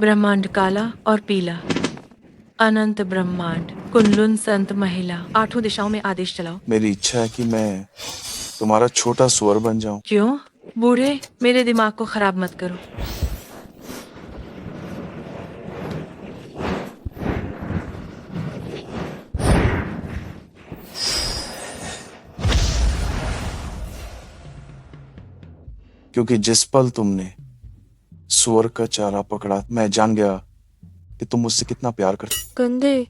ब्रह्मांड काला और पीला, अनंत ब्रह्मांड, कुनलुन संत महिला, 8 दिशाओं में आदेश चलाओ। मेरी इच्छा है कि मैं तुम्हारा छोटा सुअर बन जाऊं। क्यों बूढ़े, मेरे दिमाग को खराब मत करो। क्योंकि जिस पल तुमने सुअर का चारा पकड़ा, मैं जान गया कि तुम मुझसे कितना प्यार करती। गंदे।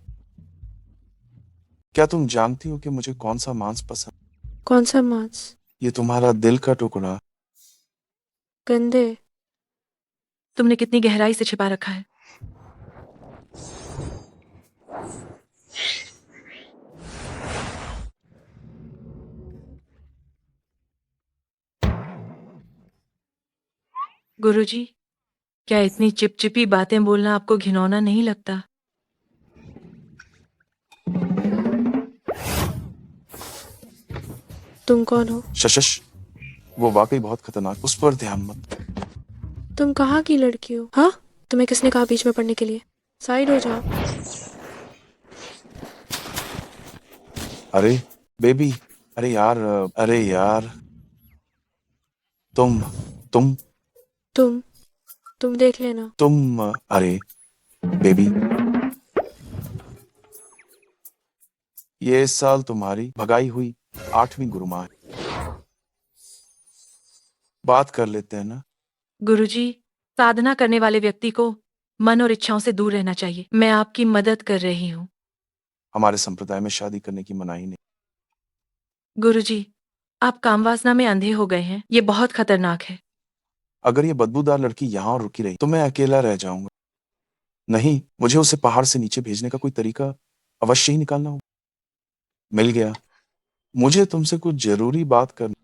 क्या तुम जानती हो कि मुझे कौन सा मांस पसंद? कौन सा मांस? ये तुम्हारा दिल का टुकड़ा। गंदे। तुमने कितनी गहराई से छिपा रखा है। गुरुजी, क्या इतनी चिपचिपी बातें बोलना आपको घिनौना नहीं लगता? तुम कौन हो? शशश, वो वाकई बहुत खतरनाक। उस पर ध्यान मत। तुम कहाँ की लड़की हो? हाँ, तुम्हें किसने कहा बीच में पढ़ने के लिए? साइड हो जाओ। अरे बेबी, अरे यार, अरे यार, तुम तुम तुम देख लेना। तुम अरे बेबी, ये इस साल तुम्हारी भगाई हुई 8वीं गुरुमाँ है। बात कर लेते हैं ना? गुरुजी, साधना करने वाले व्यक्ति को मन और इच्छाओं से दूर रहना चाहिए। मैं आपकी मदद कर रही हूँ। हमारे संप्रदाय में शादी करने की मनाही नहीं। गुरुजी, आप कामवासना में अंधे हो गए हैं। ये बहुत खतरनाक है। अगर ये बदबूदार लड़की यहाँ रुकी रही तो मैं अकेला रह जाऊंगा। नहीं, मुझे उसे पहाड़ से नीचे भेजने का कोई तरीका अवश्य ही निकालना होगा। मिल गया। मुझे तुमसे कुछ जरूरी बात करनी।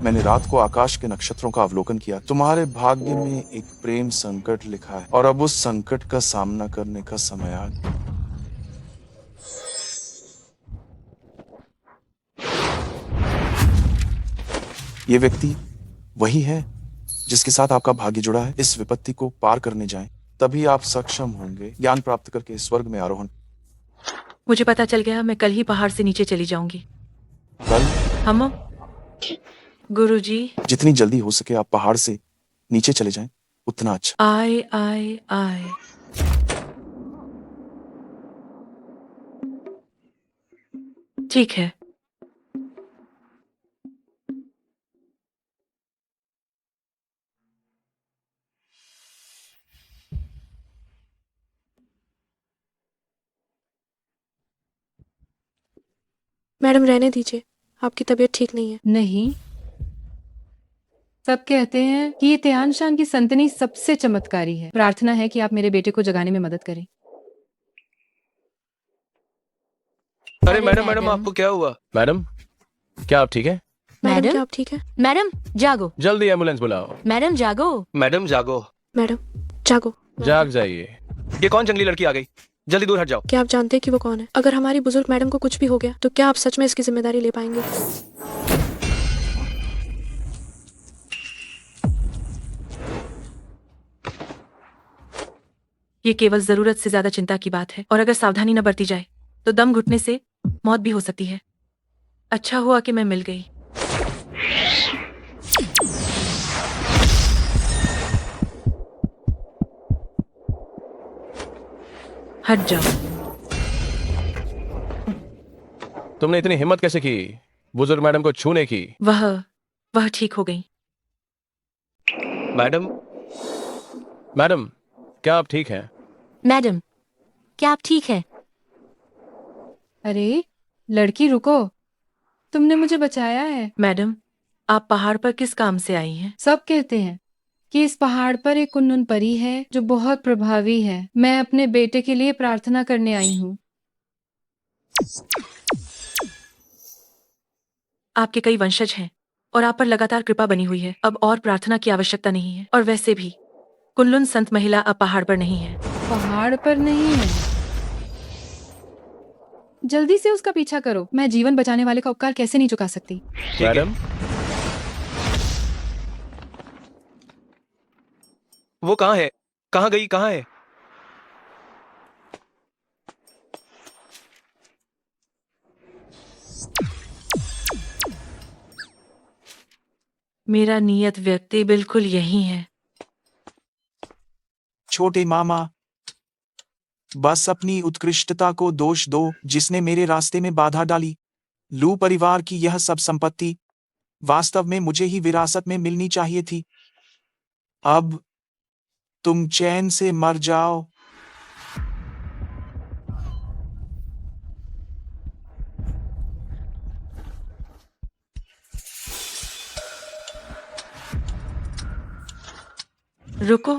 मैंने रात को आकाश के नक्षत्रों का अवलोकन किया। तुम्हारे भाग्य में एक प्रेम संकट लिखा है और अब उस संकट का सामना करने का समय आ गया। ये व्यक्ति वही है जिसके साथ आपका भाग्य जुड़ा है। इस विपत्ति को पार करने जाएं, तभी आप सक्षम होंगे ज्ञान प्राप्त करके स्वर्ग में आरोहण। मुझे पता चल गया, मैं कल ही पहाड़ से नीचे चली जाऊंगी। कल? हम गुरुजी, जितनी जल्दी हो सके आप पहाड़ से नीचे चले जाएं, उतना अच्छा। आए आए आए। ठीक है। मैडम रहने दीजिए, आपकी तबीयत ठीक नहीं है। नहीं, सब कहते हैं कि ये तियानशान की संतनी सबसे चमत्कारी है। प्रार्थना है कि आप मेरे बेटे को जगाने में मदद करें। अरे मैडम मैडम, आपको क्या हुआ? मैडम, क्या आप ठीक है? मैडम क्या आप ठीक है? मैडम जागो। जल्दी एम्बुलेंस बुलाओ। मैडम जागो। मैडम जागो। मैडम जागो। जाग जाइए। ये कौन जंगली लड़की आ गई? जल्दी दूर हट जाओ। क्या आप जानते हैं कि वो कौन है? अगर हमारी बुजुर्ग मैडम को कुछ भी हो गया तो क्या आप सच में इसकी जिम्मेदारी ले पाएंगे? ये केवल जरूरत से ज्यादा चिंता की बात है और अगर सावधानी न बरती जाए तो दम घुटने से मौत भी हो सकती है। अच्छा हुआ कि मैं मिल गई। हट जाओ। तुमने इतनी हिम्मत कैसे की बुजुर्ग मैडम को छूने की? वह ठीक हो गई। मैडम मैडम, क्या आप ठीक हैं? मैडम क्या आप ठीक हैं? अरे लड़की रुको, तुमने मुझे बचाया है। मैडम, आप पहाड़ पर किस काम से आई हैं? सब कहते हैं कि इस पहाड़ पर एक कुन्नुन परी है जो बहुत प्रभावी है। मैं अपने बेटे के लिए प्रार्थना करने आई हूँ। आपके कई वंशज हैं और आप पर लगातार कृपा बनी हुई है। अब और प्रार्थना की आवश्यकता नहीं है। और वैसे भी कुनलुन संत महिला अब पहाड़ पर नहीं है। पहाड़ पर नहीं है? जल्दी से उसका पीछा करो। मैं जीवन बचाने वाले का उपकार कैसे नहीं चुका सकती। मैडम, वो कहाँ है? कहाँ गई? कहाँ है? मेरा नियत व्यक्ति बिल्कुल यही है। छोटे मामा, बस अपनी उत्कृष्टता को दोष दो जिसने मेरे रास्ते में बाधा डाली। लू परिवार की यह सब संपत्ति वास्तव में मुझे ही विरासत में मिलनी चाहिए थी। अब तुम चैन से मर जाओ। रुको।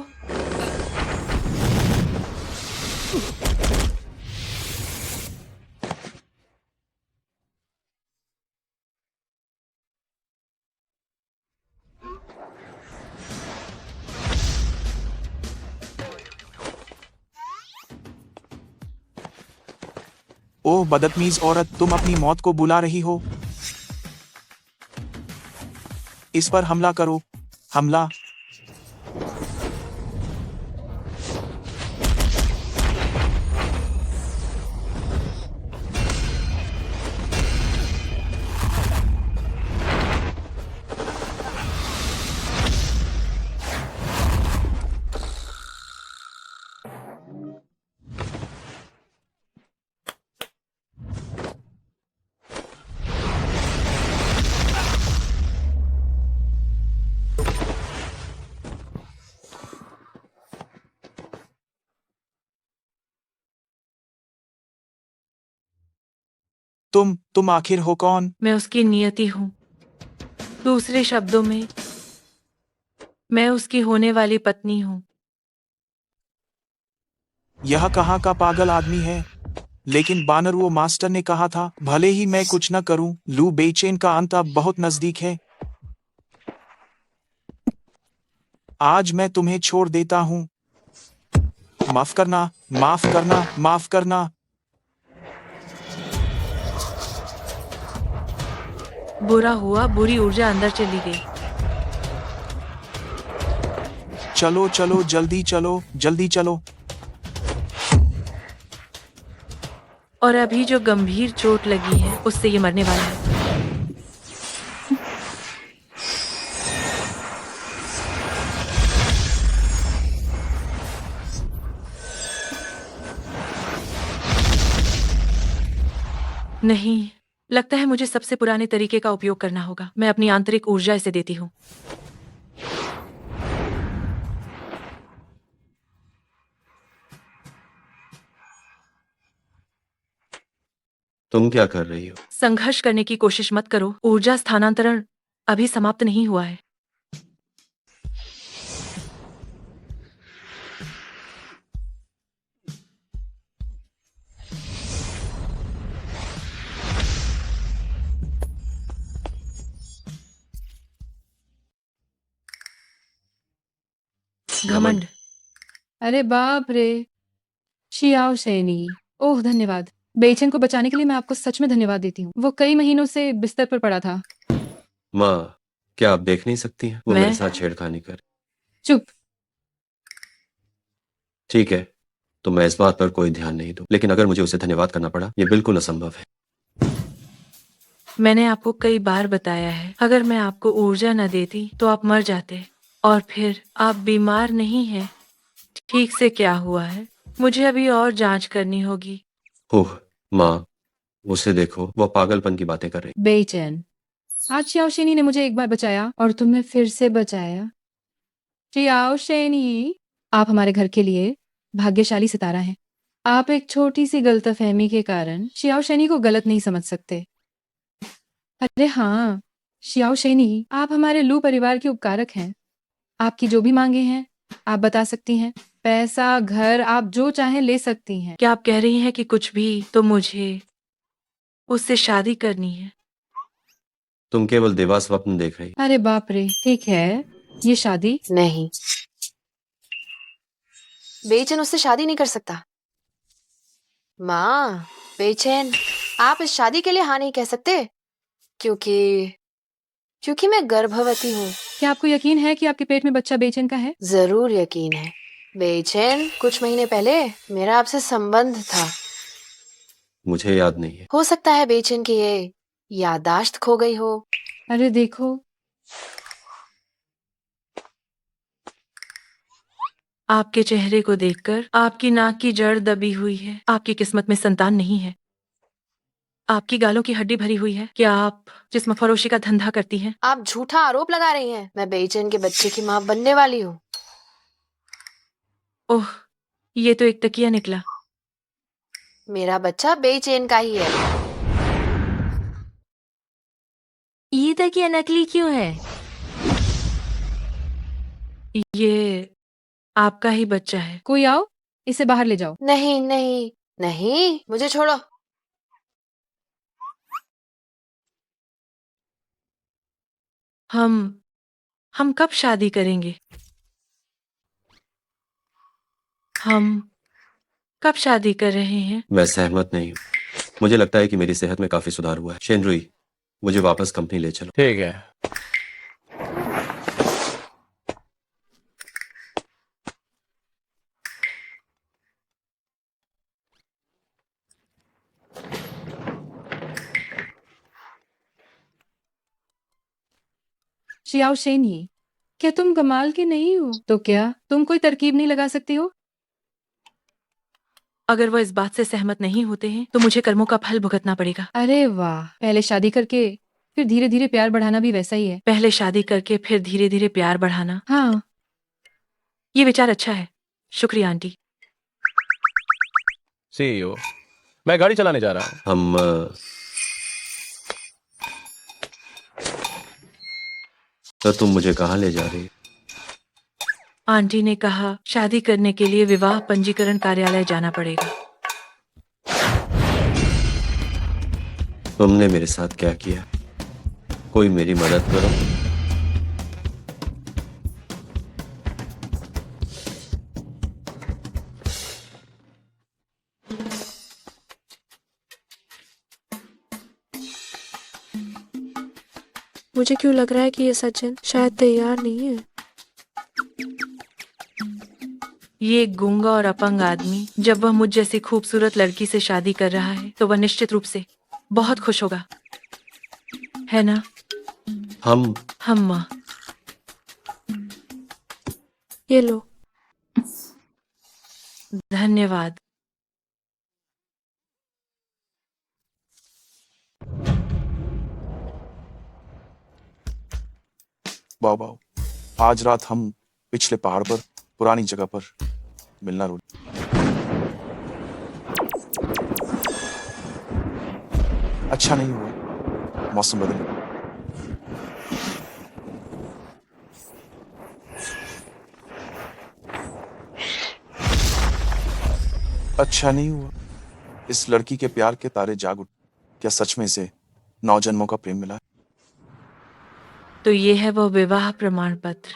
ओह बदतमीज औरत, तुम अपनी मौत को बुला रही हो। इस पर हमला करो। हमला। तुम आखिर हो कौन? मैं उसकी नियति हूँ। दूसरे शब्दों में, मैं उसकी होने वाली पत्नी हूँ। यह कहाँ का पागल आदमी है? लेकिन बानरुओ मास्टर ने कहा था, भले ही मैं कुछ न करूं, लू बेचैन का अंत अब बहुत नजदीक है। आज मैं तुम्हें छोड़ देता हूं। माफ करना, माफ करना, माफ करना। बुरा हुआ, बुरी ऊर्जा अंदर चली गई। चलो चलो, जल्दी चलो, जल्दी चलो। और अभी जो गंभीर चोट लगी है उससे ये मरने वाला है। नहीं, लगता है मुझे सबसे पुराने तरीके का उपयोग करना होगा। मैं अपनी आंतरिक ऊर्जा इसे देती हूँ। तुम क्या कर रही हो? संघर्ष करने की कोशिश मत करो। ऊर्जा स्थानांतरण अभी समाप्त नहीं हुआ है। घमंड। अरे बाप रे, शियाओ सैनी। ओह धन्यवाद। बेचैन को बचाने के लिए मैं आपको सच में धन्यवाद देती हूँ। वो कई महीनों से बिस्तर पर पड़ा था। माँ, क्या आप देख नहीं सकती हैं? वो मैं? मेरे साथ छेड़खानी कर। चुप। ठीक है, तो मैं इस बात पर कोई ध्यान नहीं दूं, लेकिन अगर मुझे उसे धन्यवाद करना पड़ा, ये बिल्कुल असंभव है। मैंने आपको कई बार बताया है, अगर मैं आपको ऊर्जा न देती तो आप मर जाते। और फिर आप बीमार नहीं हैं। ठीक से क्या हुआ है? मुझे अभी और जांच करनी होगी। ओह माँ, उसे देखो, वो पागलपन की बातें कर रही। बेचैन, आज शियाओ शेनी ने मुझे एक बार बचाया और तुमने फिर से बचाया। शियाओ शेनी, आप हमारे घर के लिए भाग्यशाली सितारा हैं। आप एक छोटी सी गलतफहमी के कारण शियाओ शेनी को गलत नहीं समझ सकते। अरे हाँ, शियाओ शेनी, आप हमारे लू परिवार के उपकारक हैं। आपकी जो भी मांगे हैं, आप बता सकती हैं। पैसा, घर, आप जो चाहें ले सकती हैं। क्या आप कह रही हैं कि कुछ भी? तो मुझे उससे शादी करनी है। तुम केवल देवा स्वप्न देख रही। अरे बाप रे, ठीक है, ये शादी नहीं, बेचैन उससे शादी नहीं कर सकता। माँ, बेचैन, आप इस शादी के लिए हाँ नहीं कह सकते क्योंकि मैं गर्भवती हूँ। क्या आपको यकीन है कि आपके पेट में बच्चा बेचैन का है? जरूर यकीन है। बेचैन, कुछ महीने पहले मेरा आपसे संबंध था। मुझे याद नहीं है। हो सकता है बेचैन की ये याददाश्त खो गई हो। अरे देखो, आपके चेहरे को देखकर आपकी नाक की जड़ दबी हुई है। आपकी किस्मत में संतान नहीं है। आपकी गालों की हड्डी भरी हुई है। क्या आप जिस्म फरोशी का धंधा करती हैं? आप झूठा आरोप लगा रही हैं। मैं बेचैन के बच्चे की माँ बनने वाली हूँ। ओह, ये तो एक तकिया निकला। मेरा बच्चा बेचैन का ही है। ये तकिया नकली क्यों है? ये आपका ही बच्चा है। कोई आओ, इसे बाहर ले जाओ। नहीं नहीं नहीं, मुझे छोड़ो। हम कब शादी करेंगे? हम कब शादी कर रहे हैं? मैं सहमत नहीं हूँ। मुझे लगता है कि मेरी सेहत में काफी सुधार हुआ है। शेनरुई, मुझे वापस कंपनी ले चलो। ठीक है। शियाओ शेनी, क्या तुम कमाल की नहीं हो? तो क्या तुम कोई तरकीब नहीं लगा सकती हो? अगर वो इस बात से सहमत नहीं होते हैं तो मुझे कर्मों का फल भुगतना पड़ेगा। अरे वाह, पहले शादी करके फिर धीरे धीरे प्यार बढ़ाना भी वैसा ही है। पहले शादी करके फिर धीरे धीरे प्यार बढ़ाना, हाँ, ये विचार अच्छा है। शुक्रिया आंटी। सीईओ, मैं गाड़ी चलाने जा रहा हूँ। हम तो तुम मुझे कहाँ ले जा रही? आंटी ने कहा शादी करने के लिए विवाह पंजीकरण कार्यालय जाना पड़ेगा। तुमने मेरे साथ क्या किया? कोई मेरी मदद करो। मुझे क्यों लग रहा है कि ये सज्जन शायद तैयार नहीं है। ये एक गूंगा और अपंग आदमी जब वह मुझ जैसी खूबसूरत लड़की से शादी कर रहा है तो वह निश्चित रूप से बहुत खुश होगा, है ना? हम हम ये लो। धन्यवाद। बाओ बाओ, आज रात हम पिछले पहाड़ पर पुरानी जगह पर मिलना रोल। अच्छा नहीं हुआ, मौसम बदल गया। अच्छा नहीं हुआ, इस लड़की के प्यार के तारे जाग उठे। क्या सच में इसे 9 जन्मों का प्रेम मिला है? तो ये है वो विवाह प्रमाण पत्र।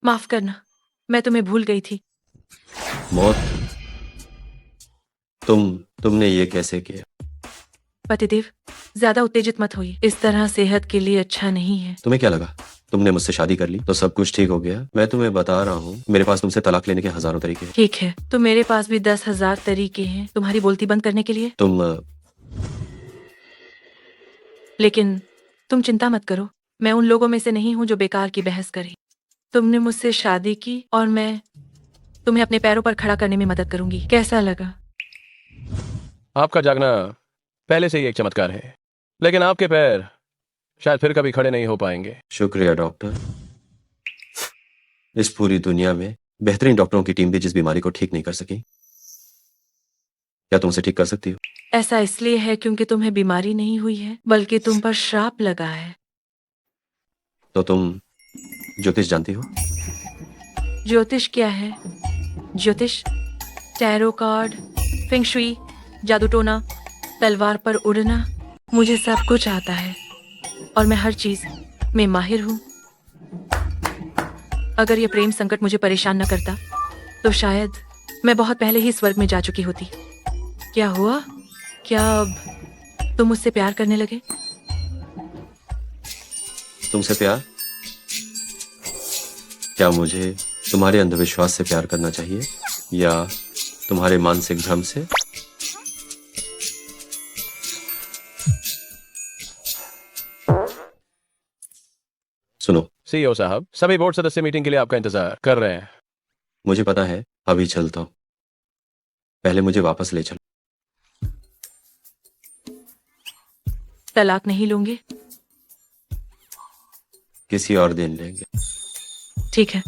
माफ करना, मैं तुम्हें भूल गई थी। मौत, तुमने ये कैसे किया? पतिदेव, ज्यादा उत्तेजित मत होइए। इस तरह सेहत के लिए अच्छा नहीं है। तुम्हें क्या लगा तुमने मुझसे शादी कर ली तो सब कुछ ठीक हो गया? मैं तुम्हें बता रहा हूँ, मेरे पास तुमसे तलाक लेने के हजारों तरीके हैं। ठीक है, तो मेरे पास भी 10,000 तरीके हैं तुम्हारी बोलती बंद करने के लिए। लेकिन तुम चिंता मत करो, मैं उन लोगों में से नहीं हूं जो बेकार की बहस करे। तुमने मुझसे शादी की और मैं तुम्हें अपने पैरों पर खड़ा करने में मदद करूंगी। कैसा लगा? आपका जागना पहले से ही एक चमत्कार है, लेकिन आपके पैर शायद फिर कभी खड़े नहीं हो पाएंगे। शुक्रिया डॉक्टर। इस पूरी दुनिया में बेहतरीन डॉक्टरों की टीम भी जिस बीमारी को ठीक नहीं कर सकी, क्या तुम उसे ठीक कर सकती हो? ऐसा इसलिए है क्योंकि तुम्हें बीमारी नहीं हुई है, बल्कि तुम पर श्राप लगा है। तो तुम ज्योतिष जानती हो? ज्योतिष क्या है? ज्योतिष, टैरो कार्ड, फेंग शुई, जादू टोना, तलवार पर उड़ना, मुझे सब कुछ आता है और मैं हर चीज में माहिर हूँ। अगर ये प्रेम संकट मुझे परेशान न करता तो शायद मैं बहुत पहले ही स्वर्ग में जा चुकी होती। क्या हुआ? क्या अब तुम मुझसे प्यार करने लगे? तुमसे प्यार? क्या मुझे तुम्हारे अंधविश्वास से प्यार करना चाहिए या तुम्हारे मानसिक भ्रम से? सुनो, सीईओ साहब, सभी बोर्ड सदस्य मीटिंग के लिए आपका इंतजार कर रहे हैं। मुझे पता है, अभी चलता हूँ। पहले मुझे वापस ले चलो। तलाक नहीं लोगे? किसी और दिन लेंगे। ठीक है।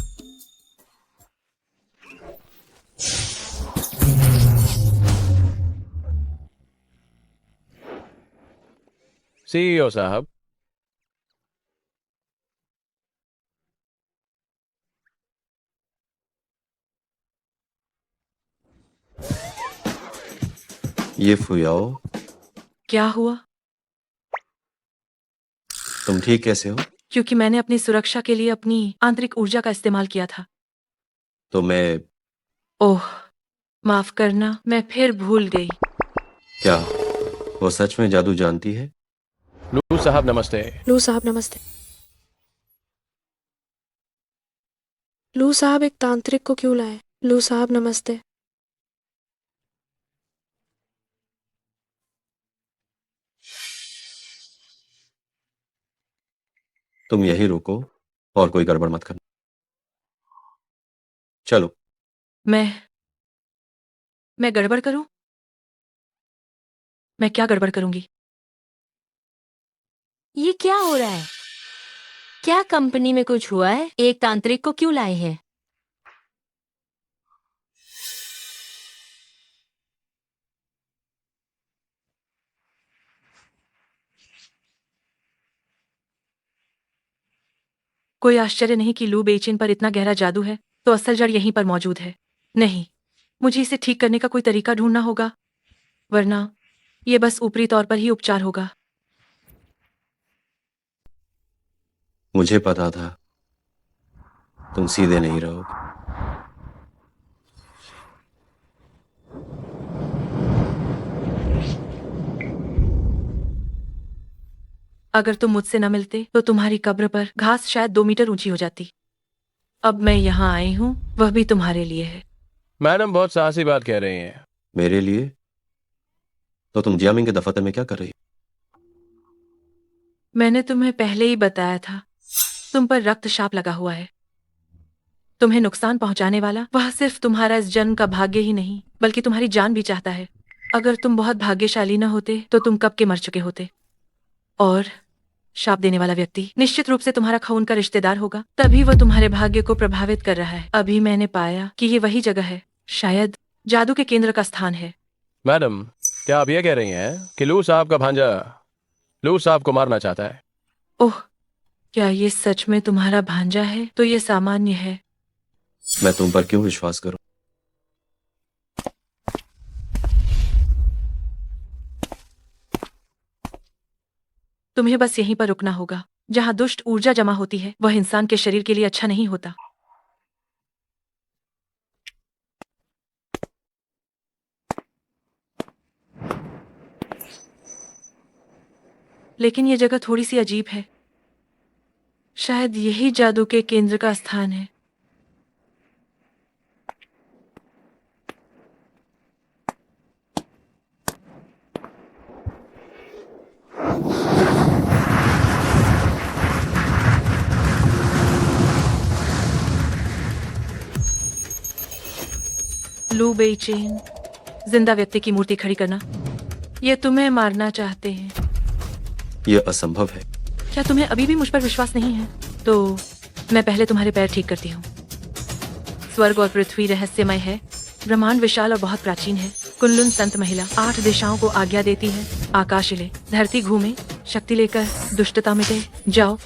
सीईओ साहब, ये फुयाओ, क्या हुआ? तुम ठीक कैसे हो? क्योंकि मैंने अपनी सुरक्षा के लिए अपनी आंतरिक ऊर्जा का इस्तेमाल किया था। तो मैं ओह, माफ करना, मैं फिर भूल गई। क्या वो सच में जादू जानती है? लू साहब नमस्ते। लू साहब नमस्ते। लू साहब एक तांत्रिक को क्यों लाए? लू साहब नमस्ते। तुम यही रुको और कोई गड़बड़ मत करना। चलो। मैं गड़बड़ करूं? मैं क्या गड़बड़ करूंगी? ये क्या हो रहा है? क्या कंपनी में कुछ हुआ है? एक तांत्रिक को क्यों लाए हैं? कोई आश्चर्य नहीं कि लू बेइचिन पर इतना गहरा जादू है, तो असल जड़ यहीं पर मौजूद है। नहीं, मुझे इसे ठीक करने का कोई तरीका ढूंढना होगा, वरना ये बस ऊपरी तौर पर ही उपचार होगा। मुझे पता था तुम सीधे नहीं रहोगे। अगर तुम मुझसे न मिलते तो तुम्हारी कब्र पर घास शायद 2 मीटर ऊंची हो जाती। अब मैं यहाँ आई हूँ, वह भी तुम्हारे लिए है। मैडम बहुत साहसी बात कह रही हैं। मेरे लिए? तो तुम जियामिंग के दफ्तर में क्या कर रही हो? मैंने तुम्हें पहले ही बताया था, तुम पर रक्तशाप लगा हुआ है। तुम्हें नुकसान पहुंचाने वाला वह सिर्फ तुम्हारा इस जन्म का भाग्य ही नहीं, बल्कि तुम्हारी जान भी चाहता है। अगर तुम बहुत भाग्यशाली न होते तो तुम कब के मर चुके होते। और शाप देने वाला व्यक्ति निश्चित रूप से तुम्हारा खून का रिश्तेदार होगा, तभी वो तुम्हारे भाग्य को प्रभावित कर रहा है। अभी मैंने पाया कि ये वही जगह है, शायद जादू के केंद्र का स्थान है। मैडम, क्या आप ये कह रही हैं कि लू साहब का भांजा लू साहब को मारना चाहता है? ओह, क्या ये सच में तुम्हारा भांजा है? तो ये सामान्य है। मैं तुम पर क्यों विश्वास करूं? तुम्हें बस यहीं पर रुकना होगा। जहाँ दुष्ट ऊर्जा जमा होती है वह इंसान के शरीर के लिए अच्छा नहीं होता। लेकिन ये जगह थोड़ी सी अजीब है। शायद यही जादू के केंद्र का स्थान है। लू बेइचेन, जिंदा व्यक्ति की मूर्ति खड़ी करना। ये तुम्हें मारना चाहते हैं। यह असंभव है। क्या तुम्हें अभी भी मुझ पर विश्वास नहीं है? तो मैं पहले तुम्हारे पैर ठीक करती हूँ। स्वर्ग और पृथ्वी रहस्यमय है, ब्रह्मांड विशाल और बहुत प्राचीन है। कुनलुन संत महिला 8 दिशाओं को आज्ञा देती है। आकाश हिले, धरती घूमे, शक्ति लेकर दुष्टता मिटे। जाओ।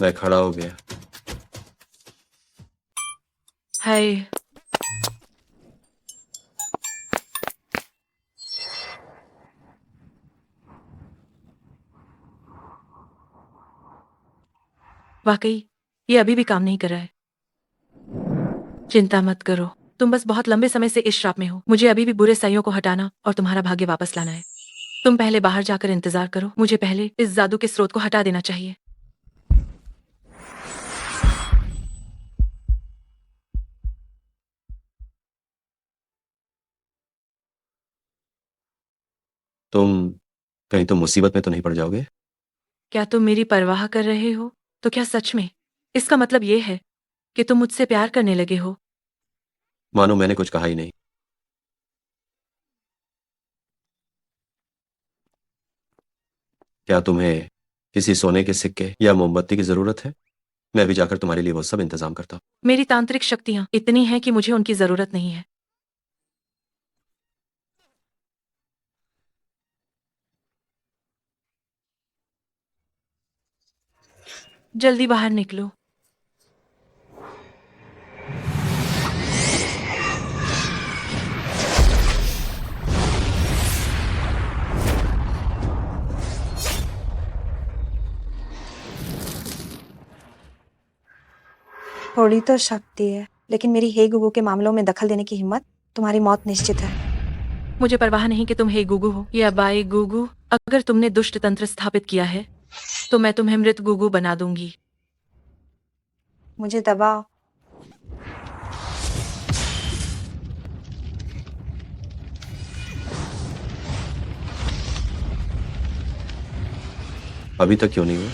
मैं खड़ा हो गया। हाय, वाकई ये अभी भी काम नहीं कर रहा है। चिंता मत करो, तुम बस बहुत लंबे समय से इस श्राप में हो। मुझे अभी भी बुरे साइयों को हटाना और तुम्हारा भाग्य वापस लाना है। तुम पहले बाहर जाकर इंतजार करो, मुझे पहले इस जादू के स्रोत को हटा देना चाहिए। तुम कहीं तुम मुसीबत में तो नहीं पड़ जाओगे? क्या तुम मेरी परवाह कर रहे हो? तो क्या सच में इसका मतलब ये है कि तुम मुझसे प्यार करने लगे हो? मानो मैंने कुछ कहा ही नहीं। क्या तुम्हें किसी सोने के सिक्के या मोमबत्ती की जरूरत है? मैं भी जाकर तुम्हारे लिए वो सब इंतजाम करता हूँ। मेरी तांत्रिक शक्तियां इतनी हैं कि मुझे उनकी जरूरत नहीं है। जल्दी बाहर निकलो। थोड़ी तो शक्ति है, लेकिन मेरी हे गुगु के मामलों में दखल देने की हिम्मत, तुम्हारी मौत निश्चित है। मुझे परवाह नहीं कि तुम हे गुगु हो या बाई गुगु। अगर तुमने दुष्ट तंत्र स्थापित किया है तो मैं तुम्हें मृत गुगु बना दूंगी। मुझे दबाओ। अभी तक क्यों नहीं हुआ?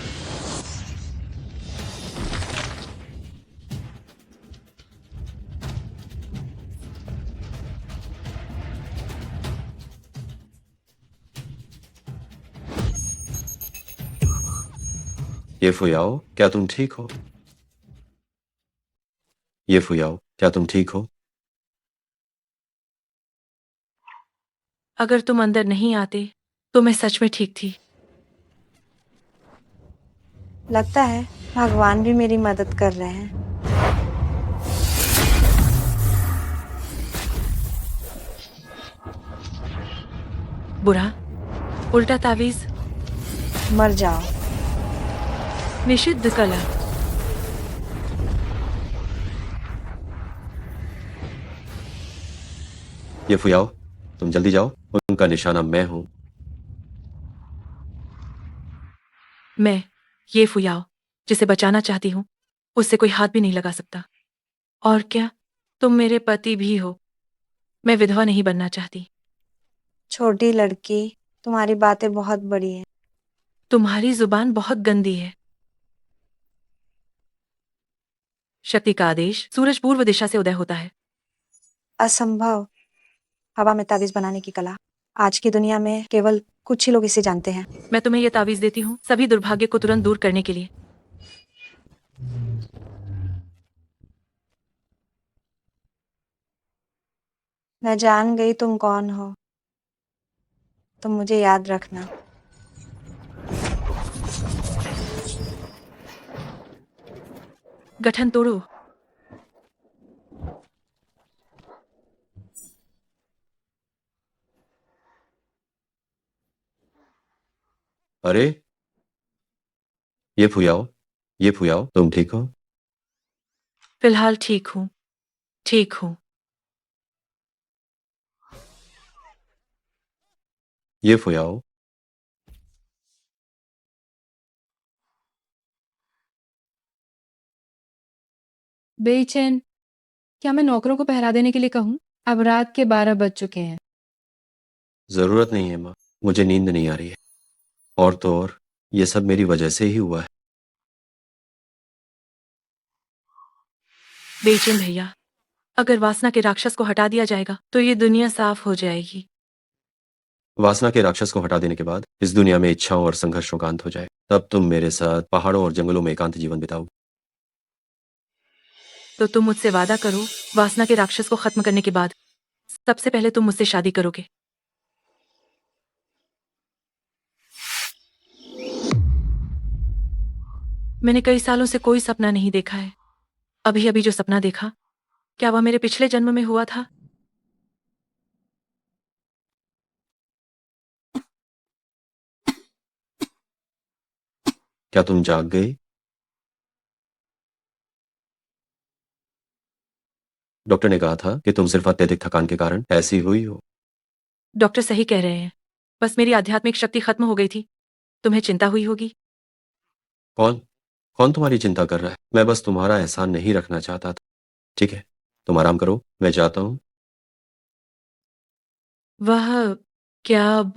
ये फुयाओ, क्या तुम ठीक हो? ये फुयाओ, क्या तुम ठीक हो? अगर तुम अंदर नहीं आते तो मैं सच में ठीक थी। लगता है भगवान भी मेरी मदद कर रहे हैं। बुरा उल्टा तावीज, मर जाओ। निषिद्ध कला। ये फुयाओ, तुम जल्दी जाओ, उनका निशाना मैं हूं। मैं ये फुयाओ जिसे बचाना चाहती हूँ, उससे कोई हाथ भी नहीं लगा सकता। और क्या तुम मेरे पति भी हो? मैं विधवा नहीं बनना चाहती। छोटी लड़की, तुम्हारी बातें बहुत बड़ी हैं। तुम्हारी जुबान बहुत गंदी है। शक्ति का आदेश, सूरज पूर्व दिशा से उदय होता है। असंभव। हवा में ताबीज बनाने की कला आज की दुनिया में केवल कुछ ही लोग इसे जानते हैं। मैं तुम्हें यह तावीज देती हूँ सभी दुर्भाग्य को तुरंत दूर करने के लिए। मैं जान गई तुम कौन हो। तुम मुझे याद रखना। गठन तोड़ो। अरे ये फुयाओ, ये फुयाओ, तुम ठीक हो? फिलहाल ठीक हूँ, ठीक हूँ। ये फुयाओ, बेचैन, क्या मैं नौकरों को पहरा देने के लिए कहूँ? अब रात के 12 बज चुके हैं। जरूरत नहीं है माँ, मुझे नींद नहीं आ रही है। और तो और ये सब मेरी वजह से ही हुआ है। बेचैन भैया, अगर वासना के राक्षस को हटा दिया जाएगा तो ये दुनिया साफ हो जाएगी। वासना के राक्षस को हटा देने के बाद इस दुनिया में इच्छाओं और संघर्षों का अंत हो जाए। तब तुम मेरे साथ पहाड़ों और जंगलों में एकांत जीवन बिताओ। तो तुम मुझसे वादा करो, वासना के राक्षस को खत्म करने के बाद सबसे पहले तुम मुझसे शादी करोगे। मैंने कई सालों से कोई सपना नहीं देखा है। अभी अभी जो सपना देखा, क्या वह मेरे पिछले जन्म में हुआ था? क्या तुम जाग गई? डॉक्टर ने कहा था कि तुम सिर्फ अत्यधिक थकान के कारण ऐसी हुई हो। डॉक्टर सही कह रहे हैं। बस मेरी आध्यात्मिक शक्ति खत्म हो गई थी। तुम्हें चिंता हुई होगी। कौन कौन तुम्हारी चिंता कर रहा है? मैं बस तुम्हारा एहसान नहीं रखना चाहता था। ठीक है, तुम आराम करो, मैं जाता हूँ। वह क्या अब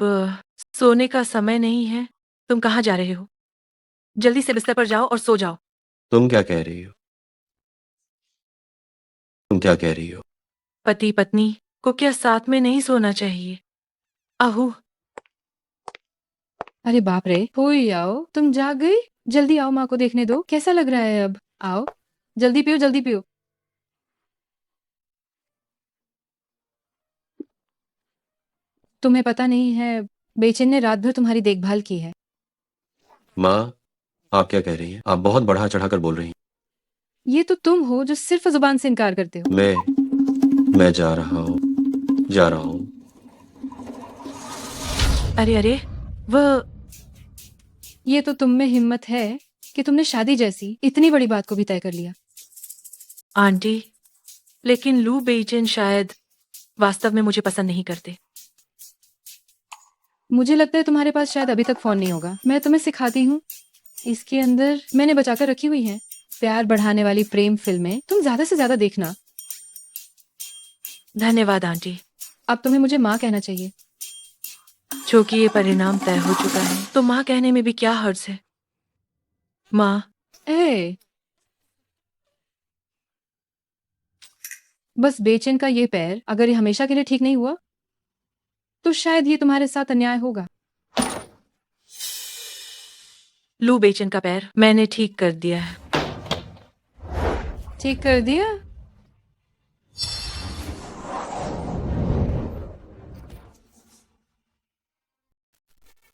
सोने का समय नहीं है? तुम कहाँ जा रहे हो? जल्दी से बिस्तर पर जाओ और सो जाओ। तुम क्या कह रही हो? तुम क्या कह रही हो? पति पत्नी को क्या साथ में नहीं सोना चाहिए? आहू, अरे बाप रे, हो ही आओ, तुम जाग गई। जल्दी आओ, माँ को देखने दो, कैसा लग रहा है अब। आओ, जल्दी पियो, जल्दी पियो। तुम्हें पता नहीं है, बेचैन ने रात भर तुम्हारी देखभाल की है। माँ, आप क्या कह रही हैं? आप बहुत बढ़ा चढ़ाकर बोल रही हैं। ये तो तुम हो जो सिर्फ जुबान से इनकार करते हो। मैं जा रहा हूँ, जा रहा हूँ। अरे अरे, वह ये तो तुम में हिम्मत है कि तुमने शादी जैसी इतनी बड़ी बात को भी तय कर लिया। आंटी, लेकिन लू बेइचेन शायद वास्तव में मुझे पसंद नहीं करते। मुझे लगता है तुम्हारे पास शायद अभी तक फोन नहीं होगा। मैं तुम्हें सिखाती हूँ, इसके अंदर मैंने बचाकर रखी हुई है प्यार बढ़ाने वाली प्रेम फिल्में। तुम ज्यादा से ज्यादा देखना। धन्यवाद आंटी। अब तुम्हें मुझे माँ कहना चाहिए। चूंकि ये परिणाम तय हो चुका है तो माँ कहने में भी क्या हर्ज है। माँ, ए, बस बेचैन का ये पैर अगर ये हमेशा के लिए ठीक नहीं हुआ तो शायद ये तुम्हारे साथ अन्याय होगा। लू बेचेन का पैर मैंने ठीक कर दिया है। ठीक कर दिया?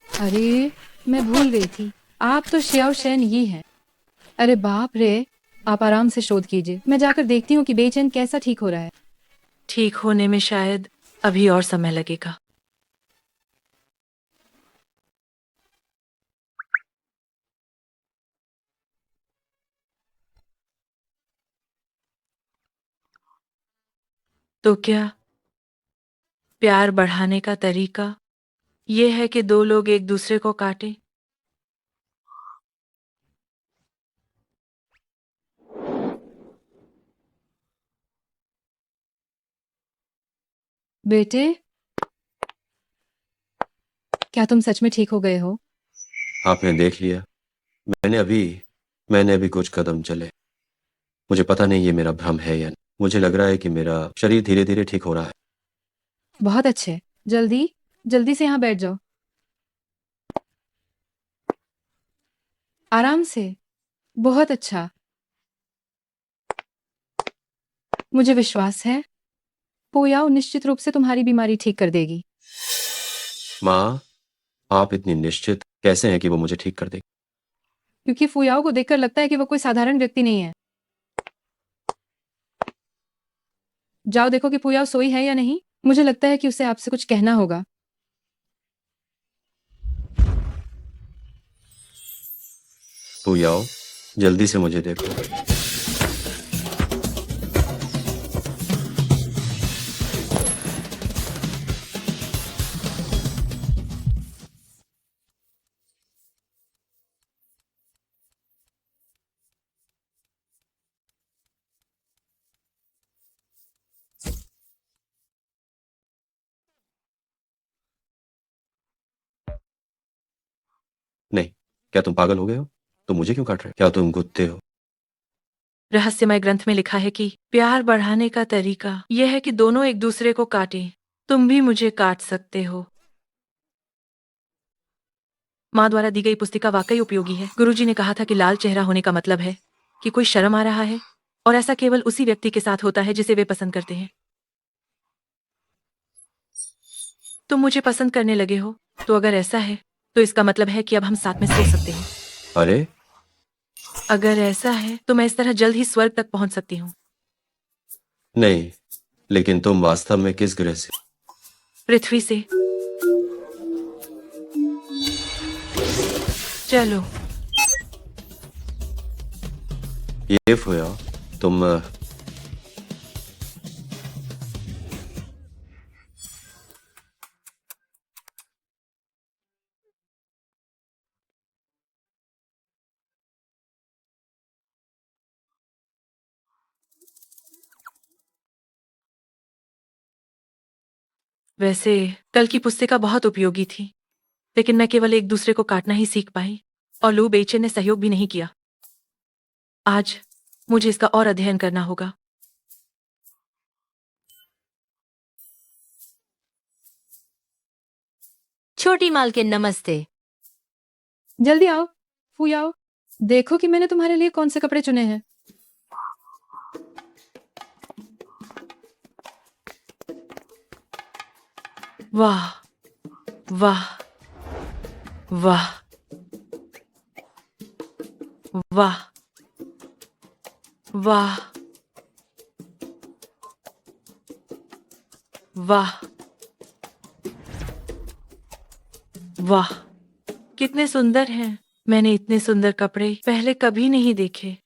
अरे, मैं भूल गई थी, आप तो श्याओ शैन ये हैं। अरे बाप रे, आप आराम से शोध कीजिए, मैं जाकर देखती हूँ कि बेचैन कैसा ठीक हो रहा है। ठीक होने में शायद अभी और समय लगेगा। तो क्या प्यार बढ़ाने का तरीका ये है कि दो लोग एक दूसरे को काटें? बेटे, क्या तुम सच में ठीक हो गए हो? आपने देख लिया, मैंने अभी कुछ कदम चले। मुझे पता नहीं ये मेरा भ्रम है या नहीं। मुझे लग रहा है कि मेरा शरीर धीरे धीरे ठीक हो रहा है। बहुत अच्छे, जल्दी जल्दी से यहाँ बैठ जाओ, आराम से। बहुत अच्छा, मुझे विश्वास है पोयाओ निश्चित रूप से तुम्हारी बीमारी ठीक कर देगी। माँ, आप इतनी निश्चित कैसे हैं कि वो मुझे ठीक कर देगी? क्योंकि फुयाओ को देखकर लगता है कि वो कोई साधारण व्यक्ति नहीं है। जाओ देखो कि फुयाओ सोई है या नहीं। मुझे लगता है कि उसे आपसे कुछ कहना होगा। फुयाओ, जल्दी से मुझे देखो। नहीं, क्या तुम पागल हो गए हो? तुम मुझे क्यों काट रहे हो? क्या तुम कुत्ते हो? रहस्यमय ग्रंथ में लिखा है कि प्यार बढ़ाने का तरीका यह है कि दोनों एक दूसरे को काटें। तुम भी मुझे काट सकते हो। माँ द्वारा दी गई पुस्तिका वाकई उपयोगी है। गुरुजी ने कहा था कि लाल चेहरा होने का मतलब है कि कोई शर्म आ रहा है, और ऐसा केवल उसी व्यक्ति के साथ होता है जिसे वे पसंद करते हैं। तुम मुझे पसंद करने लगे हो, तो अगर ऐसा है तो इसका मतलब है कि अब हम साथ में सो सकते हैं। अरे, अगर ऐसा है तो मैं इस तरह जल्द ही स्वर्ग तक पहुंच सकती हूँ। नहीं, लेकिन तुम वास्तव में किस ग्रह से? पृथ्वी से। चलो। ये फुया, तुम वैसे कल की पुस्तिका बहुत उपयोगी थी, लेकिन मैं केवल एक दूसरे को काटना ही सीख पाई और लू बेइचेन ने सहयोग भी नहीं किया। आज मुझे इसका और अध्ययन करना होगा। छोटी मालकिन नमस्ते। जल्दी आओ, फूई आओ। देखो कि मैंने तुम्हारे लिए कौन से कपड़े चुने हैं। वाह वाह वाह वाह वाह वाह वाह, कितने सुंदर हैं। मैंने इतने सुंदर कपड़े पहले कभी नहीं देखे।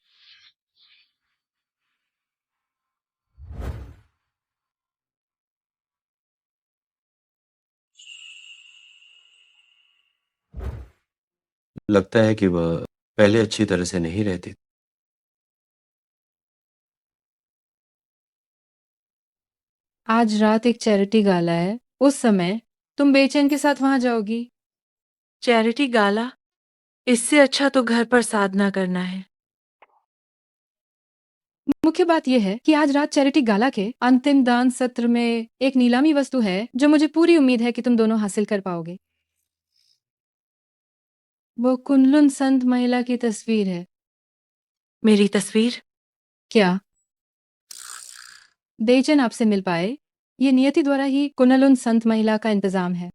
लगता है कि वह पहले अच्छी तरह से नहीं रहती। आज रात एक चैरिटी गाला है, उस समय तुम बेचैन के साथ वहां जाओगी। चैरिटी गाला? इससे अच्छा तो घर पर साधना करना है। मुख्य बात यह है कि आज रात चैरिटी गाला के अंतिम दान सत्र में एक नीलामी वस्तु है जो मुझे पूरी उम्मीद है कि तुम दोनों हासिल कर पाओगे। वो कुनलुन संत महिला की तस्वीर है। मेरी तस्वीर? क्या बेचैन आपसे मिल पाए? ये नियति द्वारा ही कुनलुन संत महिला का इंतजाम है।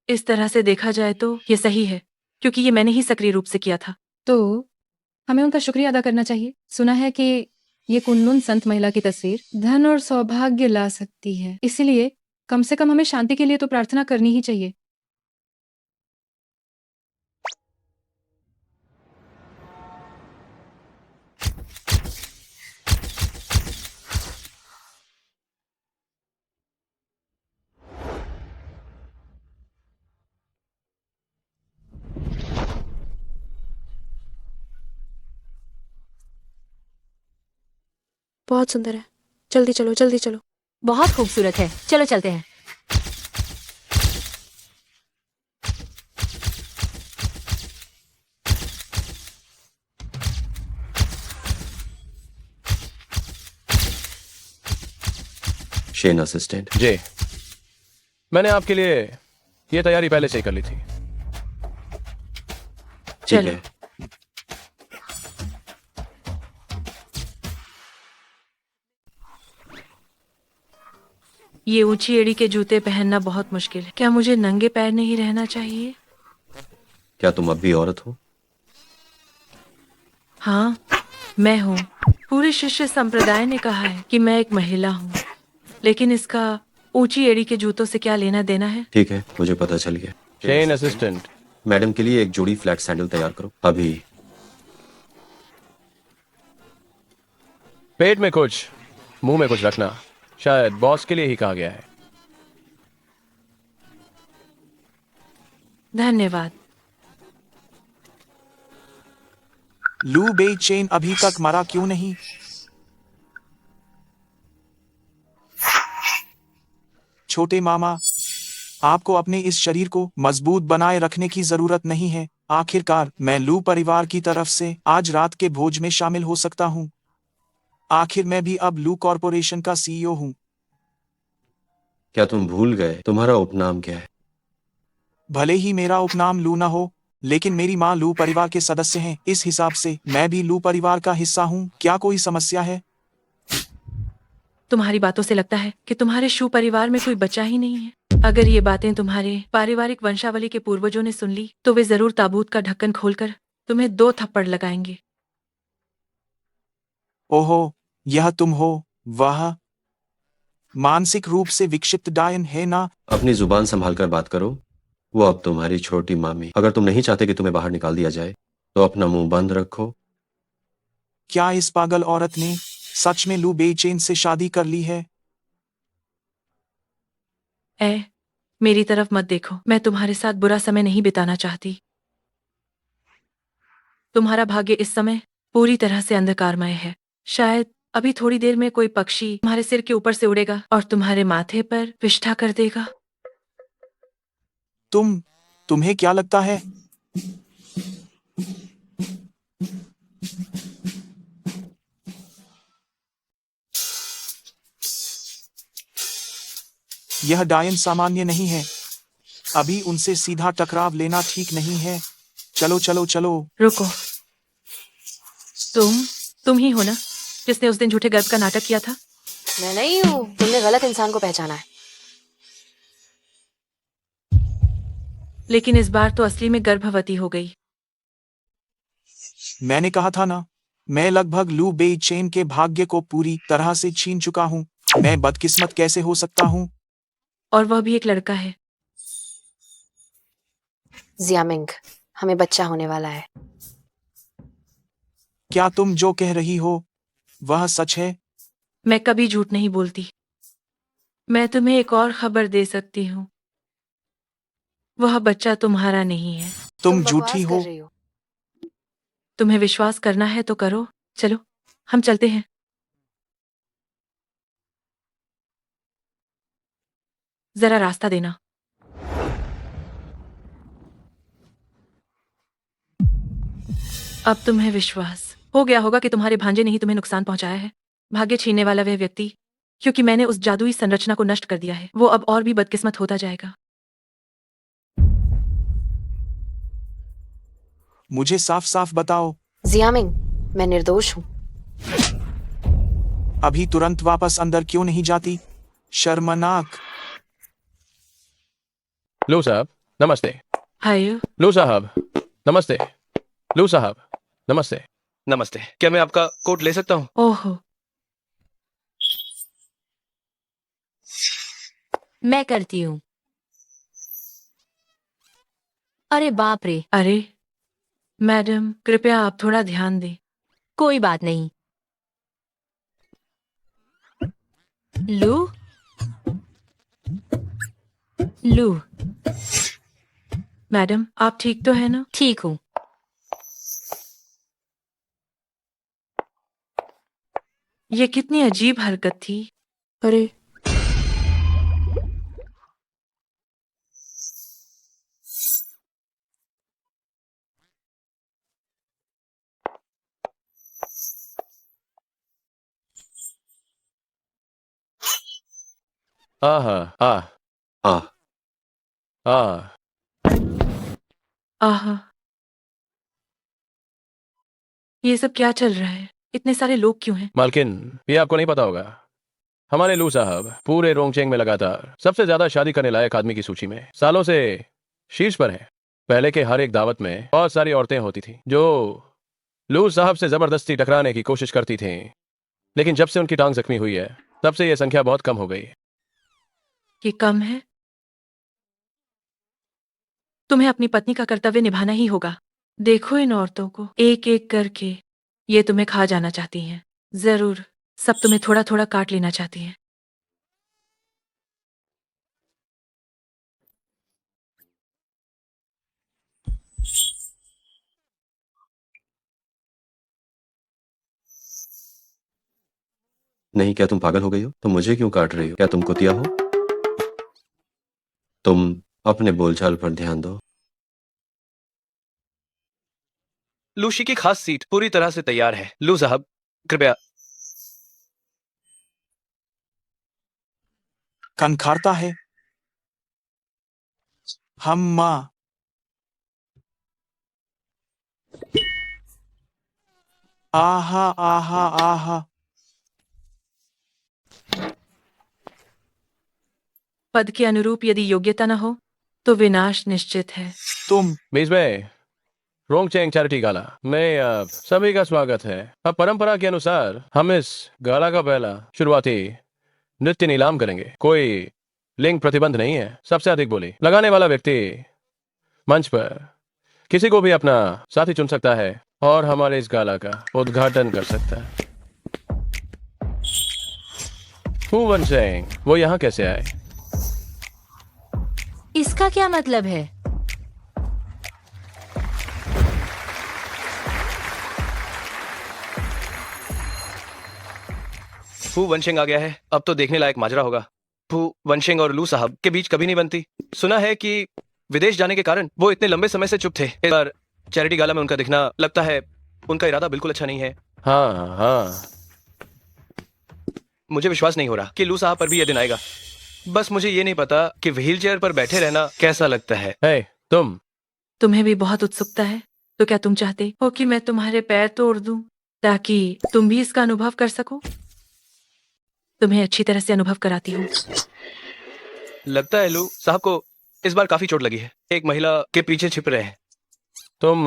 इस तरह से देखा जाए तो ये सही है, क्योंकि ये मैंने ही सक्रिय रूप से किया था। तो हमें उनका शुक्रिया अदा करना चाहिए। सुना है कि ये कुनलुन संत महिला की तस्वीर धन और सौभाग्य ला सकती है, इसलिए कम से कम हमें शांति के लिए तो प्रार्थना करनी ही चाहिए। बहुत सुंदर है। जल्दी चलो, जल्दी चलो। बहुत खूबसूरत है, चलो चलते हैं। Shane assistant. जी, मैंने आपके लिए ये तैयारी पहले से ही कर ली थी। ठीक चलो। है। ये ऊंची एड़ी के जूते पहनना बहुत मुश्किल है। क्या मुझे नंगे पैर नहीं रहना चाहिए? क्या तुम अब भी औरत हो? हाँ, मैं हूँ। पूरे शिष्य संप्रदाय ने कहा है कि मैं एक महिला हूँ, लेकिन इसका ऊंची एड़ी के जूतों से क्या लेना देना है? ठीक है, मुझे पता चल गया। Shane assistant. मैडम के लिए एक जोड़ी फ्लैट सैंडल तैयार करो अभी। पेट में कुछ, मुंह में कुछ रखना शायद बॉस के लिए ही कहा गया है। धन्यवाद। लू बेइचेन अभी तक मरा क्यों नहीं? छोटे मामा, आपको अपने इस शरीर को मजबूत बनाए रखने की जरूरत नहीं है। आखिरकार मैं लू परिवार की तरफ से आज रात के भोज में शामिल हो सकता हूँ। आखिर मैं भी अब लू कॉरपोरेशन का सीईओ हूँ। क्या तुम भूल गए तुम्हारा उपनाम क्या है? भले ही मेरा उपनाम लू ना हो, लेकिन मेरी माँ लू परिवार के सदस्य हैं। इस हिसाब से मैं भी लू परिवार का हिस्सा हूँ। क्या कोई समस्या है? तुम्हारी बातों से लगता है कि तुम्हारे शू परिवार में कोई बचा ही नहीं है। अगर ये बातें तुम्हारे पारिवारिक वंशावली के पूर्वजों ने सुन ली, तो वे जरूर ताबूत का ढक्कन खोलकर तुम्हें 2 थप्पड़ लगाएंगे। ओहो, यह तुम हो? वाह, मानसिक रूप से विक्षिप्त डायन है ना? अपनी जुबान संभाल कर बात करो। वो अब तुम्हारी छोटी मामी। अगर तुम नहीं चाहते कि तुम्हें बाहर निकाल दिया जाए तो अपना मुंह बंद रखो। क्या इस पागल औरत ने सच में लू बेइचेन से शादी कर ली है? मेरी तरफ मत देखो। मैं तुम्हारे साथ बुरा समय नहीं बिताना चाहती। तुम्हारा भाग्य इस समय पूरी तरह से अंधकारमय है। शायद अभी थोड़ी देर में कोई पक्षी तुम्हारे सिर के ऊपर से उड़ेगा और तुम्हारे माथे पर विष्ठा कर देगा। तुम्हें क्या लगता है? यह डायन सामान्य नहीं है। अभी उनसे सीधा टकराव लेना ठीक नहीं है। चलो चलो चलो। रुको, तुम ही हो ना जिसने उस दिन झूठे गर्भ का नाटक किया था? मैं नहीं हूँ, तुमने गलत इंसान को पहचाना है। लेकिन इस बार तो असली में गर्भवती हो गई। मैंने कहा था ना, मैं लगभग लू बेई चेन के भाग्य को पूरी तरह से छीन चुका हूँ। मैं बदकिस्मत कैसे हो सकता हूँ? और वह भी एक लड़का है। जियामिंग, हमें बच्चा होने वाला है। क्या तुम जो कह रही हो वह सच है? मैं कभी झूठ नहीं बोलती। मैं तुम्हें एक और खबर दे सकती हूँ। वह बच्चा तुम्हारा नहीं है। तुम बकवास झूठी कर हो। रही हो। तुम्हें विश्वास करना है तो करो। चलो, हम चलते हैं। जरा रास्ता देना। अब तुम्हें विश्वास हो गया होगा कि तुम्हारे भांजे ने ही तुम्हें नुकसान पहुंचाया है। भाग्य छीनने वाला वह व्यक्ति, क्योंकि मैंने उस जादुई संरचना को नष्ट कर दिया है, वो अब और भी बदकिस्मत होता जाएगा। मुझे साफ साफ बताओ। जियामिंग, मैं निर्दोष हूँ। अभी तुरंत वापस अंदर क्यों नहीं जाती? शर्मनाक। लू साहब नमस्ते। हाय, लू साहब नमस्ते। लू साहब नमस्ते। नमस्ते, क्या मैं आपका कोट ले सकता हूँ? ओहो, मैं करती हूँ। अरे बाप रे, अरे मैडम, कृपया आप थोड़ा ध्यान दें। कोई बात नहीं। लू, लू, मैडम, आप ठीक तो है ना? ठीक हूँ। ये कितनी अजीब हरकत थी। अरे आहा आह आह, आह। आहा, ये सब क्या चल रहा है? इतने सारे लोग क्यों हैं? मालकिन, ये आपको नहीं पता होगा, हमारे लू साहब पूरे रोंगचेंग में लगातार सबसे ज्यादा शादी करने लायक आदमी की सूची में सालों से शीर्ष पर हैं। पहले के हर एक दावत में बहुत सारी औरतें होती थी जो लू साहब से जबरदस्ती टकराने की कोशिश करती थीं, लेकिन जब से उनकी टांग जख्मी हुई है तब से यह संख्या बहुत कम हो गई। ये कम है? तुम्हें अपनी पत्नी का कर्तव्य निभाना ही होगा। देखो इन औरतों को एक एक करके, ये तुम्हें खा जाना चाहती हैं। जरूर, सब तुम्हें थोड़ा थोड़ा काट लेना चाहती हैं। नहीं, क्या तुम पागल हो गई हो? तुम मुझे क्यों काट रही हो? क्या तुम कुतिया हो? तुम अपने बोलचाल पर ध्यान दो। लूशी की खास सीट पूरी तरह से तैयार है। लू साहब, कृपया। कनखारता है। हम माँ। आहा आहा आहा। पद के अनुरूप यदि योग्यता न हो तो विनाश निश्चित है। तुम बीच रोंगचेंग चैरिटी गाला में आप सभी का स्वागत है। अब परंपरा के अनुसार हम इस गाला का पहला शुरुआती नृत्य नीलाम करेंगे। कोई लिंग प्रतिबंध नहीं है। सबसे अधिक बोली लगाने वाला व्यक्ति मंच पर किसी को भी अपना साथी चुन सकता है और हमारे इस गाला का उद्घाटन कर सकता है। हु वनचेंग, वो यहाँ कैसे आए? इसका क्या मतलब है? फू वंशिंग आ गया है। अब तो देखने लायक माजरा होगा। फू वंशिंग और लू साहब के बीच कभी नहीं बनती। सुना है कि विदेश जाने के कारण वो इतने लंबे समय से चुप थे। इस बार चैरिटी गाला में उनका दिखना, लगता है उनका इरादा बिल्कुल अच्छा नहीं है। हाँ हाँ। मुझे विश्वास नहीं हो रहा कि लू साहब पर भी यह दिन आएगा। बस मुझे ये नहीं पता कि व्हील चेयर पर बैठे रहना कैसा लगता है। हे तुम, तुम्हें भी बहुत उत्सुकता है, तो क्या तुम चाहते हो कि मैं तुम्हारे पैर तोड़ दूं ताकि तुम भी इसका अनुभव कर सको? तुम्हें अच्छी तरह से अनुभव कराती हूँ। लगता है लू साहब को इस बार काफी चोट लगी है। एक महिला के पीछे छिप रहे हैं। तुम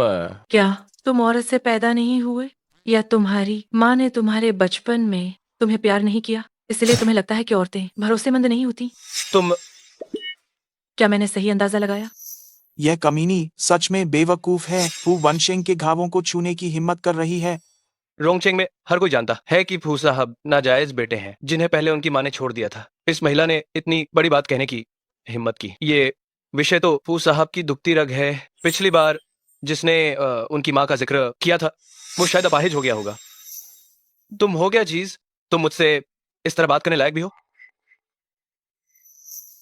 क्या तुम औरत से पैदा नहीं हुए, या तुम्हारी माँ ने तुम्हारे बचपन में तुम्हें प्यार नहीं किया, इसलिए तुम्हें लगता है कि औरतें भरोसेमंद नहीं होती? तुम क्या मैंने सही अंदाजा लगाया? यह कमीनी सच में बेवकूफ है। फू वनशेंग के घावों को छूने की हिम्मत कर रही है। रोंगचेंग में हर कोई जानता है कि फू साहब नाजायज बेटे हैं जिन्हें पहले उनकी माँ ने छोड़ दिया था। इस महिला ने इतनी बड़ी बात कहने की हिम्मत की। ये विषय तो फू साहब की दुखती रग है। पिछली बार जिसने उनकी माँ का जिक्र किया था वो शायद अपाहिज हो गया होगा। तुम हो गया चीज, तुम मुझसे इस तरह बात करने लायक भी हो?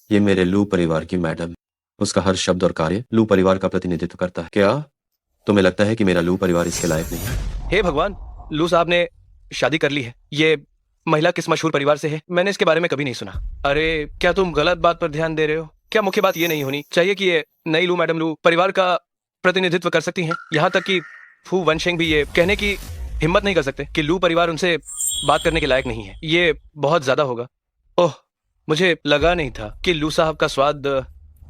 ये मेरे लू परिवार की मैडम, उसका हर शब्द और कार्य लू परिवार का प्रतिनिधित्व करता है। क्या तुम्हें लगता है कि मेरा लू परिवार इसके लायक नहीं है? हे भगवान, लू साहब ने शादी कर ली है। ये महिला किस मशहूर परिवार से है? मैंने इसके बारे में कभी नहीं सुना। अरे क्या तुम गलत बात पर ध्यान दे रहे हो? क्या मुख्य बात ये नहीं होनी चाहिए कि ये नई लू मैडम लू परिवार का प्रतिनिधित्व कर सकती हैं? यहाँ तक कि फू वनशेंग भी ये कहने की हिम्मत नहीं कर सकते कि लू परिवार उनसे बात करने के लायक नहीं है। ये बहुत ज्यादा होगा। ओह, मुझे लगा नहीं था कि लू साहब का स्वाद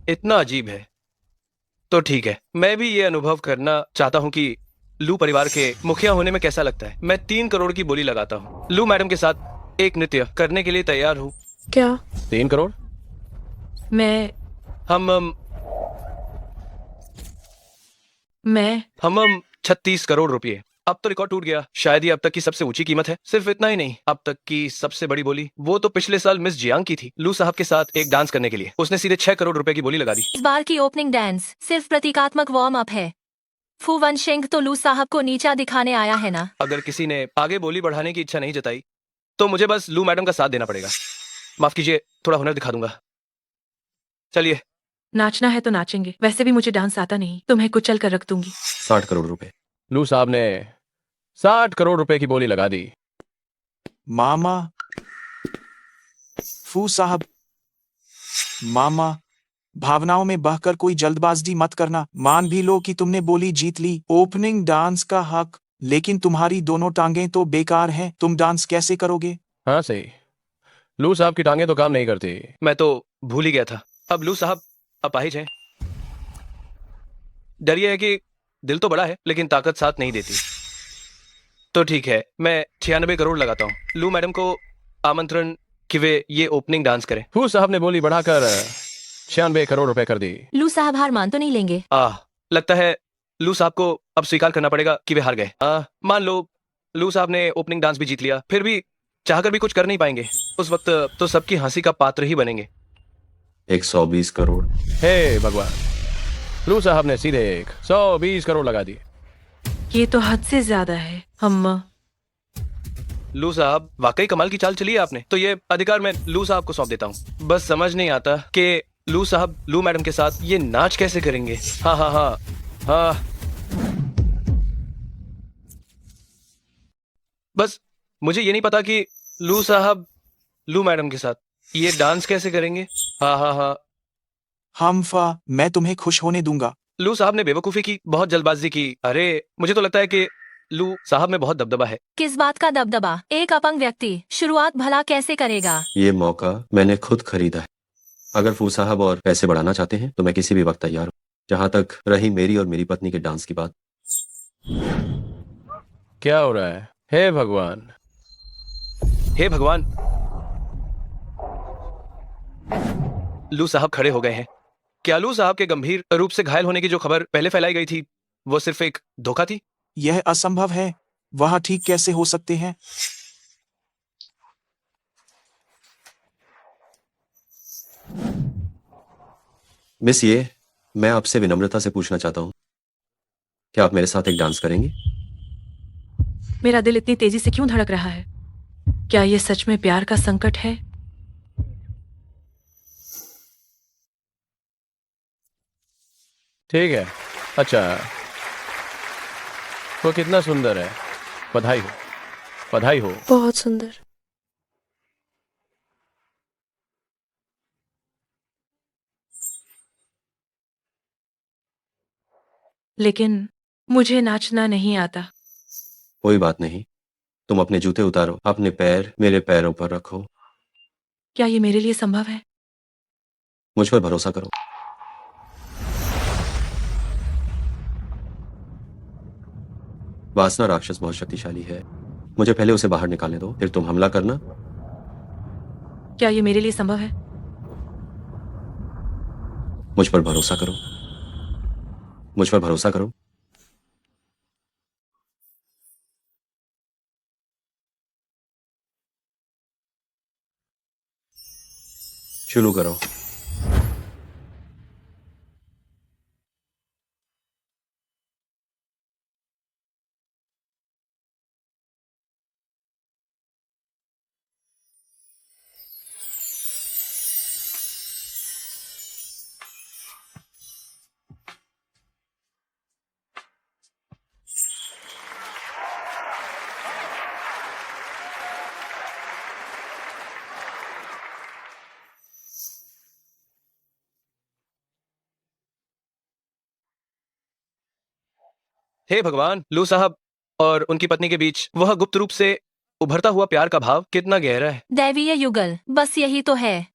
इतना अजीब है। तो ठीक है, मैं भी ये अनुभव करना चाहता हूँ कि लू परिवार के मुखिया होने में कैसा लगता है। मैं 3 करोड़ की बोली लगाता हूँ। लू मैडम के साथ एक नृत्य करने के लिए तैयार हूँ। क्या? 3 करोड़? मैं हम 36 करोड़ रुपए। अब तो रिकॉर्ड टूट गया। शायद ये अब तक की सबसे ऊंची कीमत है। सिर्फ इतना ही नहीं, अब तक की सबसे बड़ी बोली वो तो पिछले साल मिस जियांग की थी, लू साहब के साथ एक डांस करने के लिए। उसने सीधे 6 करोड़ रुपए की बोली लगा दी। इस बार की ओपनिंग डांस सिर्फ प्रतीकात्मक वार्म अप है। फू वनशेंग तो लू साहब को नीचा दिखाने आया है ना। अगर किसी ने आगे बोली बढ़ाने की इच्छा नहीं जताई तो मुझे बस लू मैडम का साथ देना पड़ेगा। माफ कीजिए, थोड़ा हुनर दिखा दूंगा। चलिए। नाचना है तो नाचेंगे, वैसे भी मुझे डांस आता नहीं, तुम्हें कुचल कर रख दूंगी। 60 करोड़ रुपए। लू साहब ने 60 करोड़ रुपए की बोली लगा दी। मामा, फू साहब, मामा, भावनाओं में बहकर कोई जल्दबाजी मत करना। मान भी लो कि तुमने बोली जीत ली, ओपनिंग डांस का हक, लेकिन तुम्हारी दोनों टांगें तो बेकार हैं। तुम डांस कैसे करोगे? हाँ सही, लू साहब की टांगें तो काम नहीं करती। मैं तो भूल ही गया था। अब लू साहब अपाहिज हैं। डर ये है कि दिल तो बड़ा है लेकिन ताकत साथ नहीं देती। तो ठीक है, मैं 96 करोड़ लगाता हूँ। लू मैडम को आमंत्रण कि वे ये ओपनिंग डांस करें। फू साहब ने बोली बढ़ाकर 96 करोड़ रुपए कर दी। लू साहब हार मान तो नहीं लेंगे? लगता है लू साहब को अब स्वीकार करना पड़ेगा कि वे हार गए। मान लो लू साहब ने ओपनिंग डांस भी जीत लिया, फिर भी चाहकर भी कुछ कर नहीं पाएंगे। उस वक्त तो सबकी हंसी का पात्र ही बनेंगे। 120 करोड़। हे भगवान, लू साहब ने सीधे 120 करोड़ लगा दिए। ये तो हद से ज्यादा है। लू साहब, वाकई कमाल की चाल चली है आपने। तो ये अधिकार मैं लू साहब को सौंप देता हूँ। बस समझ नहीं आता कि लू साहब लू मैडम के साथ ये नाच कैसे करेंगे। हाँ हाँ हाँ हाँ, बस मुझे ये नहीं पता कि लू साहब लू मैडम के साथ ये डांस कैसे करेंगे। हाँ हाँ हाँ। हमफा, मैं तुम्हें खुश होने दूंगा। लू साहब ने बेवकूफी की, बहुत जल्दबाजी की। अरे मुझे तो लगता है कि लू साहब में बहुत दबदबा है। किस बात का दबदबा? एक अपंग व्यक्ति शुरुआत भला कैसे करेगा? ये मौका मैंने खुद खरीदा है। अगर फू साहब और पैसे बढ़ाना चाहते हैं तो मैं किसी भी वक्त तैयार हूँ। जहां तक रही मेरी और मेरी पत्नी के डांस की बात। क्या हो रहा है? हे भगवान, हे भगवान। लू साहब खड़े हो गए हैं। क्या लू साहब के गंभीर रूप से घायल होने की जो खबर पहले फैलाई गई थी वो सिर्फ एक धोखा थी? यह असंभव है। वह ठीक कैसे हो सकते हैं? मिस, ये मैं आपसे विनम्रता से पूछना चाहता हूँ, क्या आप मेरे साथ एक डांस करेंगे? मेरा दिल इतनी तेजी से क्यों धड़क रहा है? क्या ये सच में प्यार का संकट है? ठीक है। अच्छा, वो कितना सुंदर है। बधाई हो, बधाई हो। बहुत सुंदर। लेकिन मुझे नाचना नहीं आता। कोई बात नहीं, तुम अपने जूते उतारो, अपने पैर मेरे पैरों पर रखो। क्या ये मेरे लिए संभव है? मुझ पर भरोसा करो। वासना राक्षस बहुत शक्तिशाली है। मुझे पहले उसे बाहर निकालने दो, फिर तुम हमला करना। क्या ये मेरे लिए संभव है? मुझ पर भरोसा करो, मुझ पर भरोसा करो। शुरू करो। हे भगवान, लू साहब और उनकी पत्नी के बीच वह गुप्त रूप से उभरता हुआ प्यार का भाव कितना गहरा है। दैवीय युगल, बस यही तो है।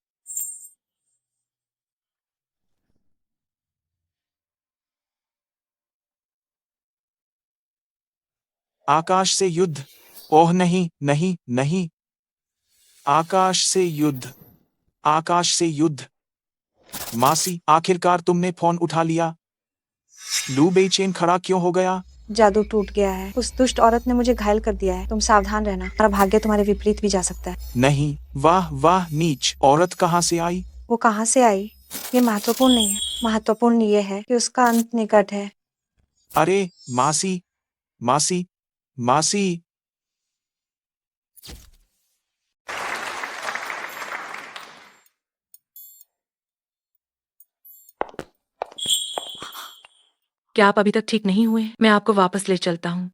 आकाश से युद्ध। ओह नहीं नहीं नहीं, आकाश से युद्ध, आकाश से युद्ध। मासी, आखिरकार तुमने फोन उठा लिया। लू बेचैन खड़ा क्यों हो गया? जादू टूट गया है। उस दुष्ट औरत ने मुझे घायल कर दिया है। तुम सावधान रहना, हमारा भाग्य तुम्हारे विपरीत भी जा सकता है। नहीं, वाह वाह, नीच औरत कहाँ से आई? वो कहाँ से आई ये महत्वपूर्ण नहीं है। महत्वपूर्ण ये है कि उसका अंत निकट है। अरे मासी, मासी, मासी। क्या आप अभी तक ठीक नहीं हुए? मैं आपको वापस ले चलता हूँ।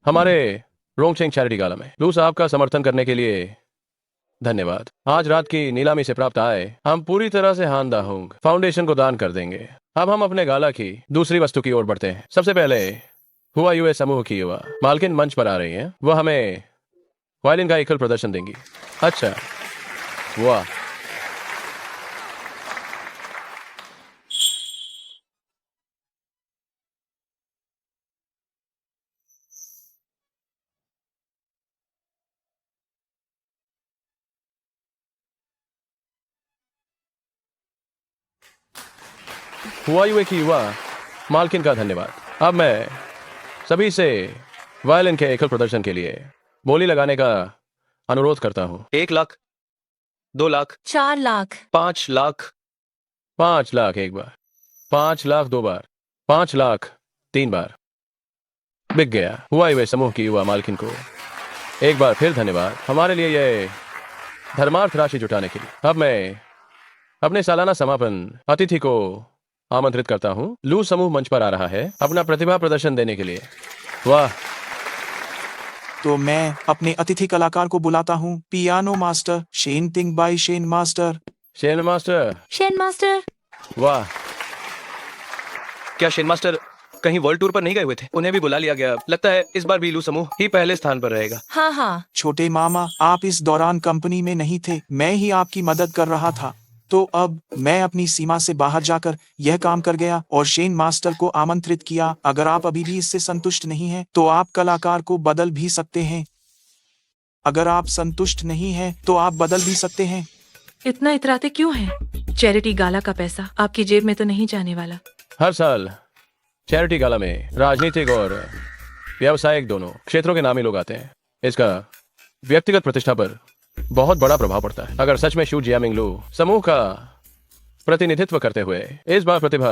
हमारे रोंगचेंग चैरिटी गाला में लू साहब का समर्थन करने के लिए धन्यवाद। आज रात की नीलामी से प्राप्त आय हम पूरी तरह से हान दाहोंग फाउंडेशन को दान कर देंगे। अब हम अपने गाला की दूसरी वस्तु की ओर बढ़ते हैं। सबसे पहले हुआ यूए समूह की युवा मालकिन मंच पर आ रही हैं। वह हमें वायलिन का एकल प्रदर्शन देंगी। अच्छा, वाह। हुआ यूए की युवा मालकिन का धन्यवाद। अब मैं सभी से वायलिन के एकल प्रदर्शन के लिए बोली लगाने का अनुरोध करता हूँ। 1 लाख, 2 लाख, 4 लाख, 5 लाख, 5 लाख एक बार, 5 लाख 2 बार, 5 लाख 3 बार। बिक गया। हुआ यूए समूह की युवा मालकिन को एक बार फिर धन्यवाद हमारे लिए ये धर्मार्थ राशि जुटाने के लिए। अब मैं अपने सालाना समापन अतिथि को आमंत्रित करता हूँ। लू समूह मंच पर आ रहा है अपना प्रतिभा प्रदर्शन देने के लिए। वाह। तो मैं अपने अतिथि कलाकार को बुलाता हूँ, piano master Shen Ting Bai Shen master. Shen master. Shen master. वाह। क्या शेन मास्टर कहीं वर्ल्ड टूर पर नहीं गए हुए थे? उन्हें भी बुला लिया गया। लगता है इस बार भी लू समूह ही पहले स्थान पर रहेगा। हाँ हाँ। छोटे मामा, आप इस दौरान कंपनी में नहीं थे, मैं ही आपकी मदद कर रहा था। तो अब मैं अपनी सीमा से बाहर जाकर यह काम कर गया और शेन मास्टर को आमंत्रित किया। अगर आप अभी भी इससे संतुष्ट नहीं हैं, तो आप कलाकार को बदल भी सकते हैं। अगर आप संतुष्ट नहीं हैं, तो आप बदल भी सकते हैं। इतना इतराते क्यों हैं? चैरिटी गाला का पैसा आपकी जेब में तो नहीं जाने वाला। हर साल चैरिटी गाला में राजनीतिक और व्यावसायिक दोनों क्षेत्रों के नामी लोग आते हैं। इसका व्यक्तिगत प्रतिष्ठा पर बहुत बड़ा प्रभाव पड़ता है। अगर सच में शू जियामिंग लू समूह का प्रतिनिधित्व करते हुए इस बार प्रतिभा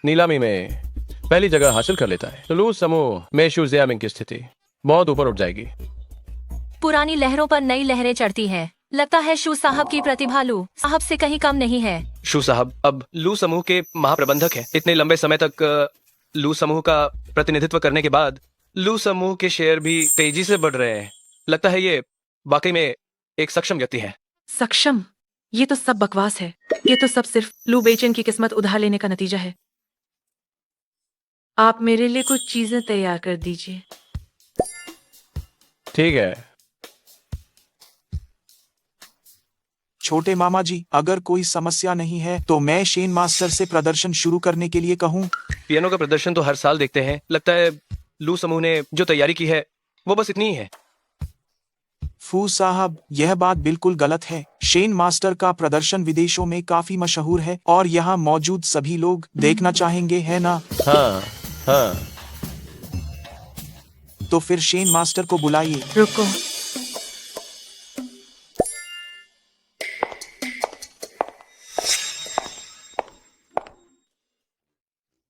नीलामी में पहली जगह हासिल कर लेता है, तो लू समूह में शू जियामिंग की स्थिति बहुत ऊपर उठ जाएगी। पुरानी लहरों पर नई लहरें चढ़ती है। लगता है शू साहब की प्रतिभा लू साहब से कहीं कम नहीं है। शू साहब अब लू समूह के महाप्रबंधक हैं। इतने लंबे समय तक लू समूह का प्रतिनिधित्व करने के बाद लू समूह के शेयर भी तेजी से बढ़ रहे हैं। लगता है ये वाकई में एक सक्षम व्यक्ति है। सक्षम? ये तो सब बकवास है। ये तो सब सिर्फ लू बेचन की किस्मत उधार लेने का नतीजा है। आप मेरे लिए कुछ चीजें तैयार कर दीजिए। ठीक है। छोटे मामा जी, अगर कोई समस्या नहीं है तो मैं शेन मास्टर से प्रदर्शन शुरू करने के लिए कहूँ। पियानो का प्रदर्शन तो हर साल देखते हैं। लगता है लू समूह ने जो तैयारी की है वो बस इतनी ही है। फू साहब, यह बात बिल्कुल गलत है। शेन मास्टर का प्रदर्शन विदेशों में काफी मशहूर है और यहाँ मौजूद सभी लोग देखना चाहेंगे, है ना? हाँ हाँ। तो फिर शेन मास्टर को बुलाइए। रुको।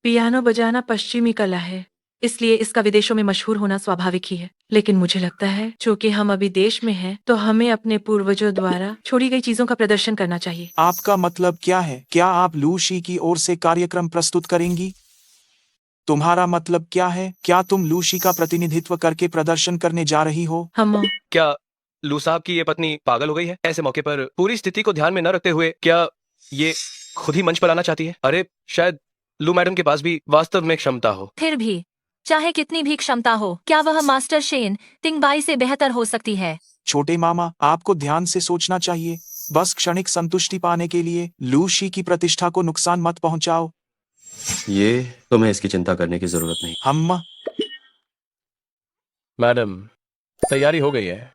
पियानो बजाना पश्चिमी कला है, इसलिए इसका विदेशों में मशहूर होना स्वाभाविक ही है। लेकिन मुझे लगता है चूंकि हम अभी देश में हैं, तो हमें अपने पूर्वजों द्वारा छोड़ी गई चीजों का प्रदर्शन करना चाहिए। आपका मतलब क्या है? क्या आप लूशी की ओर से कार्यक्रम प्रस्तुत करेंगी? तुम्हारा मतलब क्या है? क्या तुम लूशी का प्रतिनिधित्व करके प्रदर्शन करने जा रही हो? हम क्या लू साहब की ये पत्नी पागल हो गई है? ऐसे मौके पर पूरी स्थिति को ध्यान में न रखते हुए क्या ये खुद ही मंच पर आना चाहती है? अरे शायद लू मैडम के पास भी वास्तव में क्षमता हो। फिर भी चाहे कितनी भी क्षमता हो, क्या वह मास्टर शेन तिंगबाई से बेहतर हो सकती है? छोटे मामा, आपको ध्यान से सोचना चाहिए। बस क्षणिक संतुष्टि पाने के लिए लूशी की प्रतिष्ठा को नुकसान मत पहुंचाओ। ये तुम्हें इसकी चिंता करने की जरूरत नहीं। हम मैडम, तैयारी हो गई है।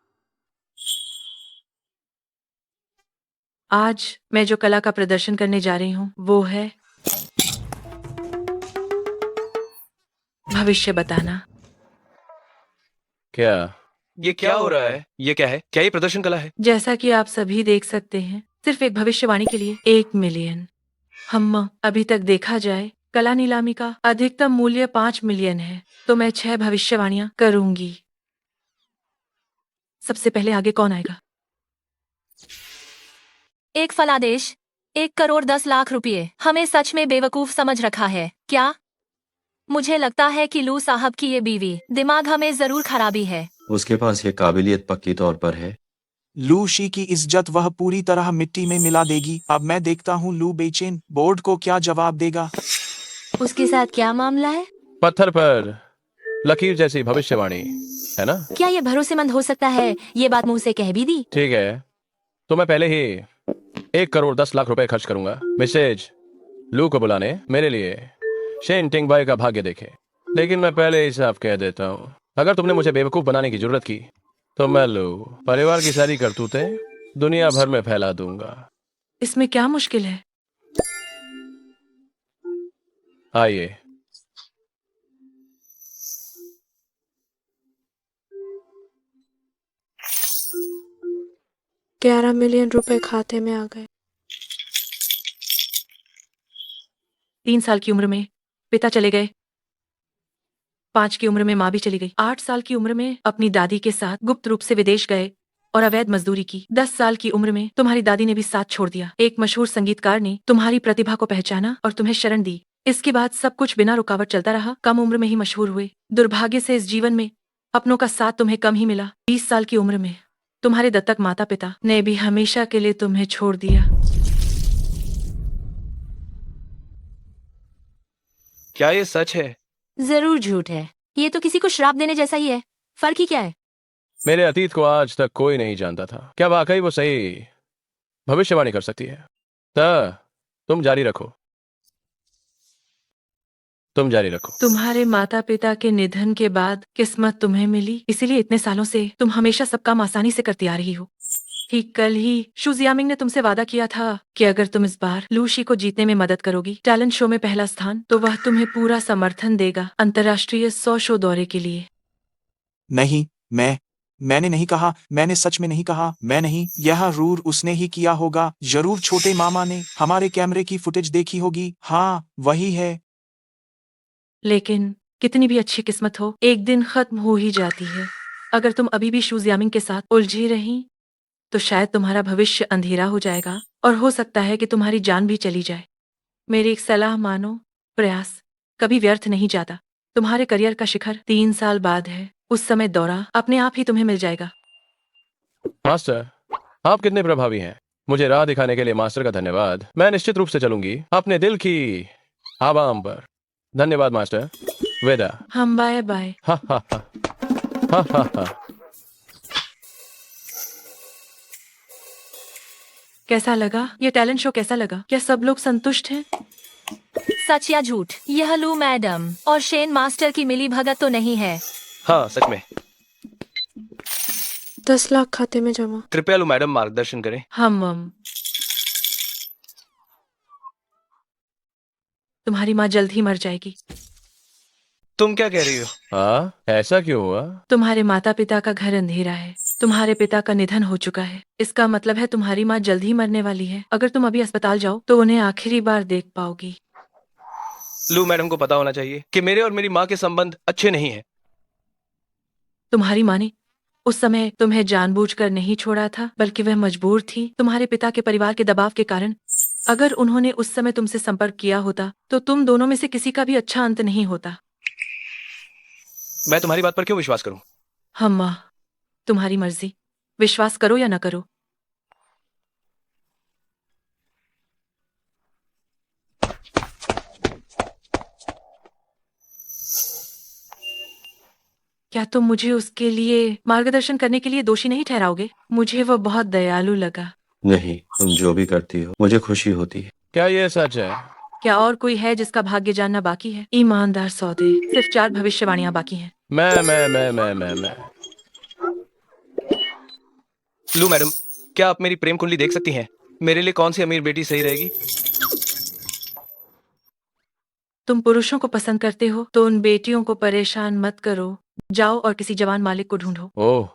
आज मैं जो कला का प्रदर्शन करने जा रही हूँ वो है भविष्य बताना। क्या? ये क्या हो रहा है? ये क्या है? क्या ये प्रदर्शन कला है? जैसा कि आप सभी देख सकते हैं, सिर्फ एक भविष्यवाणी के लिए 1 मिलियन। हम अभी तक देखा जाए कला नीलामी का अधिकतम मूल्य 5 मिलियन है, तो मैं 6 भविष्यवाणियां करूंगी। सबसे पहले आगे कौन आएगा? एक फलादेश, 1 करोड़ 10 लाख रुपये। हमें सच में बेवकूफ समझ रखा है क्या? मुझे लगता है कि लू साहब की ये बीवी दिमाग हमें जरूर खराबी है। उसके पास ये काबिलियत पक्की तौर पर है। लूशी की इज्जत वह पूरी तरह मिट्टी में मिला देगी। अब मैं देखता हूँ लू बेचेन बोर्ड को क्या जवाब देगा। उसके साथ क्या मामला है? पत्थर पर लकीर जैसी भविष्यवाणी है ना? क्या ये भरोसेमंद हो सकता है? ये बात मुंह से कह भी दी। ठीक है, तो मैं पहले ही 1 करोड़ 10 लाख रुपए खर्च करूंगा मिसेज लू को बुलाने। मेरे लिए शेन टिंगबाई का भाग्य देखे। लेकिन मैं पहले ही साफ कह देता हूँ, अगर तुमने मुझे बेवकूफ बनाने की जरूरत की तो मैं लू परिवार की सारी करतूतें दुनिया भर में फैला दूंगा। इसमें क्या मुश्किल है? आइए। ₹11 मिलियन खाते में आ गए। 3 साल की उम्र में पिता चले गए, 5 की उम्र में माँ भी चली गई, 8 साल की उम्र में अपनी दादी के साथ गुप्त रूप से विदेश गए और अवैध मजदूरी की। 10 साल की उम्र में तुम्हारी दादी ने भी साथ छोड़ दिया। एक मशहूर संगीतकार ने तुम्हारी प्रतिभा को पहचाना और तुम्हें शरण दी। इसके बाद सब कुछ बिना रुकावट चलता रहा। कम उम्र में ही मशहूर हुए। दुर्भाग्य से इस जीवन में अपनों का साथ तुम्हें कम ही मिला। 20 साल की उम्र में तुम्हारे दत्तक माता पिता ने भी हमेशा के लिए तुम्हें छोड़ दिया। क्या ये सच है? जरूर झूठ है। ये तो किसी को श्राप देने जैसा ही है। फर्क ही क्या है? मेरे अतीत को आज तक कोई नहीं जानता था। क्या वाकई वो सही भविष्यवाणी कर सकती है? तुम जारी रखो, तुम जारी रखो। तुम्हारे माता पिता के निधन के बाद किस्मत तुम्हें मिली, इसीलिए इतने सालों से तुम हमेशा सब काम आसानी से करती आ रही हो। ठीक कल ही शू जियामिंग ने तुमसे वादा किया था कि अगर तुम इस बार लूशी को जीतने में मदद करोगी, टैलेंट शो में पहला स्थान, तो वह तुम्हें पूरा समर्थन देगा अंतर्राष्ट्रीय 100 शो दौरे के लिए। नहीं, मैंने नहीं कहा। मैंने सच में नहीं कहा। मैं नहीं। यह रूर उसने ही किया होगा। जरूर छोटे मामा ने हमारे कैमरे की फुटेज देखी होगी। हाँ, वही है। लेकिन कितनी भी अच्छी किस्मत हो, एक दिन खत्म हो ही जाती है। अगर तुम अभी भी शू जियामिंग के साथ उलझी रही तो शायद तुम्हारा भविष्य अंधेरा हो जाएगा और हो सकता है कि तुम्हारी जान भी चली जाए। मेरी एक सलाह मानो, प्रयास कभी व्यर्थ नहीं जाता। तुम्हारे करियर का शिखर 3 साल बाद है। उस समय दौरा अपने आप ही तुम्हें मिल जाएगा। मास्टर, आप कितने प्रभावी हैं। मुझे राह दिखाने के लिए मास्टर का धन्यवाद। मैं निश्चित रूप से चलूंगी अपने दिल की आवाम पर। धन्यवाद मास्टर। विदा। हम बाय बाय। हा हा हा हा हा हा। कैसा लगा ये टैलेंट शो? कैसा लगा? क्या सब लोग संतुष्ट हैं? सच या झूठ, यह लू मैडम और शेन मास्टर की मिली भगत तो नहीं है? हाँ, सच में। 10 लाख खाते में जमा। कृपया लू मैडम मार्गदर्शन करें। हम तुम्हारी माँ जल्द ही मर जाएगी। तुम क्या कह रही हो? हाँ, ऐसा क्यों हुआ? तुम्हारे माता पिता का घर अंधेरा है। तुम्हारे पिता का निधन हो चुका है। इसका मतलब है तुम्हारी माँ जल्द ही मरने वाली है। अगर तुम अभी अस्पताल जाओ तो उन्हें आखिरी बार देख पाओगी। लू मैडम को पता होना चाहिए कि मेरे और मेरी माँ के संबंध अच्छे नहीं हैं। तुम्हारी माँ ने उस समय तुम्हें जानबूझकर नहीं छोड़ा था, बल्कि वह मजबूर थी तुम्हारे पिता के परिवार के दबाव के कारण। अगर उन्होंने उस समय तुमसे संपर्क किया होता तो तुम दोनों में से किसी का भी अच्छा अंत नहीं होता। मैं तुम्हारी बात पर क्यों विश्वास करूं? हम तुम्हारी मर्जी, विश्वास करो या न करो। क्या तुम मुझे उसके लिए मार्गदर्शन करने के लिए दोषी नहीं ठहराओगे? मुझे वो बहुत दयालु लगा। नहीं, तुम जो भी करती हो मुझे खुशी होती है। क्या ये सच है? क्या और कोई है जिसका भाग्य जानना बाकी है? ईमानदार सौदे, सिर्फ 4 भविष्यवाणियां बाकी हैं। मैं लू मैडम, क्या आप मेरी प्रेम कुंडली देख सकती हैं? मेरे लिए कौन सी अमीर बेटी सही रहेगी? तुम पुरुषों को पसंद करते हो तो उन बेटियों को परेशान मत करो। जाओ और किसी जवान मालिक को ढूंढो। ओह,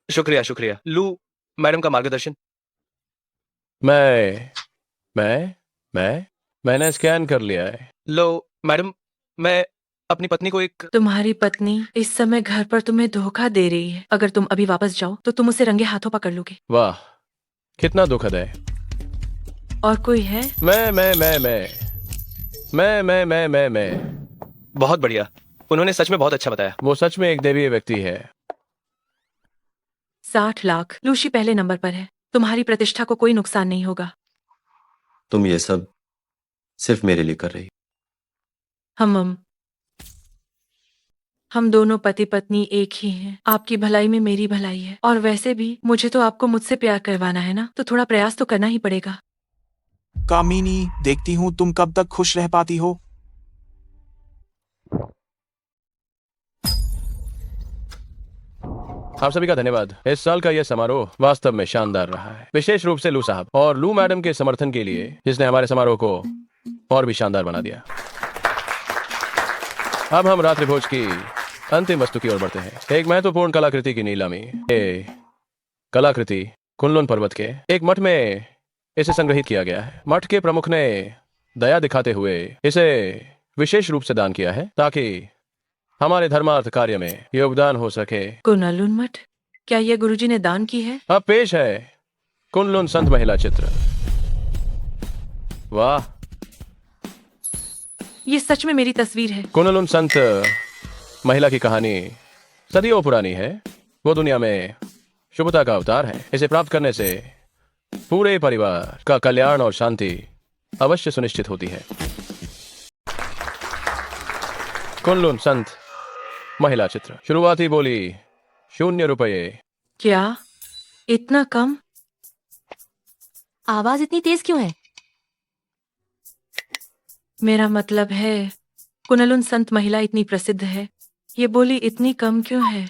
शुक्रिया शुक्रिया। लू मैडम का मार्गदर्शन। मैं मैंने स्कैन कर लिया है। लो मैडम, मैं अपनी पत्नी को एक तुम्हारी पत्नी इस समय घर पर तुम्हें धोखा दे रही है। अगर तुम अभी वापस जाओ तो तुम उसे रंगे हाथों पकड़ लोगे। वाह, कितना दुखद है। और कोई है? मैं बहुत बढ़िया। उन्होंने सच में बहुत अच्छा बताया। वो सच में एक दैवीय व्यक्ति है। 60 लाख। लूशी पहले नंबर पर है। तुम्हारी प्रतिष्ठा को कोई नुकसान नहीं होगा। तुम ये सब सिर्फ मेरे लिए कर रही। हम दोनों पति पत्नी एक ही हैं। आपकी भलाई में मेरी भलाई है। और वैसे भी मुझे तो आपको मुझसे प्यार करवाना है ना, तो थोड़ा प्रयास तो करना ही पड़ेगा। कामिनी, देखती हूँ तुम कब तक खुश रह पाती हो। आप सभी का धन्यवाद। इस साल का यह समारोह वास्तव में शानदार रहा है, विशेष रूप से लू साहब और लू मैडम के समर्थन के लिए, जिसने हमारे समारोह को और भी शानदार बना दिया। अब हम रात्रि भोज की अंतिम वस्तु की ओर बढ़ते हैं। एक महत्वपूर्ण कलाकृति की नीलामी। ये कलाकृति कुनलुन पर्वत के एक मठ में इसे संग्रहित किया गया है। मठ के प्रमुख ने दया दिखाते हुए इसे विशेष रूप से दान किया है ताकि हमारे धर्मार्थ कार्य में योगदान हो सके। कुनलुन मठ? क्या यह गुरुजी ने दान की है? अब पेश है कुनलुन संत महिला चित्र। वाह, ये सच में मेरी तस्वीर है। कुनलुन संत महिला की कहानी सदियों पुरानी है। वो दुनिया में शुभता का अवतार है। इसे प्राप्त करने से पूरे परिवार का कल्याण और शांति अवश्य सुनिश्चित होती है। कुनलुन संत महिला चित्र। शुरुआती बोली 0 रुपये। क्या इतना कम? आवाज इतनी तेज क्यों है? मेरा मतलब है कुनलुन संत महिला इतनी प्रसिद्ध है, ये बोली इतनी कम क्यों है?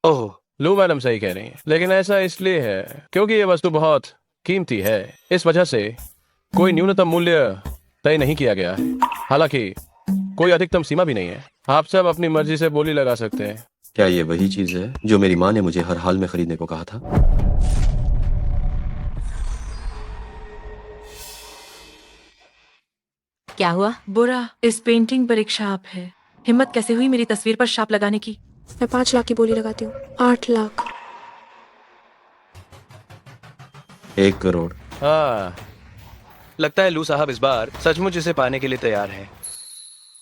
ओह, लू मैडम सही कह रही हैं, लेकिन ऐसा इसलिए है क्योंकि ये वस्तु बहुत कीमती है। इस वजह से कोई न्यूनतम मूल्य तय नहीं किया गया है। हालांकि कोई अधिकतम सीमा भी नहीं है। आप सब अपनी मर्जी से बोली लगा सकते हैं। क्या ये वही चीज है जो मेरी माँ ने मुझे हर हाल में खरीदने को कहा था? क्या हुआ? बुरा, इस पेंटिंग पर एक छाप है। हिम्मत कैसे हुई मेरी तस्वीर पर छाप लगाने की? मैं 5 लाख की बोली लगाती हूँ। 8 लाख। 1 करोड़। हाँ, लगता है लू साहब इस बार सचमुच इसे पाने के लिए तैयार हैं।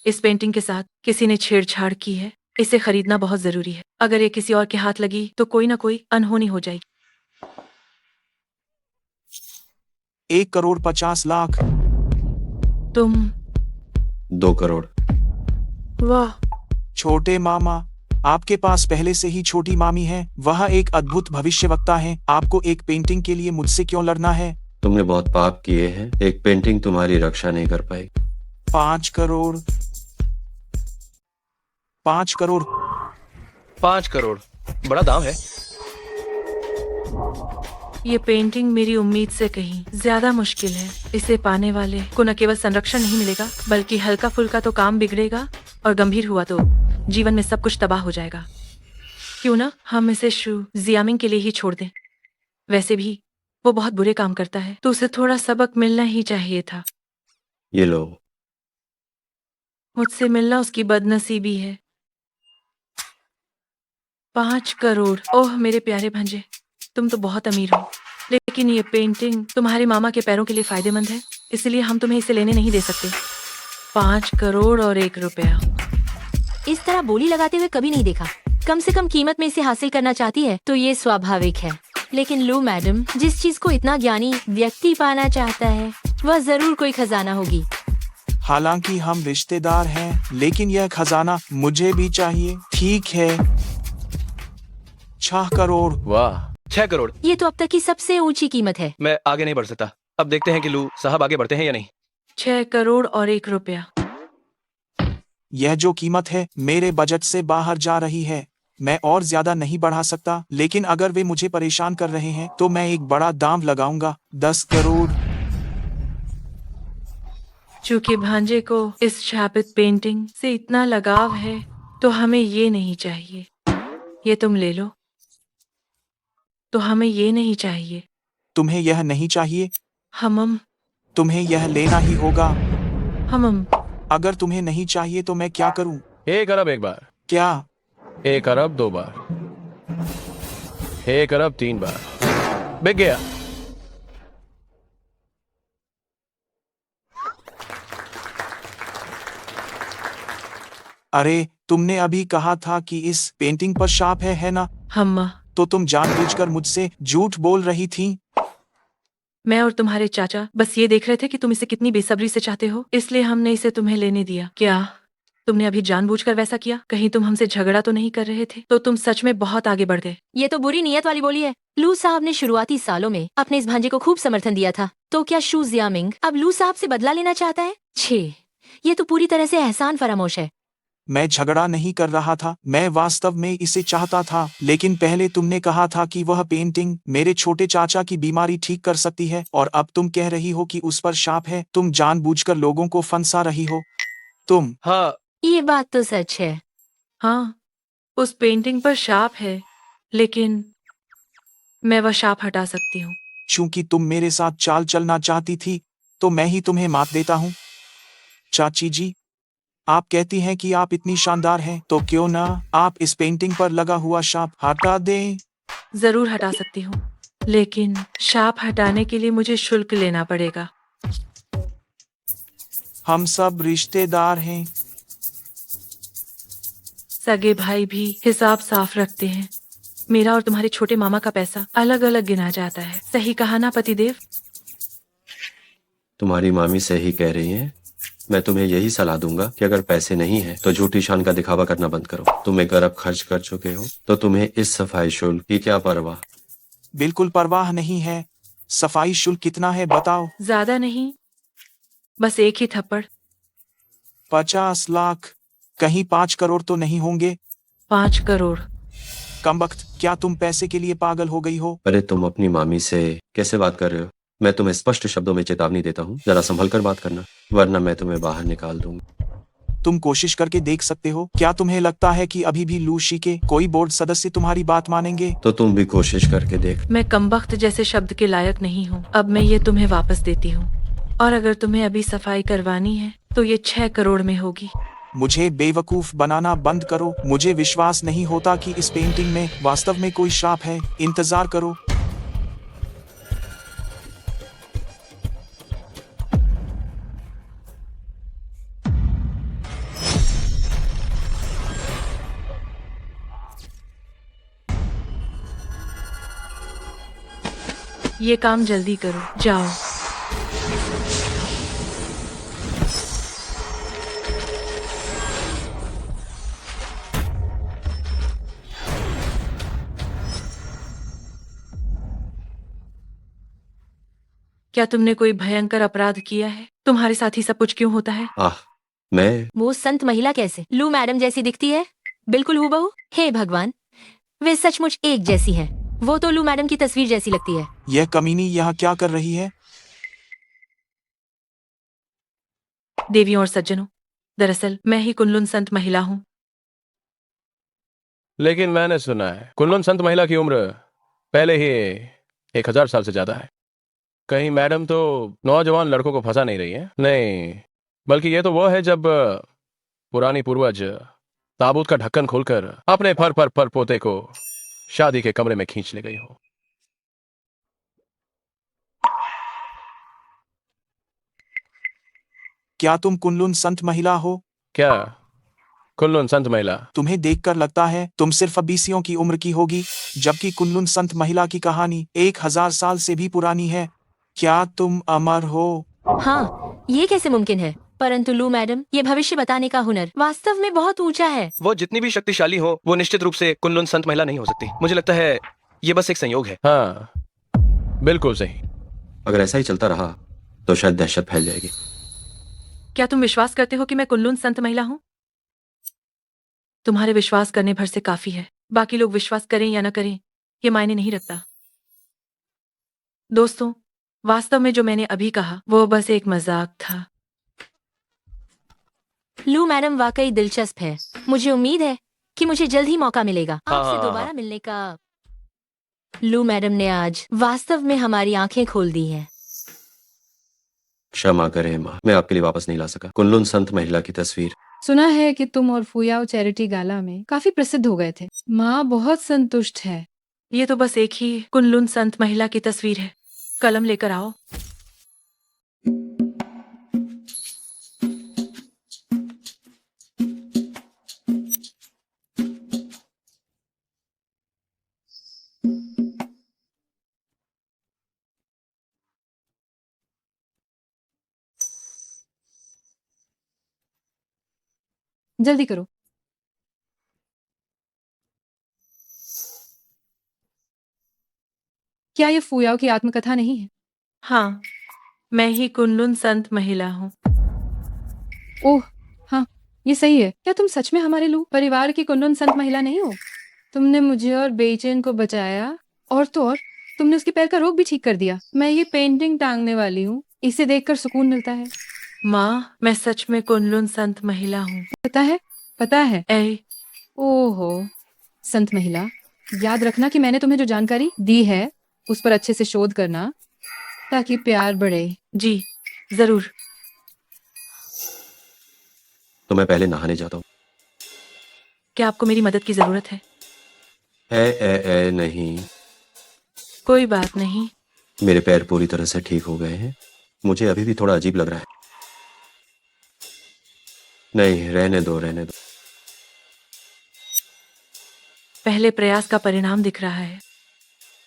इस पेंटिंग के साथ किसी ने छेड़छाड़ की है। इसे खरीदना बहुत जरूरी है। अगर ये किसी और के हाथ लगी तो कोई ना कोई अनहोनी हो जाएगी। 1,50,00,000। तुम 2 करोड़। वाह, छोटे मामा, आपके पास पहले से ही छोटी मामी है। वह एक अद्भुत भविष्यवक्ता है। आपको एक पेंटिंग के लिए मुझसे क्यों लड़ना है? तुमने बहुत पाप किए हैं, एक पेंटिंग तुम्हारी रक्षा नहीं कर पाई। 5 करोड़। 5 करोड़। 5 करोड़ बड़ा दाम है। ये पेंटिंग मेरी उम्मीद से कहीं ज्यादा मुश्किल है। इसे पाने वाले को न केवल संरक्षण नहीं मिलेगा, बल्कि हल्का फुल्का तो काम बिगड़ेगा, और गंभीर हुआ तो जीवन में सब कुछ तबाह हो जाएगा। क्यों ना हम इसे शू जियामिंग के लिए ही छोड़ दें। वैसे भी वो बहुत बुरे काम करता है, तो उसे थोड़ा सबक मिलना ही चाहिए था। ये लो। मुझसे मिलना उसकी बदनसीबी है। 5 करोड़। ओह मेरे प्यारे भांजे, तुम तो बहुत अमीर हो, लेकिन ये पेंटिंग तुम्हारे मामा के पैरों के लिए फायदेमंद है, इसलिए हम तुम्हें इसे लेने नहीं दे सकते। 5 करोड़ और 1 रुपया। इस तरह बोली लगाते हुए कभी नहीं देखा। कम से कम कीमत में इसे हासिल करना चाहती है तो ये स्वाभाविक है। लेकिन लू मैडम, जिस चीज को इतना ज्ञानी व्यक्ति पाना चाहता है वह जरूर कोई खजाना होगी। हालांकि हम रिश्तेदार हैं, लेकिन यह खजाना मुझे भी चाहिए। ठीक है, 6 करोड़। वाह, 6 करोड़। ये तो अब तक की सबसे ऊंची कीमत है। मैं आगे नहीं बढ़ सकता। अब देखते हैं कि लू साहब आगे बढ़ते हैं या नहीं। 6 करोड़ और 1 रुपया। यह जो कीमत है मेरे बजट से बाहर जा रही है। मैं और ज्यादा नहीं बढ़ा सकता, लेकिन अगर वे मुझे परेशान कर रहे हैं तो मैं एक बड़ा दाम लगाऊंगा। 10 करोड़। चूंकि भांजे को इस शापित पेंटिंग से इतना लगाव है, तो हमें ये नहीं चाहिए। ये तुम ले लो। तो हमें ये नहीं चाहिए। तुम्हें यह नहीं चाहिए? हम तुम्हें यह लेना ही होगा। हम अगर तुम्हें नहीं चाहिए तो मैं क्या करूं? 1 अरब एक बार, क्या? 1 अरब 2 बार, 1 अरब 3 बार। बिक गया। अरे, तुमने अभी कहा था कि इस पेंटिंग पर शाप है ना? हम तो तुम जानबूझकर मुझसे झूठ बोल रही थी। मैं और तुम्हारे चाचा बस ये देख रहे थे कि तुम इसे कितनी बेसब्री से चाहते हो, इसलिए हमने इसे तुम्हें लेने दिया। क्या तुमने अभी जानबूझकर वैसा किया? कहीं तुम हमसे झगड़ा तो नहीं कर रहे थे? तो तुम सच में बहुत आगे बढ़ गए। ये तो बुरी नीयत वाली बोली है। लू साहब ने शुरुआती सालों में अपने इस भांजे को खूब समर्थन दिया था, तो क्या शू जियामिंग अब लू साहब से बदला लेना चाहता है? छे, ये तो पूरी तरह से एहसान फरामोश है। मैं झगड़ा नहीं कर रहा था, मैं वास्तव में इसे चाहता था। लेकिन पहले तुमने कहा था कि वह पेंटिंग मेरे छोटे चाचा की बीमारी ठीक कर सकती है, और अब तुम कह रही हो कि उस पर शाप है। तुम जानबूझकर लोगों को फंसा रही हो। तुम। हाँ, ये बात तो सच है। हाँ, उस पेंटिंग पर शाप है, लेकिन मैं वह शाप हटा सकती हूँ। चूंकि तुम मेरे साथ चाल चलना चाहती थी, तो मैं ही तुम्हें मात देता हूँ। चाची जी, आप कहती हैं कि आप इतनी शानदार हैं, तो क्यों ना आप इस पेंटिंग पर लगा हुआ शाप हटा दें? जरूर हटा सकती हूँ, लेकिन शाप हटाने के लिए मुझे शुल्क लेना पड़ेगा। हम सब रिश्तेदार हैं। सगे भाई भी हिसाब साफ रखते हैं। मेरा और तुम्हारे छोटे मामा का पैसा अलग अलग गिना जाता है। सही कहा ना पतिदेव? तुम्हारी मामी सही कह रही है। मैं तुम्हें यही सलाह दूंगा कि अगर पैसे नहीं है तो झूठी शान का दिखावा करना बंद करो। तुम 1 अरब खर्च कर चुके हो, तो तुम्हें इस सफाई शुल्क की क्या परवाह? बिल्कुल परवाह नहीं है। सफाई शुल्क कितना है बताओ? ज्यादा नहीं, बस 1 ही थप्पड़। 50 लाख। कहीं 5 करोड़ तो नहीं होंगे? 5 करोड़। कमबख्त, क्या तुम पैसे के लिए पागल हो गई हो? अरे तुम अपनी मामी से कैसे बात कर रहे हो? मैं तुम्हें स्पष्ट शब्दों में चेतावनी देता हूँ, जरा संभल कर बात करना, वरना मैं तुम्हें बाहर निकाल दूंगा। तुम कोशिश करके देख सकते हो। क्या तुम्हें लगता है कि अभी भी लूशी के कोई बोर्ड सदस्य तुम्हारी बात मानेंगे? तो तुम भी कोशिश करके देख। मैं कमबख्त जैसे शब्द के लायक नहीं हूँ। अब मैं ये तुम्हें वापस देती हूँ, और अगर तुम्हें अभी सफाई करवानी है तो ये 6 करोड़ में होगी। मुझे बेवकूफ बनाना बंद करो। मुझे विश्वास नहीं होता कि इस पेंटिंग में वास्तव में कोई शाप है। इंतजार करो। ये काम जल्दी करो, जाओ। क्या तुमने कोई भयंकर अपराध किया है? तुम्हारे साथ ही सब कुछ क्यों होता है? आह, मैं वो संत महिला कैसे लू मैडम जैसी दिखती है? बिल्कुल हूबहू। हे भगवान, वे सचमुच एक जैसी हैं। वो तो लू मैडम की तस्वीर जैसी लगती है। यह कमीनी यहाँ क्या कर रही है? देवियों और सज्जनों, दरअसल मैं ही कुनलुन संत महिला हूँ। लेकिन मैंने सुना है कुनलुन संत महिला की उम्र पहले ही 1000 साल से ज्यादा है। कहीं मैडम तो नौजवान लड़कों को फंसा नहीं रही है? नहीं, बल्कि ये तो वो है जब पुरानी पूर्वज ताबूत का ढक्कन खोलकर अपने पर पोते को शादी के कमरे में खींच ले गई हो। क्या तुम कुनलुन संत महिला हो? क्या कुनलुन संत महिला? तुम्हें देखकर लगता है तुम सिर्फ 20 की उम्र की होगी, जबकि कुनलुन संत महिला की कहानी 1000 साल से भी पुरानी है। क्या तुम अमर हो? हाँ, ये कैसे मुमकिन है? परंतु लू मैडम, ये भविष्य बताने का हुनर वास्तव में बहुत ऊंचा है। वो जितनी भी शक्तिशाली हो, वो निश्चित रूप से कुनलुन संत महिला नहीं हो सकती। मुझे लगता है ये बस एक संयोग है। हाँ, बिल्कुल सही। अगर ऐसा ही चलता रहा तो शायद दहशत फैल जाएगी। क्या तुम विश्वास करते हो कि मैं कुनलुन संत महिला हूँ? तुम्हारे विश्वास करने भर से काफी है। बाकी लोग विश्वास करें या न करें, ये मायने नहीं रखता। दोस्तों, वास्तव में जो मैंने अभी कहा वो बस एक मजाक था। लू मैडम वाकई दिलचस्प है। मुझे उम्मीद है कि मुझे जल्द ही मौका मिलेगा आपसे हाँ। दोबारा मिलने का। लू मैडम ने आज वास्तव में हमारी आंखें खोल दी हैं। क्षमा करें माँ, मैं आपके लिए वापस नहीं ला सका। कुनलुन संत महिला की तस्वीर। सुना है कि तुम और फुयाओ चैरिटी गाला में काफी प्रसिद्ध हो गए थे। माँ बहुत संतुष्ट है। ये तो बस एक ही कुनलुन संत महिला की तस्वीर है। कलम लेकर आओ। जल्दी करो। क्या ये फुयाओ की आत्मकथा नहीं है? हाँ, मैं ही कुनलुन संत महिला हूँ। ओह हाँ, ये सही है। क्या तुम सच में हमारे लू परिवार की कुनलुन संत महिला नहीं हो? तुमने मुझे और बेचैन को बचाया, और तो और तुमने उसके पैर का रोग भी ठीक कर दिया। मैं ये पेंटिंग टांगने वाली हूँ, इसे देखकर सुकून मिलता है। माँ, मैं सच में कुनलुन संत महिला हूँ। पता है, पता है। ऐ, ओहो, संत महिला, याद रखना कि मैंने तुम्हें जो जानकारी दी है उस पर अच्छे से शोध करना, ताकि प्यार बढ़े। जी, जरूर। तो मैं पहले नहाने जाता हूँ। क्या आपको मेरी मदद की जरूरत है? नहीं, कोई बात नहीं। मेरे पैर पूरी तरह से ठीक हो गए हैं। मुझे अभी भी थोड़ा अजीब लग रहा है। नहीं, रहने दो, रहने दो। पहले प्रयास का परिणाम दिख रहा है,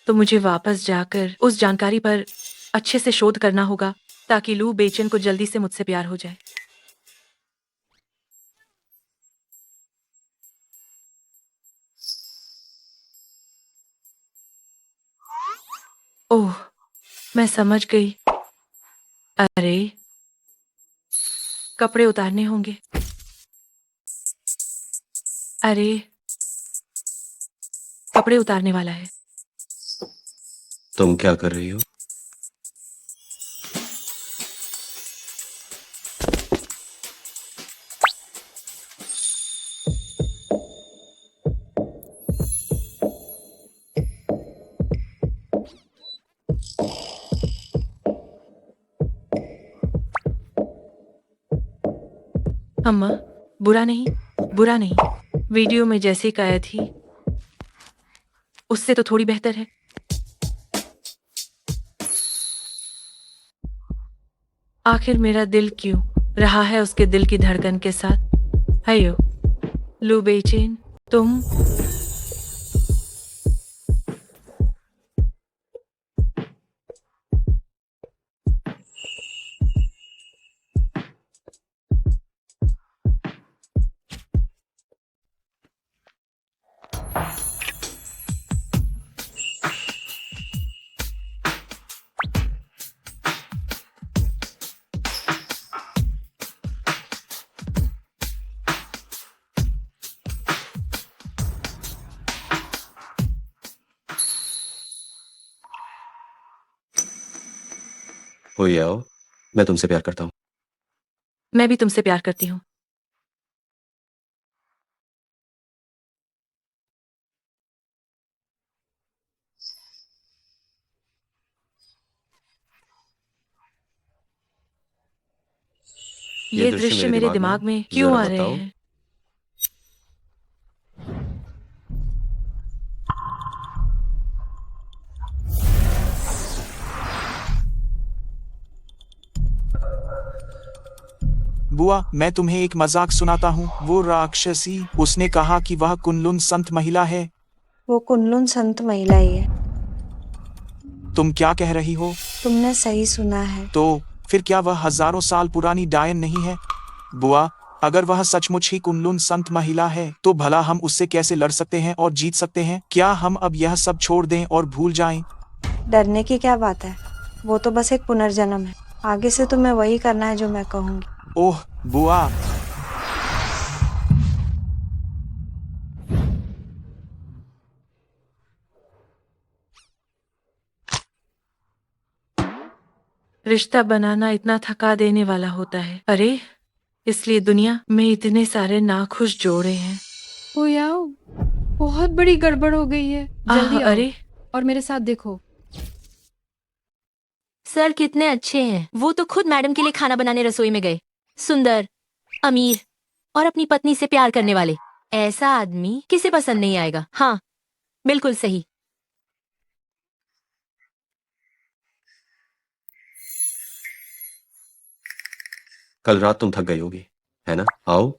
तो मुझे वापस जाकर उस जानकारी पर अच्छे से शोध करना होगा, ताकि लू बेचैन को जल्दी से मुझसे प्यार हो जाए। ओह, मैं समझ गई। अरे, कपड़े उतारने होंगे। अरे, कपड़े उतारने वाला है। तुम क्या कर रही हो? अम्मा, बुरा नहीं, बुरा नहीं। वीडियो में जैसी काया थी उससे तो थोड़ी बेहतर है। आखिर मेरा दिल क्यों रहा है उसके दिल की धड़कन के साथ? हयो, लू बेचैन, तुम हुई आओ, मैं तुमसे प्यार करता हूँ। मैं भी तुमसे प्यार करती हूँ। ये दृश्य मेरे दिमाग में क्यों जरा आ रहे बताओ। हैं? बुआ, मैं तुम्हें एक मजाक सुनाता हूँ। वो राक्षसी, उसने कहा कि वह कुनलुन संत महिला है। वो कुनलुन संत महिला ही है। तुम क्या कह रही हो? तुमने सही सुना है। तो फिर क्या वह हजारों साल पुरानी डायन नहीं है? बुआ, अगर वह सचमुच ही कुनलुन संत महिला है तो भला हम उससे कैसे लड़ सकते हैं और जीत सकते हैं? क्या हम अब यह सब छोड़ दें और भूल जाएं? डरने की क्या बात है, वो तो बस एक पुनर्जन्म है। आगे से तुम्हें वही करना है जो मैं कहूँगी। ओह बुआ, रिश्ता बनाना इतना थका देने वाला होता है। अरे, इसलिए दुनिया में इतने सारे नाखुश जोड़े हैं। हुई आओ, बहुत बड़ी गड़बड़ हो गई है। जल्दी आओ अरे, और मेरे साथ देखो। सर कितने अच्छे हैं। वो तो खुद मैडम के लिए खाना बनाने रसोई में गए। सुंदर, अमीर और अपनी पत्नी से प्यार करने वाले। ऐसा आदमी किसे पसंद नहीं आएगा? हाँ, बिल्कुल सही। कल रात तुम थक गई होगी, है ना? आओ,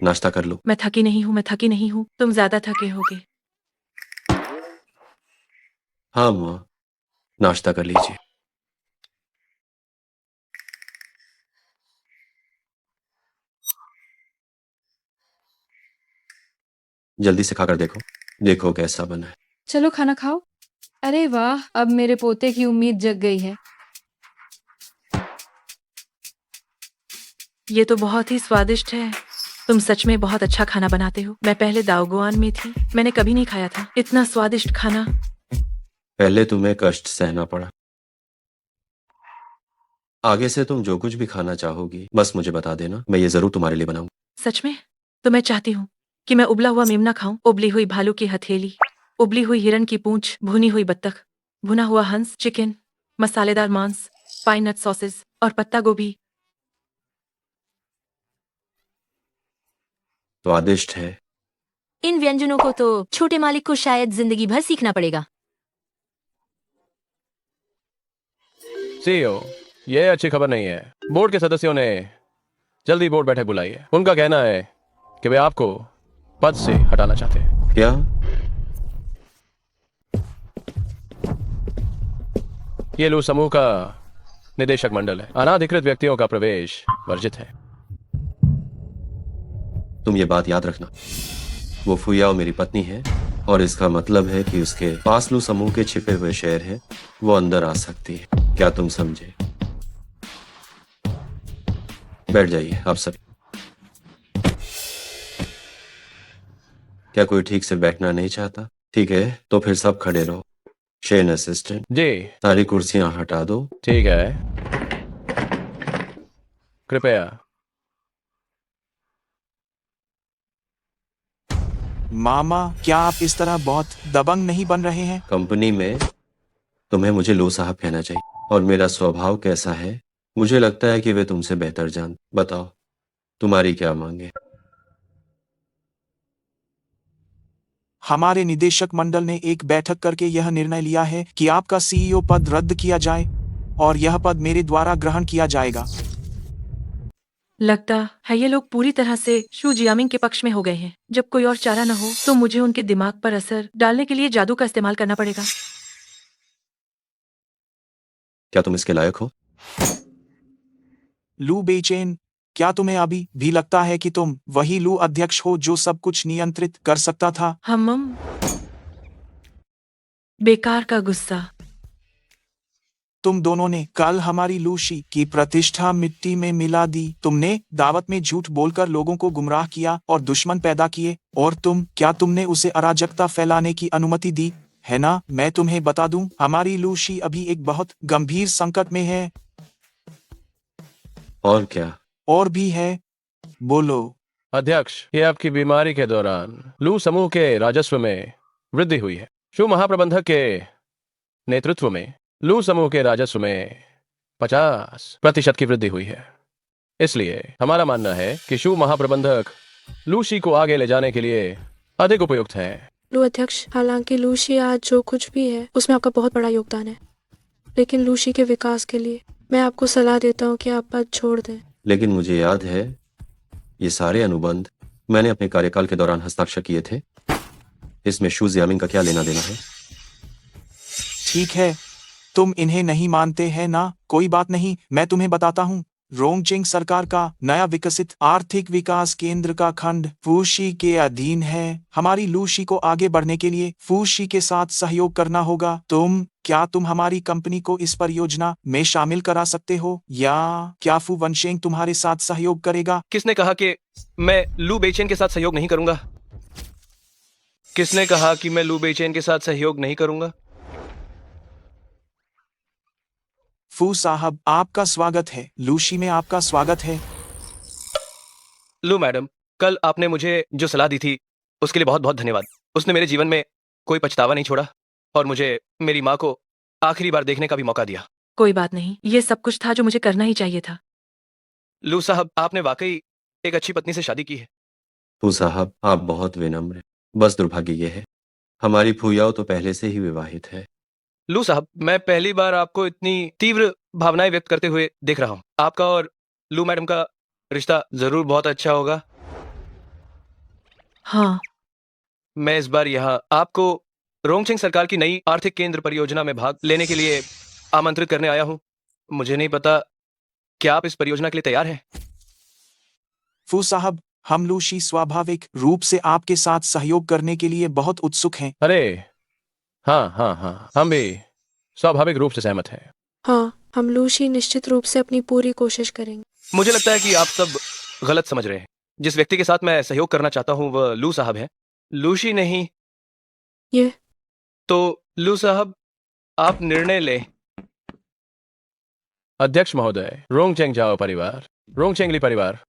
नाश्ता कर लो। मैं थकी नहीं हूँ, मैं थकी नहीं हूँ। तुम ज्यादा थके होगे। हाँ मुआ, नाश्ता कर लीजिए। जल्दी से खाकर देखो, देखो कैसा बना है। चलो खाना खाओ। अरे वाह, अब मेरे पोते की उम्मीद जग गई है। ये तो बहुत ही स्वादिष्ट है। तुम सच में बहुत अच्छा खाना बनाते हो। मैं पहले दाओगोआन में थी, मैंने कभी नहीं खाया था इतना स्वादिष्ट खाना। पहले तुम्हें कष्ट सहना पड़ा, आगे से तुम जो कुछ भी खाना चाहोगी बस मुझे बता देना, मैं ये जरूर तुम्हारे लिए बनाऊंगा। सच में? तो मैं चाहती हूँ कि मैं उबला हुआ मेमना खाऊं, उबली हुई भालू की हथेली, उबली हुई हिरन की पूंछ, भुनी हुई बत्तख, भुना हुआ हंस, चिकन, मसालेदार मांस, पाइन नट सॉसेस और पत्ता गोभी। स्वादिष्ट है। इन व्यंजनों को तो छोटे मालिक को शायद जिंदगी भर सीखना पड़ेगा। सीईओ, ये अच्छी खबर नहीं है। बोर्ड के सदस्यों ने जल्दी बोर्ड बैठक बुलाई है। उनका कहना है कि वे आपको पद से हटाना चाहते हैं। क्या? ये लू समूह का निदेशक मंडल है। अनाधिकृत व्यक्तियों का प्रवेश वर्जित है। तुम ये बात याद रखना, वो फुयाओ मेरी पत्नी है और इसका मतलब है कि उसके पास लू समूह के छिपे हुए शेयर हैं, वो अंदर आ सकती है। क्या तुम समझे? बैठ जाइए आप सब। क्या कोई ठीक से बैठना नहीं चाहता? ठीक है, तो फिर सब खड़े रहो। शेन असिस्टेंट, जी सारी कुर्सियां हटा दो। ठीक है, कृपया। मामा, क्या आप इस तरह बहुत दबंग नहीं बन रहे हैं? कंपनी में तुम्हें मुझे लो साहब कहना चाहिए, और मेरा स्वभाव कैसा है मुझे लगता है कि वे तुमसे बेहतर जान। बताओ, तुम्हारी क्या मांग है? हमारे निदेशक मंडल ने एक बैठक करके यह निर्णय लिया है कि आपका सीईओ पद रद्द किया जाए और यह पद मेरे द्वारा ग्रहण किया जाएगा। लगता है ये लोग पूरी तरह से शू जियामिंग के पक्ष में हो गए हैं। जब कोई और चारा न हो तो मुझे उनके दिमाग पर असर डालने के लिए जादू का इस्तेमाल करना पड़ेगा। क्या तुम इसके लायक हो? लू बेचैन, क्या तुम्हें अभी भी लगता है कि तुम वही लू अध्यक्ष हो जो सब कुछ नियंत्रित कर सकता था? हम बेकार का गुस्सा। तुम दोनों ने कल हमारी लूशी की प्रतिष्ठा मिट्टी में मिला दी। तुमने दावत में झूठ बोलकर लोगों को गुमराह किया और दुश्मन पैदा किए, और क्या तुमने उसे अराजकता फैलाने की अनुमति दी, है ना? मैं तुम्हें बता दूं, हमारी लूशी अभी एक बहुत गंभीर संकट में है। और क्या? और भी है, बोलो। अध्यक्ष, ये आपकी बीमारी के दौरान लू समूह के राजस्व में वृद्धि हुई है। शु महाप्रबंधक के नेतृत्व में लू समूह के राजस्व में 50% की वृद्धि हुई है। इसलिए हमारा मानना है कि शु महाप्रबंधक लूशी को आगे ले जाने के लिए अधिक उपयुक्त है। लू अध्यक्ष, हालांकि लूशी आज जो कुछ भी है उसमें आपका बहुत बड़ा योगदान है, लेकिन लूशी के विकास के लिए मैं आपको सलाह देता हूँ कि आप पद छोड़ दें। लेकिन मुझे याद है ये सारे अनुबंध मैंने अपने कार्यकाल के दौरान हस्ताक्षर किए थे। इसमें शू जियामिंग का क्या लेना देना है? ठीक है, तुम इन्हें नहीं मानते हैं ना, कोई बात नहीं, मैं तुम्हें बताता हूँ। रोंगचिंग सरकार का नया विकसित आर्थिक विकास केंद्र का खंड फूशी के अधीन है। हमारी लूशी को आगे बढ़ने के लिए फूशी के साथ सहयोग करना होगा। क्या तुम हमारी कंपनी को इस परियोजना में शामिल करा सकते हो, या क्या फू वनशेंग तुम्हारे साथ सहयोग करेगा? किसने कहा कि मैं लू बेचेन के साथ सहयोग नहीं करूंगा? किसने कहा कि मैं लू बेचेन के साथ सहयोग नहीं करूंगा? फू साहब, आपका स्वागत है। लूशी में आपका स्वागत है। लू मैडम, कल आपने मुझे जो सलाह दी थी उसके लिए बहुत बहुत धन्यवाद। उसने मेरे जीवन में कोई पछतावा नहीं छोड़ा और मुझे मेरी माँ को आखिरी बार देखने का भी मौका दिया। कोई बात नहीं, ये सब कुछ था जो मुझे करना ही चाहिए था। लू साहब, आपने वाकई एक अच्छी पत्नी से शादी की है। फू साहब, आप बहुत विनम्र हैं। बस दुर्भाग्य ये है, हमारी फूयाओ तो पहले से ही विवाहित है। लू साहब, मैं पहली बार आपको इतनी तीव्र भावनाएं व्यक्त करते हुए देख रहा हूँ। आपका और लू मैडम का रिश्ता जरूर बहुत अच्छा होगा। हाँ, मैं इस बार यहाँ आपको रोंगचिंग सरकार की नई आर्थिक केंद्र परियोजना में भाग लेने के लिए आमंत्रित करने आया हूँ। मुझे नहीं पता, क्या आप इस परियोजना के लिए तैयार हैं? फू साहब, हम लूशी स्वाभाविक रूप से आपके साथ सहयोग करने के लिए बहुत उत्सुक हैं। अरे हाँ, हम भी स्वाभाविक रूप से सहमत हैं। हाँ, हम लूशी निश्चित रूप से अपनी पूरी कोशिश करेंगे। मुझे लगता है कि आप सब गलत समझ रहे हैं। जिस व्यक्ति के साथ मैं सहयोग करना चाहता हूँ वह लू साहब है, लूशी नहीं। ये तो लू साहब, आप निर्णय लें। अध्यक्ष महोदय, रोंगचेंग जाओ परिवार, रोंगचेंगली परिवार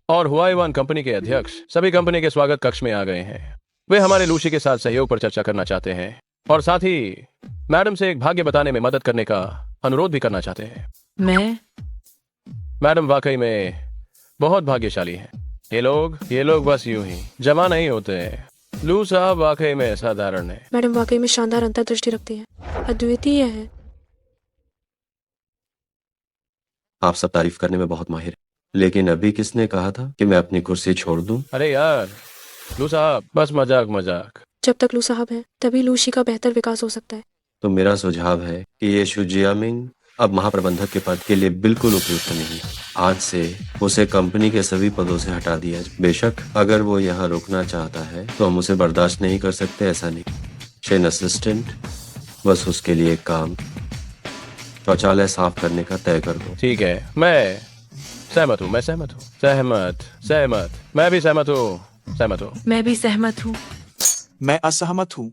और हुआईवान कंपनी के अध्यक्ष सभी कंपनी के स्वागत कक्ष में आ गए हैं। वे हमारे लूशी के साथ सहयोग पर चर्चा करना चाहते हैं और साथ ही मैडम से एक भाग्य बताने में मदद करने का अनुरोध भी करना चाहते हैं। मैडम वाकई में बहुत भाग्यशाली हैं। ये लोग बस यूं ही जमा नहीं होते। लू साहब वाकई में साधारण है। मैडम वाकई में शानदार अंतर्दृष्टि रखती हैं, अद्वितीय है। आप सब तारीफ करने में बहुत माहिर हैं, लेकिन अभी किसने कहा था कि मैं अपनी कुर्सी छोड़ दूं? अरे यार लू साहब, बस मजाक। जब तक लू साहब हैं तभी लूशी का बेहतर विकास हो सकता है। तो मेरा सुझाव है कि ये शू जियामिंग अब महाप्रबंधक के पद के लिए बिल्कुल उपयुक्त नहीं। आज से उसे कंपनी के सभी पदों से हटा दिया जाए। बेशक अगर वो यहाँ रुकना चाहता है तो हम उसे बर्दाश्त नहीं कर सकते, ऐसा नहीं। शेन असिस्टेंट, बस उसके लिए एक काम, शौचालय साफ करने का तय कर दो। ठीक है, मैं सहमत हूँ। मैं भी सहमत हूँ। मैं भी सहमत हूँ। मैं असहमत हूँ।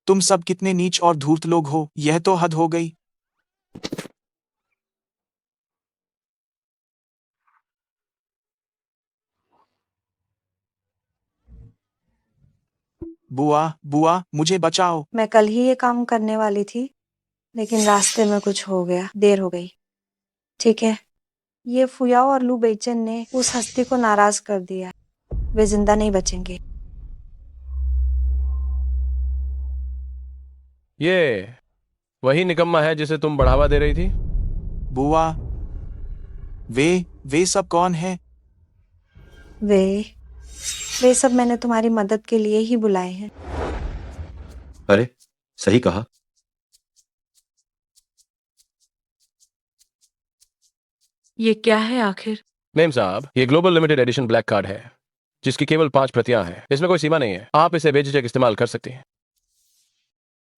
तुम सब कितने नीच और धूर्त लोग हो, यह तो हद हो गई। बुआ, मुझे बचाओ। मैं कल ही ये काम करने वाली थी, लेकिन रास्ते में कुछ हो गया, देर हो गई। ठीक है, ये फुयाओ और लू बेचन ने उस हस्ती को नाराज कर दिया। वे जिंदा नहीं बचेंगे। ये वही निकम्मा है जिसे तुम बढ़ावा दे रही थी? बुआ, वे सब कौन है? वे सब मैंने तुम्हारी मदद के लिए ही बुलाए हैं। अरे सही कहा। ये क्या है आखिर? मेम साहब, ये global limited edition black card है जिसकी केवल 5 प्रतियां हैं। इसमें कोई सीमा नहीं है, आप इसे बेझिझक इस्तेमाल कर सकती हैं।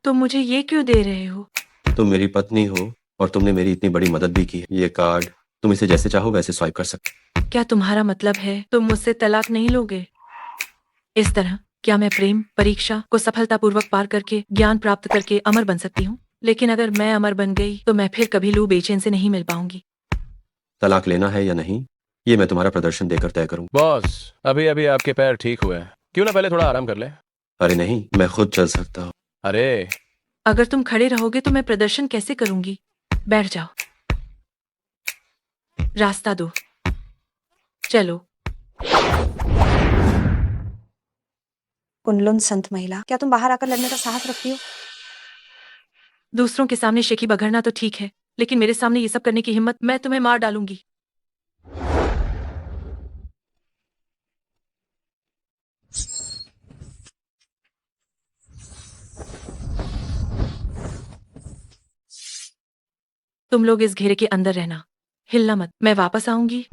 तुम मुझे ये क्यों दे रहे हो? तुम मेरी पत्नी हो और तुमने मेरी इतनी बड़ी मदद भी की है। ये कार्ड तुम इसे जैसे चाहो वैसे स्वाइप कर सकते। क्या तुम्हारा मतलब है तुम मुझसे तलाक नहीं लोगे? इस तरह क्या मैं प्रेम परीक्षा को सफलतापूर्वक पार करके ज्ञान प्राप्त करके अमर बन सकती हूँ? लेकिन अगर मैं अमर बन गई तो मैं फिर कभी लू बेचैन से नहीं मिल पाऊंगी। तलाक लेना है या नहीं, ये मैं तुम्हारा प्रदर्शन देकर तय करूँ। बॉस, अभी अभी आपके पैर ठीक हुए हैं, क्यों ना पहले थोड़ा आराम कर ले। अरे नहीं, मैं खुद चल सकता हूँ। अरे अगर तुम खड़े रहोगे तो मैं प्रदर्शन कैसे करूंगी? बैठ जाओ, रास्ता दो, चलो। कुनलुन संत महिला, क्या तुम बाहर आकर लड़ने का साहस रखती हो? दूसरों के सामने शेखी बघरना तो ठीक है, लेकिन मेरे सामने ये सब करने की हिम्मत, मैं तुम्हें मार डालूंगी। तुम लोग इस घेरे के अंदर रहना, हिलना मत, मैं वापस आऊंगी।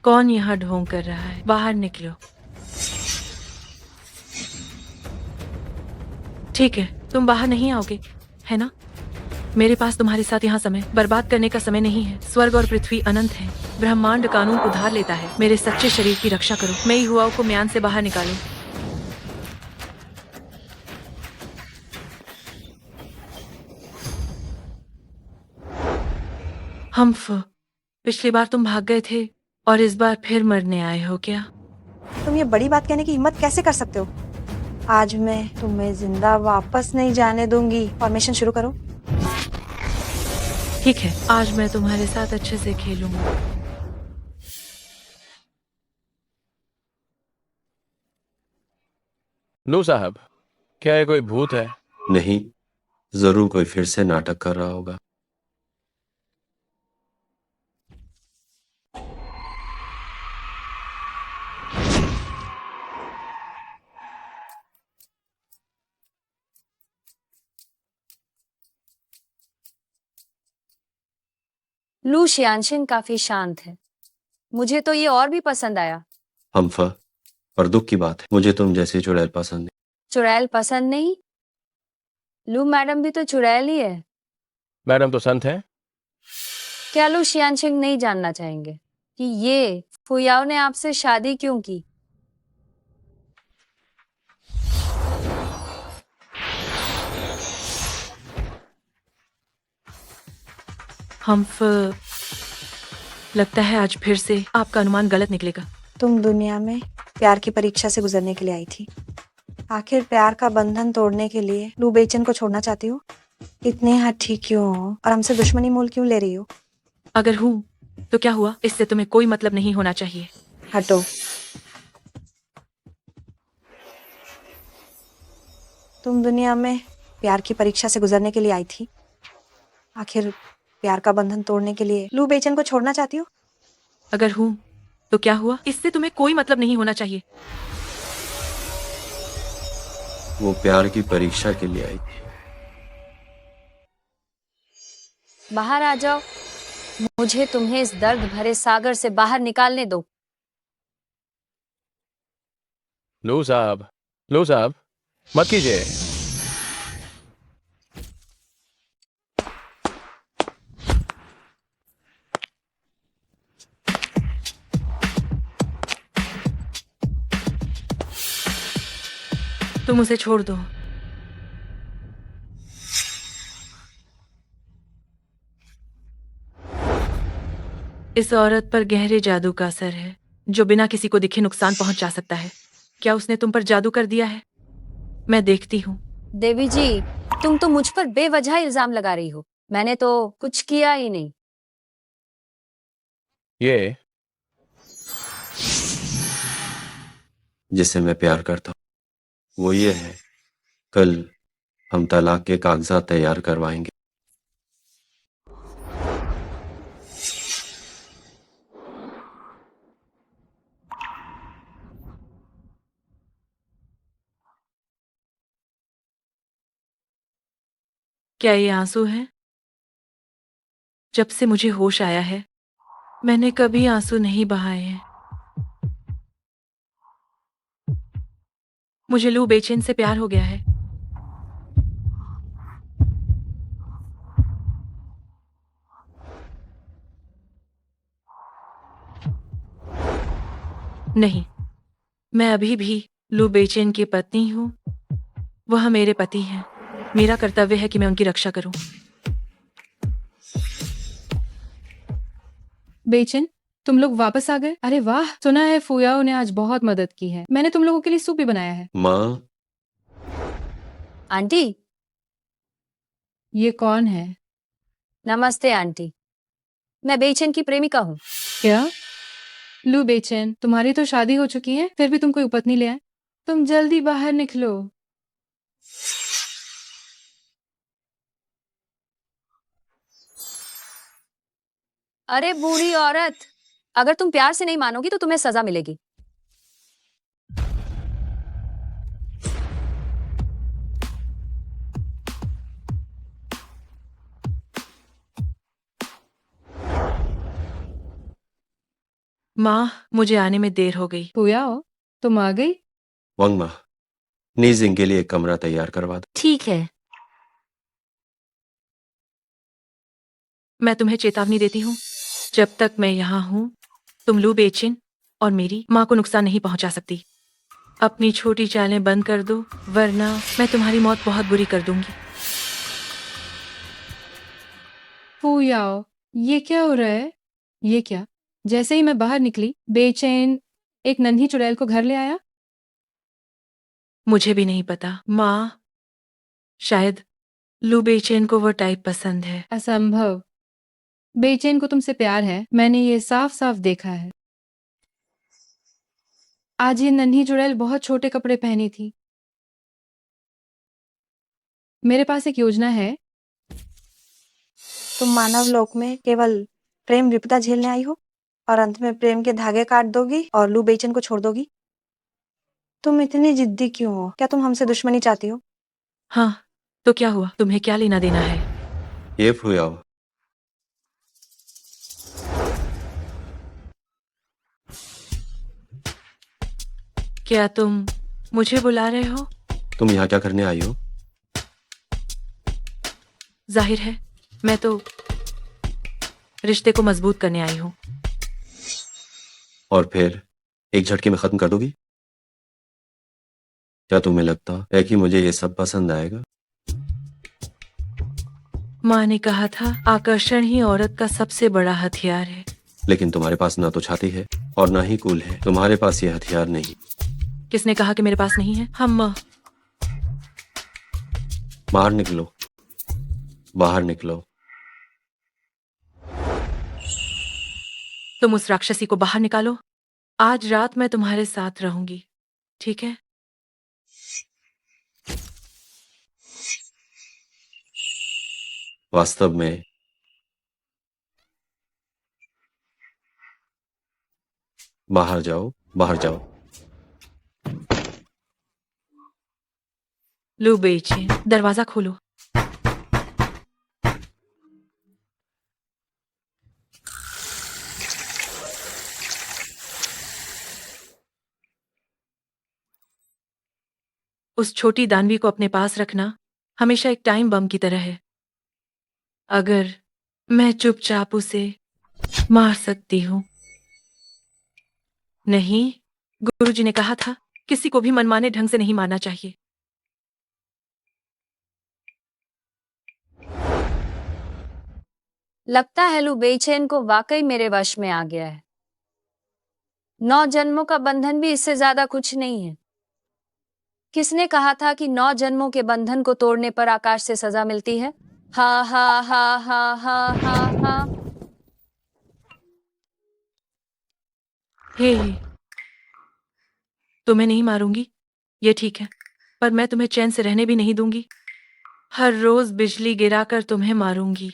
कौन यहाँ ढोंग कर रहा है? बाहर निकलो। ठीक है, तुम बाहर नहीं आओगे, है ना? मेरे पास तुम्हारे साथ यहाँ समय बर्बाद करने का समय नहीं है। स्वर्ग और पृथ्वी अनंत है, ब्रह्मांड कानून उधार लेता है। मेरे सच्चे शरीर की रक्षा करो, मैं युवाओं को म्यान से बाहर निकालूं। हम्फ, पिछली बार तुम भाग गए थे और इस बार फिर मरने आए हो क्या? तुम ये बड़ी बात कहने की हिम्मत कैसे कर सकते हो? आज मैं तुम्हें जिंदा वापस नहीं जाने दूंगी। फॉर्मेशन शुरू करो। ठीक है, आज मैं तुम्हारे साथ अच्छे से खेलूंगा। लू साहब, क्या ये कोई भूत है? नहीं, जरूर कोई फिर से नाटक कर रहा होगा। लू शियानशिन काफी शांत है। मुझे तो ये और भी पसंद आया। हमफा, और दुख की बात है, मुझे तुम जैसी चुड़ैल पसंद नहीं। चुड़ैल पसंद नहीं? लू मैडम भी तो चुड़ैल ही है। मैडम तो संत है। क्या लू शियानशिन नहीं जानना चाहेंगे कि ये फुयाओ ने आपसे शादी क्यों की? हम्फ, लगता है आज फिर से आपका अनुमान गलत निकलेगा। तुम दुनिया में प्यार की परीक्षा से गुजरने के लिए आई थी। आखिर प्यार का बंधन तोड़ने के लिए लू बेचन को छोड़ना चाहती हो? इतने हठी क्यों हो और हमसे दुश्मनी मोल क्यों ले रही हो? अगर हूँ तो क्या हुआ, इससे तुम्हें कोई मतलब नहीं होना चाहिए। हटो। तुम दुनिया में प्यार की परीक्षा से गुजरने के लिए आई थी। आखिर प्यार का बंधन तोड़ने के लिए लू बेचन को छोड़ना चाहती हो? अगर हूँ तो क्या हुआ, इससे तुम्हें कोई मतलब नहीं होना चाहिए। वो प्यार की परीक्षा के लिए आई थी। बाहर आ जाओ, मुझे तुम्हें इस दर्द भरे सागर से बाहर निकालने दो। लू साहब, लू साहब, मत कीजिए। तुम उसे छोड़ दो। इस औरत पर गहरे जादू का असर है, जो बिना किसी को दिखे नुकसान पहुंचा सकता है। क्या उसने तुम पर जादू कर दिया है? मैं देखती हूँ। देवी जी, तुम तो मुझ पर बेवजह इल्जाम लगा रही हो। मैंने तो कुछ किया ही नहीं। ये जिससे मैं प्यार करता हूँ वो ये है, कल हम तलाक के कागजात तैयार करवाएंगे। क्या ये आंसू हैं? जब से मुझे होश आया है, मैंने कभी आंसू नहीं बहाए हैं। मुझे लू बेचैन से प्यार हो गया है। नहीं, मैं अभी भी लू बेचेन की पत्नी हूँ। वह मेरे पति हैं। मेरा कर्तव्य है कि मैं उनकी रक्षा करूं। बेचन, तुम लोग वापस आ गए? अरे वाह, सुना है फुयाओ ने आज बहुत मदद की है। मैंने तुम लोगों के लिए सूप भी बनाया है। माँ, आंटी, ये कौन है? नमस्ते आंटी। मैं बेचैन की प्रेमिका हूँ। क्या? लू बेचन, तुम्हारी तो शादी हो चुकी है, फिर भी तुम कोई उपपत्नी ले आए? तुम जल्दी बाहर निकलो। अरे बूढ़ी औरत, अगर तुम प्यार से नहीं मानोगी तो तुम्हें सजा मिलेगी। माँ, मुझे आने में देर हो गई। फुयाओ, तुम आ गई? वंग माँ, नीजिंग के लिए एक कमरा तैयार करवा दो। ठीक है। मैं तुम्हें चेतावनी देती हूँ, जब तक मैं यहाँ हूँ, तुम लू बेचिन और मेरी माँ को नुकसान नहीं पहुँचा सकती। अपनी छोटी चालें बंद कर दो, वरना मैं तुम्हारी मौत बहुत बुरी कर दूंगी। फुयाओ, ये क्या हो रहा है? ये क्या? जैसे ही मैं बाहर निकली, बेचैन एक नन्ही चुड़ैल को घर ले आया। मुझे भी नहीं पता माँ, शायद लू बेचैन को वो टाइप पसंद है। असंभव। बेचैन को तुमसे प्यार है, मैंने ये साफ साफ देखा है। आज ये नन्ही चुड़ैल बहुत छोटे कपड़े पहनी थी। मेरे पास एक योजना है। तुम मानव लोक में केवल प्रेम विपदा झेलने आई हो और अंत में प्रेम के धागे काट दोगी और लू बेचन को छोड़ दोगी? तुम इतनी जिद्दी क्यों हो? क्या तुम हमसे दुश्मनी चाहती हो? हाँ, तो क्या हुआ? तुम्हें क्या लेना देना है? ये फुयाओ, क्या तुम मुझे बुला रहे हो? तुम यहाँ क्या करने आई हो? जाहिर है, मैं तो रिश्ते को मजबूत करने आई हूँ। और फिर एक झटके में खत्म कर दोगी? क्या तुम्हें लगता है कि मुझे ये सब पसंद आएगा? माँ ने कहा था, आकर्षण ही औरत का सबसे बड़ा हथियार है। लेकिन तुम्हारे पास ना तो छाती है और ना ही कूल है। तुम्हारे पास ये हथियार नहीं। किसने कहा कि मेरे पास नहीं है? हम बाहर निकलो, बाहर निकलो। तुम उस राक्षसी को बाहर निकालो। आज रात मैं तुम्हारे साथ रहूंगी, ठीक है? वास्तव में बाहर जाओ, बाहर जाओ। लू बेचे, दरवाजा खोलो। उस छोटी दानवी को अपने पास रखना हमेशा एक टाइम बम की तरह है। अगर मैं चुपचाप उसे मार सकती हूँ। नहीं, गुरुजी ने कहा था, किसी को भी मनमाने ढंग से नहीं मारना चाहिए। लगता है लू बेचैन को वाकई मेरे वश में आ गया है। 9 जन्मों का बंधन भी इससे ज्यादा कुछ नहीं है। किसने कहा था कि 9 जन्मों के बंधन को तोड़ने पर आकाश से सजा मिलती है? हा हा हा हा हा हा हा। हे, तुम्हें नहीं मारूंगी, ये ठीक है, पर मैं तुम्हें चैन से रहने भी नहीं दूंगी। हर रोज बिजली गिराकर तुम्हें मारूंगी।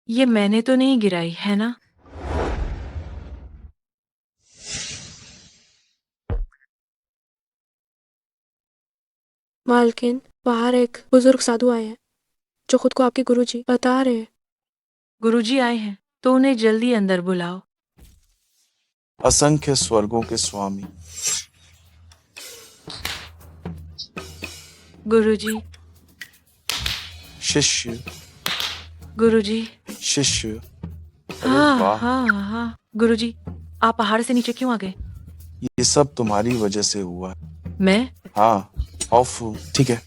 ये मैंने तो नहीं गिराई, है ना? मालकिन, बाहर एक बुजुर्ग साधु आए हैं जो खुद को आपके गुरुजी बता रहे हैं। गुरुजी आए हैं तो उन्हें जल्दी अंदर बुलाओ। असंख्य स्वर्गों के स्वामी, गुरुजी, शिष्य, गुरुजी, शिष्य, अरे हाँ वाह, हाँ हाँ गुरुजी, आप पहाड़ से नीचे क्यों आ गए? ये सब तुम्हारी वजह से हुआ है। मैं? हाँ, ऑफ। ठीक है,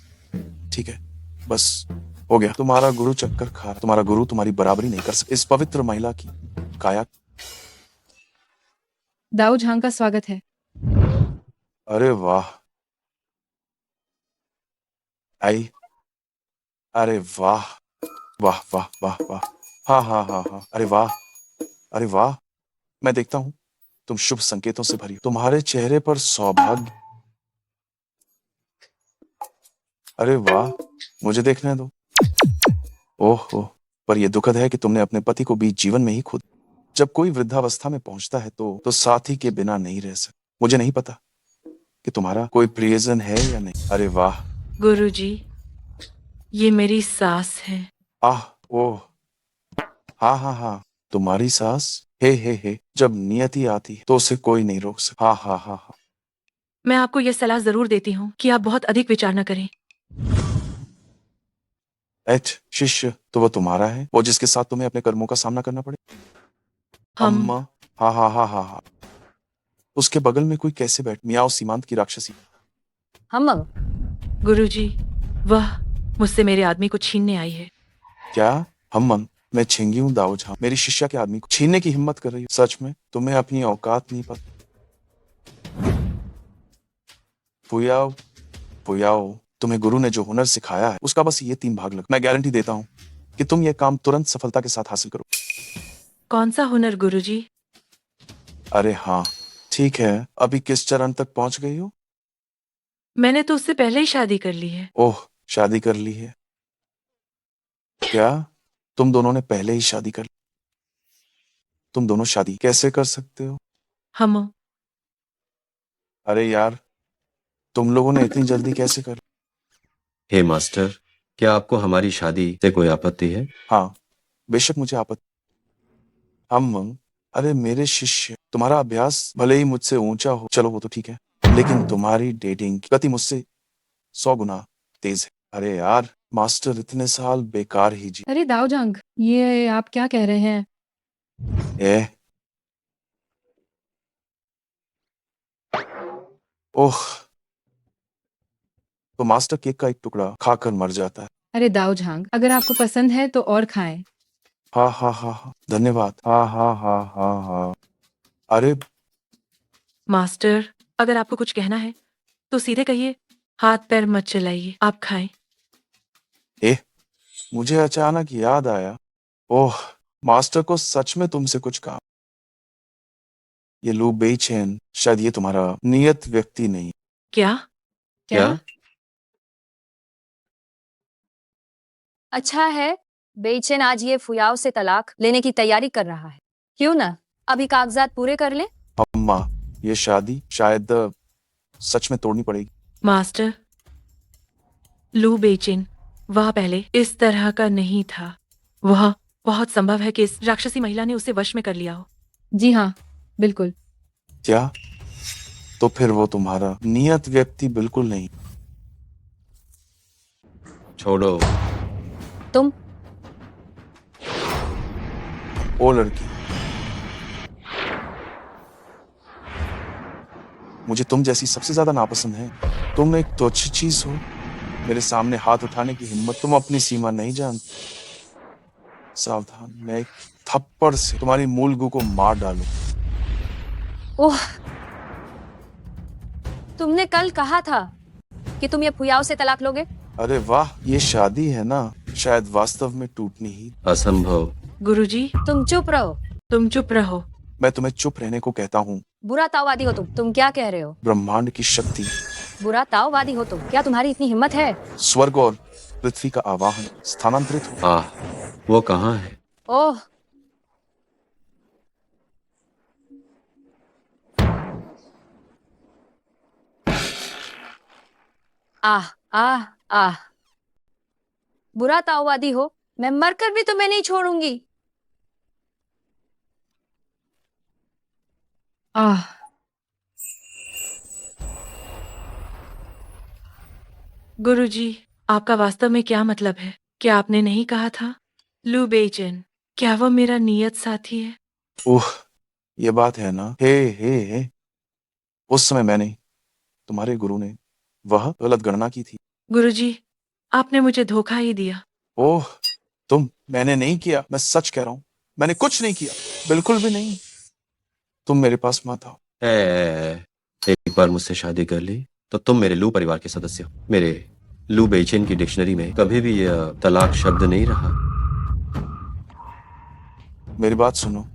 ठीक है, बस हो गया। तुम्हारा गुरु चक्कर खा रहा है। तुम्हारा गुरु तुम्हारी बराबरी नहीं कर सकता। इस पवित्र महिला की काया। दाऊ झांग का स्वागत है। अरे वाह, आई। अरे वाह, वाह वाह वाह वाह। हाँ हाँ हाँ हाँ, अरे वाह, अरे वाह। मैं देखता हूँ तुम शुभ संकेतों से भरी हो। तुम्हारे चेहरे पर सौभाग्य। अरे वाह, मुझे देखने दो। ओह, पर यह दुखद है कि तुमने अपने पति को बीच जीवन में ही खो दिया। जब कोई वृद्धावस्था में पहुंचता है तो साथी के बिना नहीं रह सकता। मुझे नहीं पता कि तुम्हारा कोई प्रियजन है या नहीं। अरे वाह, गुरुजी, ये मेरी सास है। आह, ओह, हाँ हाँ हाँ, तुम्हारी सास। हे, जब नियति आती है तो उसे कोई नहीं रोक सकता। हाँ हाँ हाँ हाँ। मैं आपको यह सलाह जरूर देती हूँ कि आप बहुत अधिक विचार न करें। शिष्य तो वो तुम्हारा है, वो जिसके साथ तुम्हें अपने कर्मों का सामना करना पड़े। हम अम्मा, हाँ हाँ हाँ हाँ हाँ। उसके बगल में कोई कैसे बैठ, मियाओ सीमांत की राक्षसी। हम गुरुजी, वह मुझसे मेरे आदमी को छीनने आई है। क्या? हमन, मैं छिंगी हूँ दाऊ झांग। मेरी शिष्या के आदमी को छीनने की हिम्मत कर रही हो? सच में तुम्हें अपनी औकात नहीं पता। पुयाओ, पुयाओ, तुम्हें गुरु ने जो हुनर सिखाया है उसका बस ये 3 भाग लग। मैं गारंटी देता हूँ कि तुम ये काम तुरंत सफलता के साथ हासिल करो। कौन सा हुनर गुरुजी? अरे हाँ, ठीक है, अभी किस चरण तक पहुंच गई हो? मैंने तो उससे पहले ही शादी कर ली है। ओह, शादी कर ली है? क्या तुम दोनों ने पहले ही शादी कर ली? तुम दोनों शादी कैसे कर सकते हो? हम अरे यार, तुम लोगों ने इतनी जल्दी कैसे कर? हे मास्टर, क्या आपको हमारी शादी से कोई आपत्ति है? हाँ, बेशक मुझे आपत्ति। हम, अरे मेरे शिष्य, तुम्हारा अभ्यास भले ही मुझसे ऊंचा हो, चलो वो तो ठीक है, लेकिन तुम्हारी डेटिंग की गति मुझसे 100 गुना तेज है। अरे यार, मास्टर इतने साल बेकार ही जी। अरे दाऊ झांग, ये आप क्या कह रहे हैं? ए, ओह, तो मास्टर केक का एक टुकड़ा खाकर मर जाता है। अरे दाऊ झांग, अगर आपको पसंद है तो और खाएं। हाँ हाँ हाँ हाँ, धन्यवाद। हाँ हाँ हाँ हाँ हाँ। अरे मास्टर, अगर आपको कुछ कहना है तो सीधे कहिए, हाथ पैर मत चलाइए, आप खाएं। मुझे अचानक याद आया। ओह, मास्टर को सच में तुमसे कुछ काम। ये लू बेईचैन, शायद ये तुम्हारा नियत व्यक्ति नहीं। क्या? क्या? अच्छा है, बेचैन आज ये फुयाव से तलाक लेने की तैयारी कर रहा है। क्यों ना अभी कागजात पूरे कर ले। अम्मा, ये शादी शायद सच में तोड़नी पड़ेगी। मास्टर, लू बेचिन वह पहले इस तरह का नहीं था। वह बहुत संभव है कि इस राक्षसी महिला ने उसे वश में कर लिया हो। जी हाँ, बिल्कुल। क्या? तो फिर वो तुम्हारा नियत व्यक्ति बिल्कुल नहीं। छोड़ो। तुम ओ लड़की, मुझे तुम जैसी सबसे ज्यादा नापसंद है। तुम एक तुच्छ चीज हो। मेरे सामने हाथ उठाने की हिम्मत। तुम अपनी सीमा नहीं जानती। सावधान, मैं एक थप्पड़ से तुम्हारी मूल गू को मार डालूं। ओह, तुमने कल कहा था कि तुम ये फुयाव से तलाक लोगे। अरे वाह, ये शादी है ना, शायद वास्तव में टूटनी ही। असंभव। गुरुजी, तुम चुप रहो। तुम चुप रहो। मैं तुम्हें चुप रहने को कहता हूँ। बुरा ताववादी हो तुम क्या कह रहे हो? ब्रह्मांड की शक्ति, बुरा ताववादी हो तुम, क्या तुम्हारी इतनी हिम्मत है? स्वर्ग और पृथ्वी का आवाहन, स्थानांतरित हो। आह, वो कहाँ है? ओह, आह आह आह, बुरा ताववादी हो, मैं मरकर भी तुम्हें नहीं छोड़ूंगी। आह, गुरुजी, आपका वास्तव में क्या मतलब है? क्या आपने नहीं कहा था? लू बेचिन, क्या वो मेरा नियत साथी है? ओह, ये बात है ना। हे, उस समय मैंने, तुम्हारे गुरु ने, वह गलत गणना की थी। गुरुजी, आपने मुझे धोखा ही दिया। ओह, मैंने नहीं किया। मैं सच कह रहा हूं, मैंने कुछ नहीं किया, बिल्कुल भी नहीं। तुम मेरे पास मत आओ। एक बार मुझसे शादी कर ली तो तुम मेरे लू परिवार के सदस्य हो। मेरे लू बेइचेन की डिक्शनरी में कभी भी यह तलाक शब्द नहीं रहा। मेरी बात सुनो,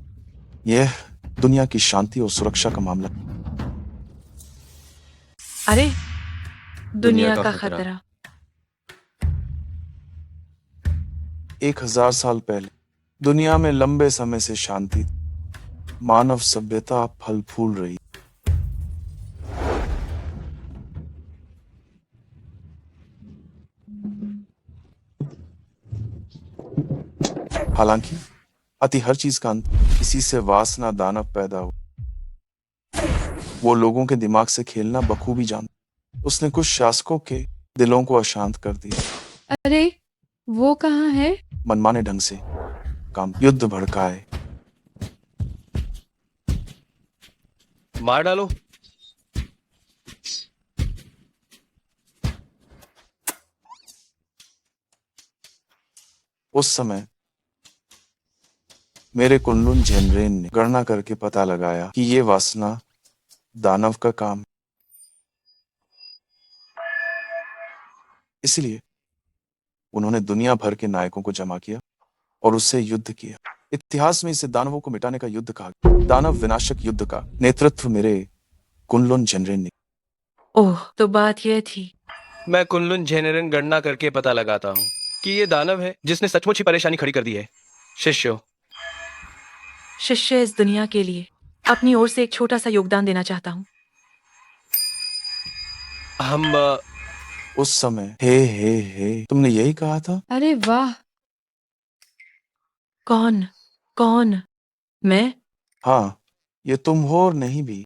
यह दुनिया की शांति और सुरक्षा का मामला है। अरे, दुनिया का खतरा। खतरा। 1000 साल पहले दुनिया में लंबे समय से शांति थी। मानव सभ्यता फल फूल रही। हालांकि अति हर चीज का अंत, इसी से वासना दानव पैदा हो। वो लोगों के दिमाग से खेलना बखूबी जानता। उसने कुछ शासकों के दिलों को अशांत कर दिया। अरे, वो कहाँ है? मनमाने ढंग से काम, युद्ध भड़काए। मार डालो। उस समय मेरे कुनलुन झेनरेन ने गणना करके पता लगाया कि ये वासना दानव का काम है। इसलिए उन्होंने दुनिया भर के नायकों को जमा किया और उससे युद्ध किया। इतिहास में इसे दानवों को मिटाने का युद्ध कहा गया। दानव विनाशक युद्ध का नेतृत्व मेरे कुनलुन झेनरेन ने। ओह, तो बात यह थी। मैं कुनलुन जेनेरन गणना करके पता लगाता हूँ कि ये दानव है जिसने सचमुच ही परेशानी खड़ी कर दी है। शिष्यो, शिष्य इस दुनिया के लिए अपनी ओर से एक छोटा सा योगदान देना चाहता हूँ। हम उस समय हे तुमने यही कहा था। अरे वाह! कौन? कौन? मैं? हाँ, ये तुम हो और नहीं भी।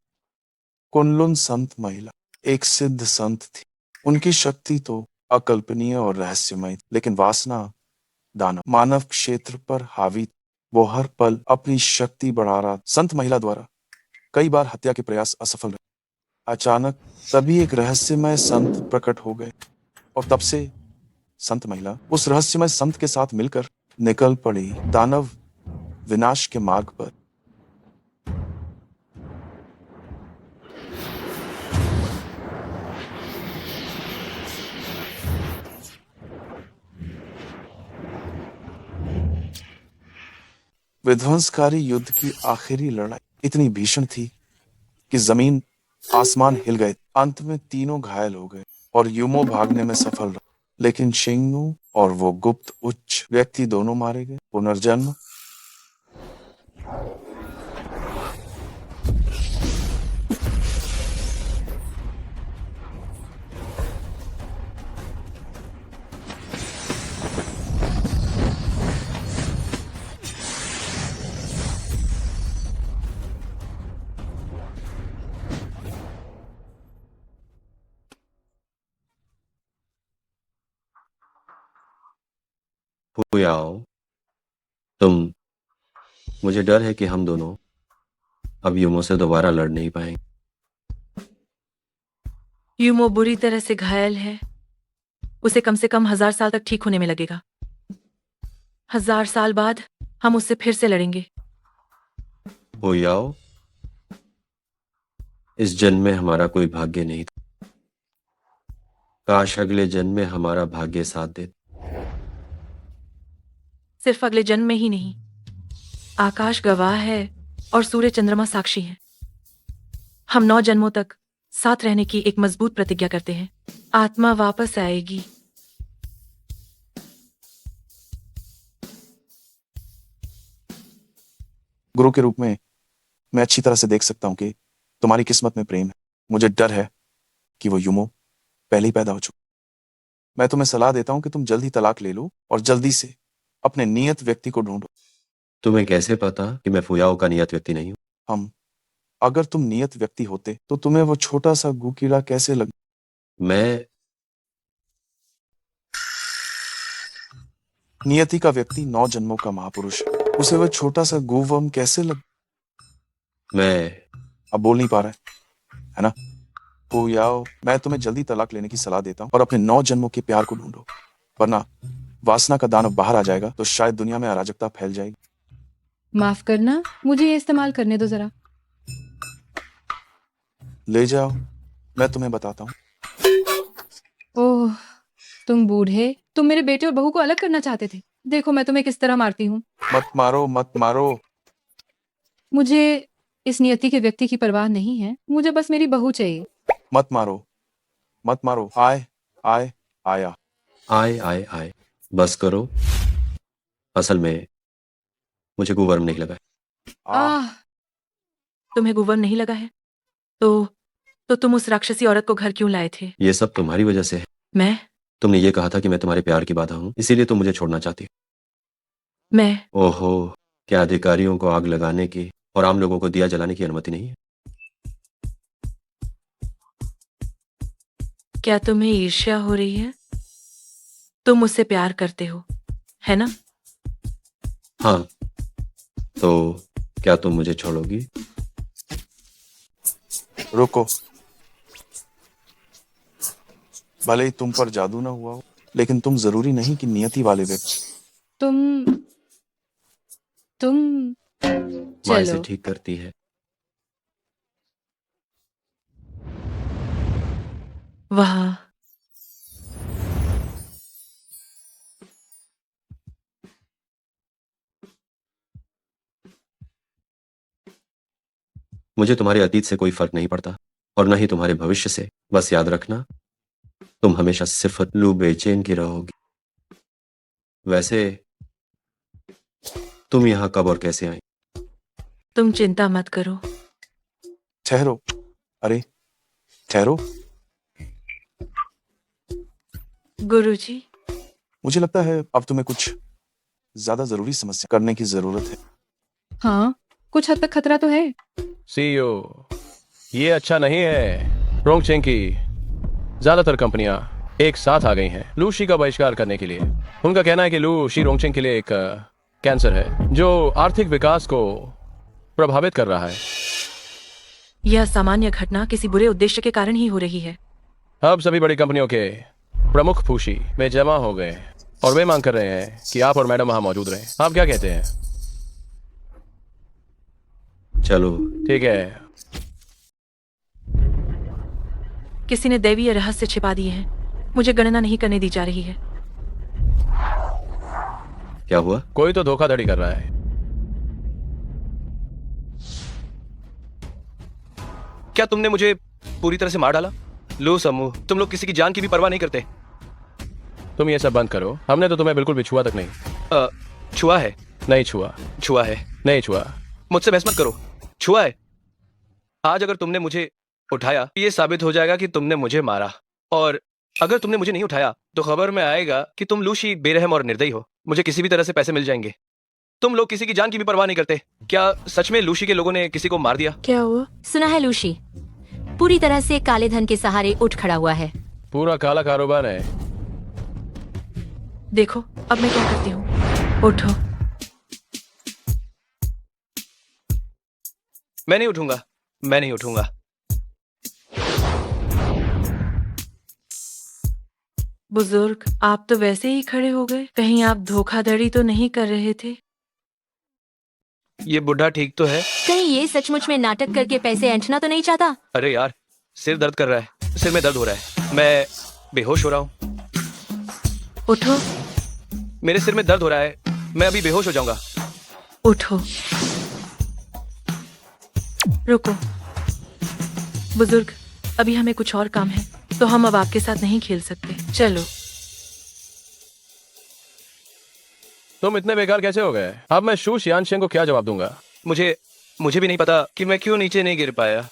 कुनलुन संत महिला एक सिद्ध संत थी। उनकी शक्ति तो अकल्पनीय और रहस्यमय थी, लेकिन वासना दानव मानव क्षेत्र पर हावी थी। वो हर पल अपनी शक्ति बढ़ा रहा। संत महिला द्वारा कई बार हत्या के प्रयास असफल रहे। अचानक तभी एक रहस्यमय संत प्रकट हो गए और तब से संत महिला उस रहस्यमय संत के साथ मिलकर निकल पड़ी दानव विनाश के मार्ग पर। विध्वंसकारी युद्ध की आखिरी लड़ाई इतनी भीषण थी कि जमीन आसमान हिल गए। अंत में तीनों घायल हो गए और यूमो भागने में सफल रहा, लेकिन शिंगनू और वो गुप्त उच्च व्यक्ति दोनों मारे गए। पुनर्जन्म। फुयाओ, मुझे डर है कि हम दोनों अब यूमो से दोबारा लड़ नहीं पाएंगे। यूमो बुरी तरह से घायल है। उसे कम से कम 1000 साल तक ठीक होने में लगेगा। 1000 साल बाद हम उससे फिर से लड़ेंगे। फुयाओ, इस जन्म में हमारा कोई भाग्य नहीं था। काश अगले जन्म में हमारा भाग्य साथ दे। सिर्फ अगले जन्म में ही नहीं, आकाश गवाह है और सूर्य चंद्रमा साक्षी हैं। हम 9 जन्मों तक साथ रहने की एक मजबूत प्रतिज्ञा करते हैं। आत्मा वापस आएगी। गुरु के रूप में मैं अच्छी तरह से देख सकता हूं कि तुम्हारी किस्मत में प्रेम है। मुझे डर है कि वो यूमो पहले ही पैदा हो चुका। मैं तुम्हें सलाह देता हूं कि तुम जल्दी तलाक ले लो और जल्दी से अपने नियत व्यक्ति को ढूंढो। तुम्हें कैसे पता कि मैं फुयाओ का नियत व्यक्ति नहीं हूं? अगर तुम नियत व्यक्ति होते तो तुम्हें वो छोटा सा गू कीड़ा कैसे लग। मैं नियति का व्यक्ति 9 जन्मों का महापुरुष है। उसे वह छोटा सा गोवर्म कैसे लग मैं अब बोल नहीं पा रहा है ना? ओ याओ, मैं तुम्हें जल्दी तलाक लेने की सलाह देता हूँ और अपने 9 जन्मों के प्यार को ढूंढो, वरना वासना का दानव बाहर आ जाएगा तो शायद दुनिया में अराजकता फैल जाएगी। माफ करना, मुझे ये इस्तेमाल करने दो जरा। ले जाओ, मैं तुम्हें बताता हूँ। ओह, तुम बूढ़े, तुम मेरे बेटे और बहू को अलग करना चाहते थे। देखो मैं तुम्हें किस तरह मारती हूँ। मत मारो, मत मारो। मुझे इस नियति के व्यक्ति की परवाह नहीं है, मुझे बस मेरी बहू चाहिए। मत मारो, मत मारो। आए आए आया। आए आए आए, बस करो। असल में मुझे कुवर्म नहीं लगा है। आह, तुम्हें गुवर्म नहीं लगा है तो तुम उस राक्षसी औरत को घर क्यों लाए थे? ये सब तुम्हारी वजह से है। मैं तुमने ये कहा था कि मैं तुम्हारे प्यार की बाधा हूँ, इसीलिए तुम मुझे छोड़ना चाहती हो। मैं ओहो, क्या अधिकारियों को आग लगाने की और आम लोगों को दिया जलाने की अनुमति नहीं है? क्या तुम्हें ईर्ष्या हो रही है? तुम मुझसे प्यार करते हो, है ना? हाँ, तो क्या तुम मुझे छोड़ोगी? रुको, भले ही तुम पर जादू ना हुआ हो, लेकिन तुम जरूरी नहीं कि नियति वाले व्यक्ति। तुम माँ इसे चलो। ठीक करती है। वाह, मुझे तुम्हारे अतीत से कोई फर्क नहीं पड़ता और न ही तुम्हारे भविष्य से। बस याद रखना, तुम हमेशा सिर्फ लू बेचैन की रहोगी। वैसे तुम यहाँ कब और कैसे आई? तुम चिंता मत करो। ठहरो, अरे ठहरो। गुरुजी, मुझे लगता है अब तुम्हें कुछ ज्यादा जरूरी समस्या करने की जरूरत है। हाँ, कुछ हद तक खतरा तो है। सीईओ, ये अच्छा नहीं है। रोंगचेंग की ज्यादातर कंपनियां एक साथ आ गई हैं लू शी का बहिष्कार करने के लिए। उनका कहना है कि लू शी रोंगचेंग के लिए एक कैंसर है जो आर्थिक विकास को प्रभावित कर रहा है। यह सामान्य घटना किसी बुरे उद्देश्य के कारण ही हो रही है। अब सभी बड़ी कंपनियों के प्रमुख फूशी में जमा हो गए और वे मांग कर रहे हैं कि आप और मैडम वहां मौजूद रहें। आप क्या कहते हैं? चलो ठीक है। किसी ने दैवीय रहस्य छिपा दिए हैं। मुझे गणना नहीं करने दी जा रही है। क्या हुआ? कोई तो धोखाधड़ी कर रहा है। क्या तुमने मुझे पूरी तरह से मार डाला? लो समूह, तुम लोग किसी की जान की भी परवाह नहीं करते। तुम ये सब बंद करो। हमने तो तुम्हें बिल्कुल भी छुआ तक नहीं। छुआ है? नहीं छुआ। छुआ है? नहीं छुआ। मुझसे बहस मत करो। छुआ है। आज अगर तुमने मुझे उठाया ये साबित हो जाएगा कि तुमने मुझे मारा, और अगर तुमने मुझे नहीं उठाया तो खबर में आएगा कि तुम लूशी बेरहम और निर्दयी हो। मुझे किसी भी तरह से पैसे मिल जाएंगे। तुम लोग किसी की जान की भी परवाह नहीं करते। क्या सच में लूशी के लोगों ने किसी को मार दिया? क्या हुआ? सुना है लूशी पूरी तरह से काले धन के सहारे उठ खड़ा हुआ है। पूरा काला कारोबार है। देखो अब मैं क्या करती हूँ। उठो। मैं नहीं उठूंगा, मैं नहीं उठूंगा। बुजुर्ग, आप तो वैसे ही खड़े हो गए। कहीं आप धोखाधड़ी तो नहीं कर रहे थे? ये बुढ़ा ठीक तो है? कहीं ये सचमुच में नाटक करके पैसे ऐंठना तो नहीं चाहता? अरे यार, सिर दर्द कर रहा है। सिर में दर्द हो रहा है। मैं बेहोश हो रहा हूँ। उठो। मेरे सिर में दर्द हो रहा है। मैं अभी बेहोश हो जाऊंगा। उठो। रुको बुजुर्ग, अभी हमें कुछ और काम है, तो हम अब आपके साथ नहीं खेल सकते। चलो। तुम इतने बेकार कैसे हो गए? अब मैं शू शियानशेंग को क्या जवाब दूंगा? मुझे भी नहीं पता कि मैं क्यों नीचे नहीं गिर पाया।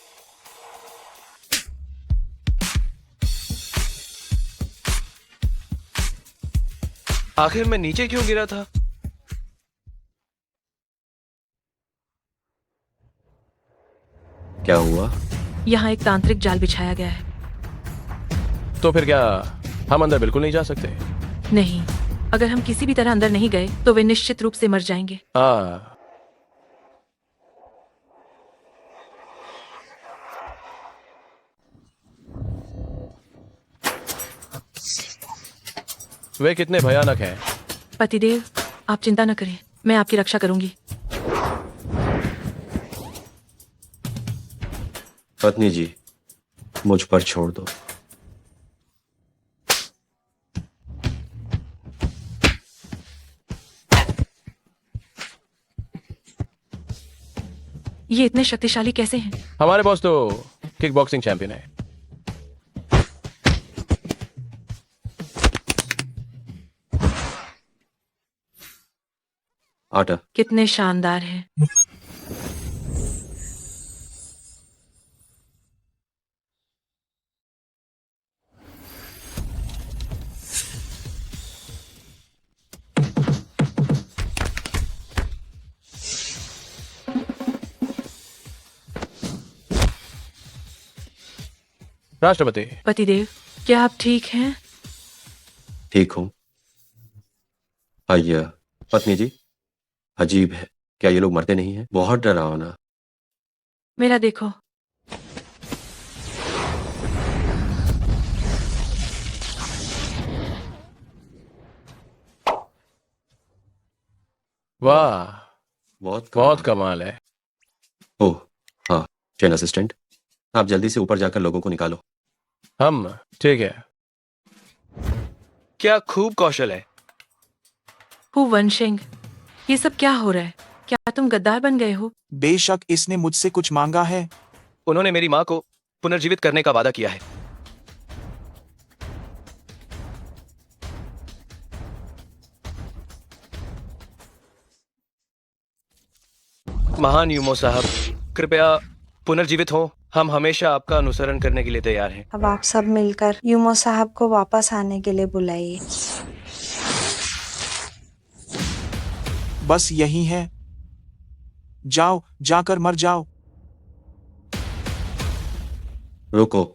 आखिर मैं नीचे क्यों गिरा था? क्या हुआ? यहाँ एक तांत्रिक जाल बिछाया गया है। तो फिर क्या हम अंदर बिल्कुल नहीं जा सकते? नहीं, अगर हम किसी भी तरह अंदर नहीं गए तो वे निश्चित रूप से मर जाएंगे। वे कितने भयानक हैं। पतिदेव, आप चिंता न करें, मैं आपकी रक्षा करूंगी। पत्नी जी, मुझ पर छोड़ दो। ये इतने शक्तिशाली कैसे हैं? हमारे बॉस तो किक बॉक्सिंग चैंपियन है। आटा। कितने शानदार हैं। राष्ट्रपति। पतिदेव, क्या आप ठीक हैं? ठीक हूं। आइए। पत्नी जी, अजीब है, क्या ये लोग मरते नहीं हैं? बहुत डरावना। मेरा देखो। वाह, बहुत कमाल है। ओह हाँ, चेन असिस्टेंट, आप जल्दी से ऊपर जाकर लोगों को निकालो। हम ठीक है। क्या खूब कौशल है। हु वंशिंग, ये सब क्या हो रहा है? क्या तुम गद्दार बन गए हो? बेशक इसने मुझसे कुछ मांगा है। उन्होंने मेरी माँ को पुनर्जीवित करने का वादा किया है। महान यूमो साहब, कृपया पुनर्जीवित हो। हम हमेशा आपका अनुसरण करने के लिए तैयार हैं। अब आप सब मिलकर यूमो साहब को वापस आने के लिए बुलाइए। बस यही है। जाओ, जाकर मर जाओ। रुको।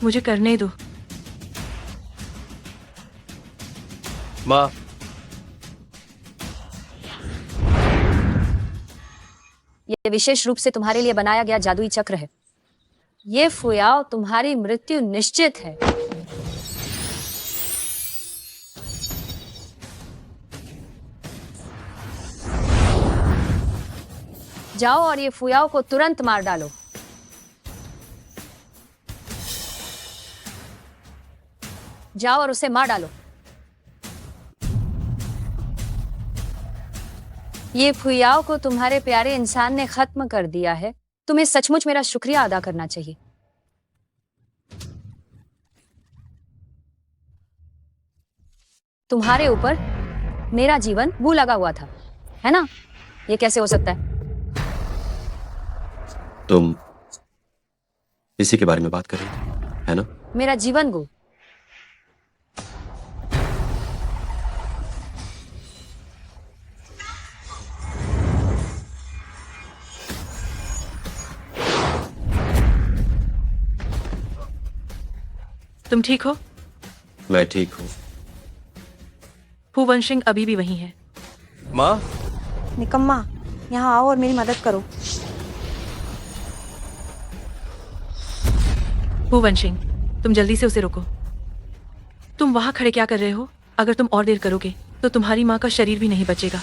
मुझे करने दो। माँ, ये विशेष रूप से तुम्हारे लिए बनाया गया जादुई चक्र है। ये फुयाओ, तुम्हारी मृत्यु निश्चित है। जाओ और ये फुयाओ को तुरंत मार डालो। जाओ और उसे मार डालो। ये फुयाओ को तुम्हारे प्यारे इंसान ने खत्म कर दिया है। तुम्हें सचमुच मेरा शुक्रिया अदा करना चाहिए। तुम्हारे ऊपर मेरा जीवन वो लगा हुआ था, है ना? ये कैसे हो सकता है? तुम इसी के बारे में बात कर रही थी, है ना? मेरा जीवन गो। तुम ठीक हो? मैं ठीक हूँ। हु वंशिंग अभी भी वहीं है। माँ, निकम्मा, यहाँ आओ और मेरी मदद करो। हु वंशिंग, तुम जल्दी से उसे रोको। तुम वहां खड़े क्या कर रहे हो? अगर तुम और देर करोगे तो तुम्हारी माँ का शरीर भी नहीं बचेगा।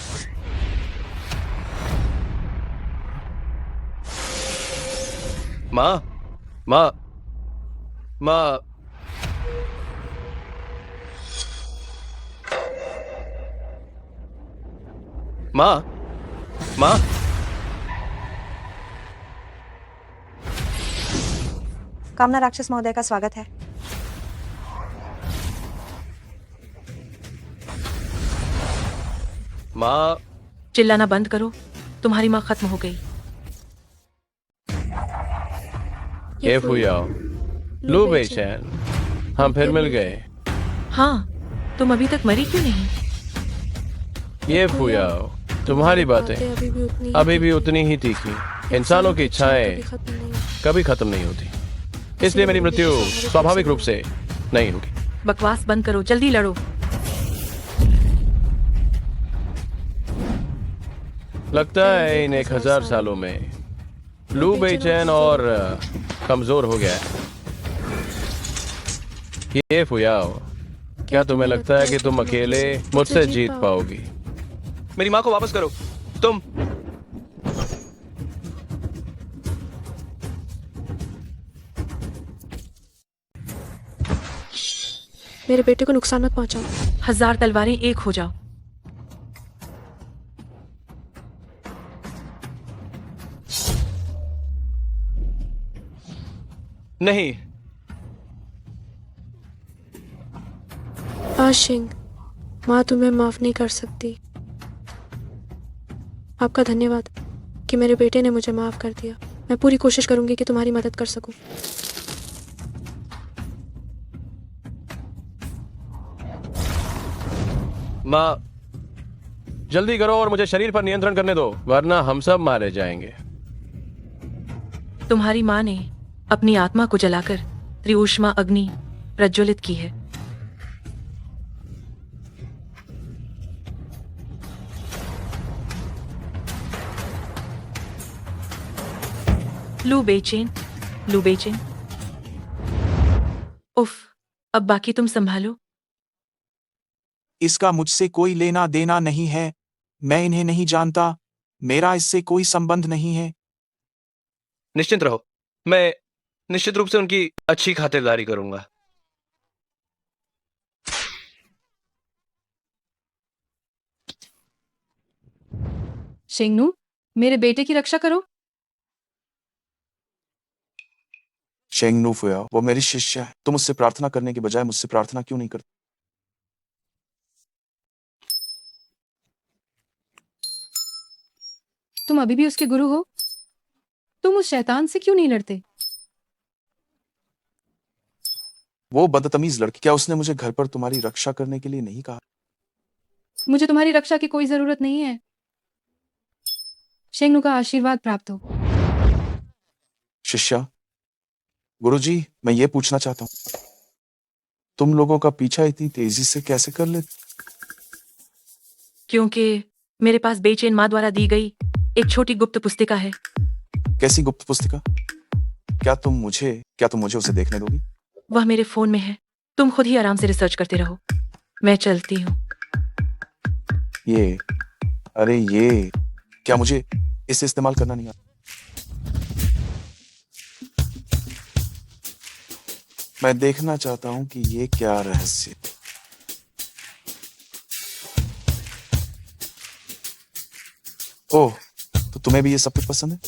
माँ, माँ, माँ, माँ, माँ, कामना राक्षस महोदय का स्वागत है। माँ। चिल्लाना बंद करो, तुम्हारी माँ खत्म हो गई। ये फुयाओ, लू बेचैन, हम फिर मिल गए। हाँ, तुम अभी तक मरी क्यों नहीं? ये फुयाओ, तुम्हारी बातें अभी भी उतनी अभी भी उतनी ही तीखी। इंसानों की इच्छाएं कभी खत्म नहीं होती। कभी खत्म नहीं होती, इसलिए मेरी मृत्यु स्वाभाविक रूप से नहीं होगी। बकवास बंद करो, जल्दी लड़ो। लगता है इन 1000 सालों में लू बेचैन और कमजोर हो गया है। ये फुयाओ, क्या तुम्हें लगता है कि तुम अकेले मुझसे जीत पाओगी? मेरी माँ को वापस करो। तुम मेरे बेटे को नुकसान मत पहुंचाओ। 1000 तलवारें एक हो जाओ। नहीं। आशिंग, माँ तुम्हें माफ नहीं कर सकती। आपका धन्यवाद कि मेरे बेटे ने मुझे माफ कर दिया। मैं पूरी कोशिश करूंगी कि तुम्हारी मदद कर सकूं। माँ, जल्दी करो और मुझे शरीर पर नियंत्रण करने दो, वरना हम सब मारे जाएंगे। तुम्हारी माँ ने अपनी आत्मा को जलाकर त्रिऊष्मा अग्नि प्रज्वलित की है। लू बेचैन, लू बेचैन। उफ, अब बाकी तुम संभालो। इसका मुझसे कोई लेना देना नहीं है। मैं इन्हें नहीं जानता। मेरा इससे कोई संबंध नहीं है। निश्चिंत रहो, मैं निश्चित रूप से उनकी अच्छी खातिरदारी करूंगा। शेंगनू, मेरे बेटे की रक्षा करो। शेंगनू फुयाओ, वो मेरी शिष्य है। तुम उससे प्रार्थना करने के बजाय मुझसे प्रार्थना क्यों नहीं करते? तुम अभी भी उसके गुरु हो। तुम उस शैतान से क्यों नहीं लड़ते? वो बदतमीज लड़की, क्या उसने मुझे घर पर तुम्हारी रक्षा करने के लिए नहीं कहा? मुझे तुम्हारी रक्षा की कोई जरूरत नहीं है। शेंगनू का आशीर्वाद प्राप्त हो। शिष्या, गुरुजी, मैं ये पूछना चाहता हूँ, तुम लोगों का पीछा इतनी तेजी से कैसे कर लेते? क्योंकि मेरे पास बेचैन माँ द्वारा दी गई एक छोटी गुप्त पुस्तिका है। कैसी गुप्त पुस्तिका? क्या तुम मुझे उसे देखने दोगी? वह मेरे फोन में है। तुम खुद ही आराम से रिसर्च करते रहो। मैं चलती हूँ। ये क्या मुझे इसे इस्तेमाल करना नहीं आता? मैं देखना चाहता हूं कि ये क्या रहस्य। ओह, तो तुम्हें भी ये सब कुछ पसंद है?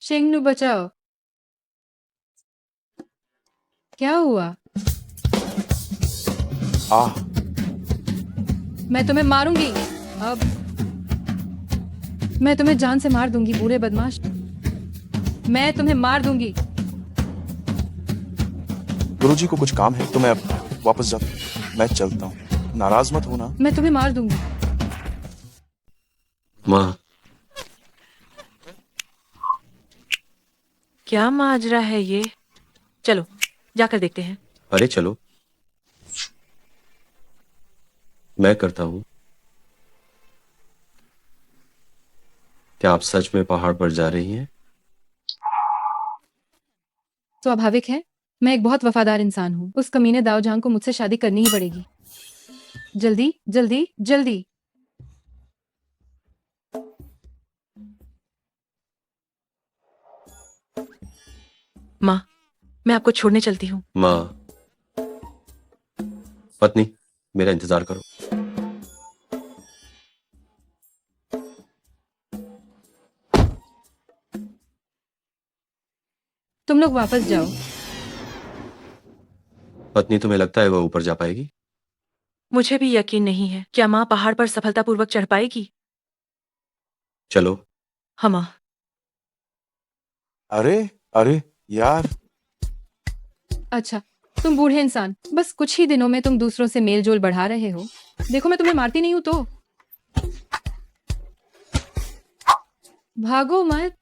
शेंगनू बचाओ। क्या हुआ? आह, मैं तुम्हें मारूंगी। अब मैं तुम्हें जान से मार दूंगी, बुरे बदमाश। मैं तुम्हें मार दूंगी। गुरुजी को कुछ काम है तो मैं अब वापस जाता हूँ। मैं चलता हूँ, नाराज मत होना। मैं तुम्हें मार दूंगी। माँ, क्या माजरा है ये? चलो जाकर देखते हैं। अरे चलो, मैं करता हूँ। क्या आप सच में पहाड़ पर जा रही हैं? स्वाभाविक है, मैं एक बहुत वफादार इंसान हूँ। उस कमीने दाऊजान को मुझसे शादी करनी ही पड़ेगी। जल्दी जल्दी जल्दी। माँ, मैं आपको छोड़ने चलती हूँ। माँ, पत्नी, मेरा इंतजार करो। तुम लोग वापस जाओ। पत्नी, तुम्हें लगता है वह ऊपर जा पाएगी? मुझे भी यकीन नहीं है। क्या माँ पहाड़ पर सफलतापूर्वक चढ़ पाएगी? चलो। हाँ माँ। अरे अरे यार, अच्छा, तुम बूढ़े इंसान, बस कुछ ही दिनों में तुम दूसरों से मेल जोल बढ़ा रहे हो। देखो मैं तुम्हें मारती नहीं हूं तो भागो मत।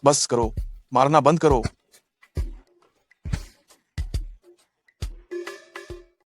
बस करो, मारना बंद करो।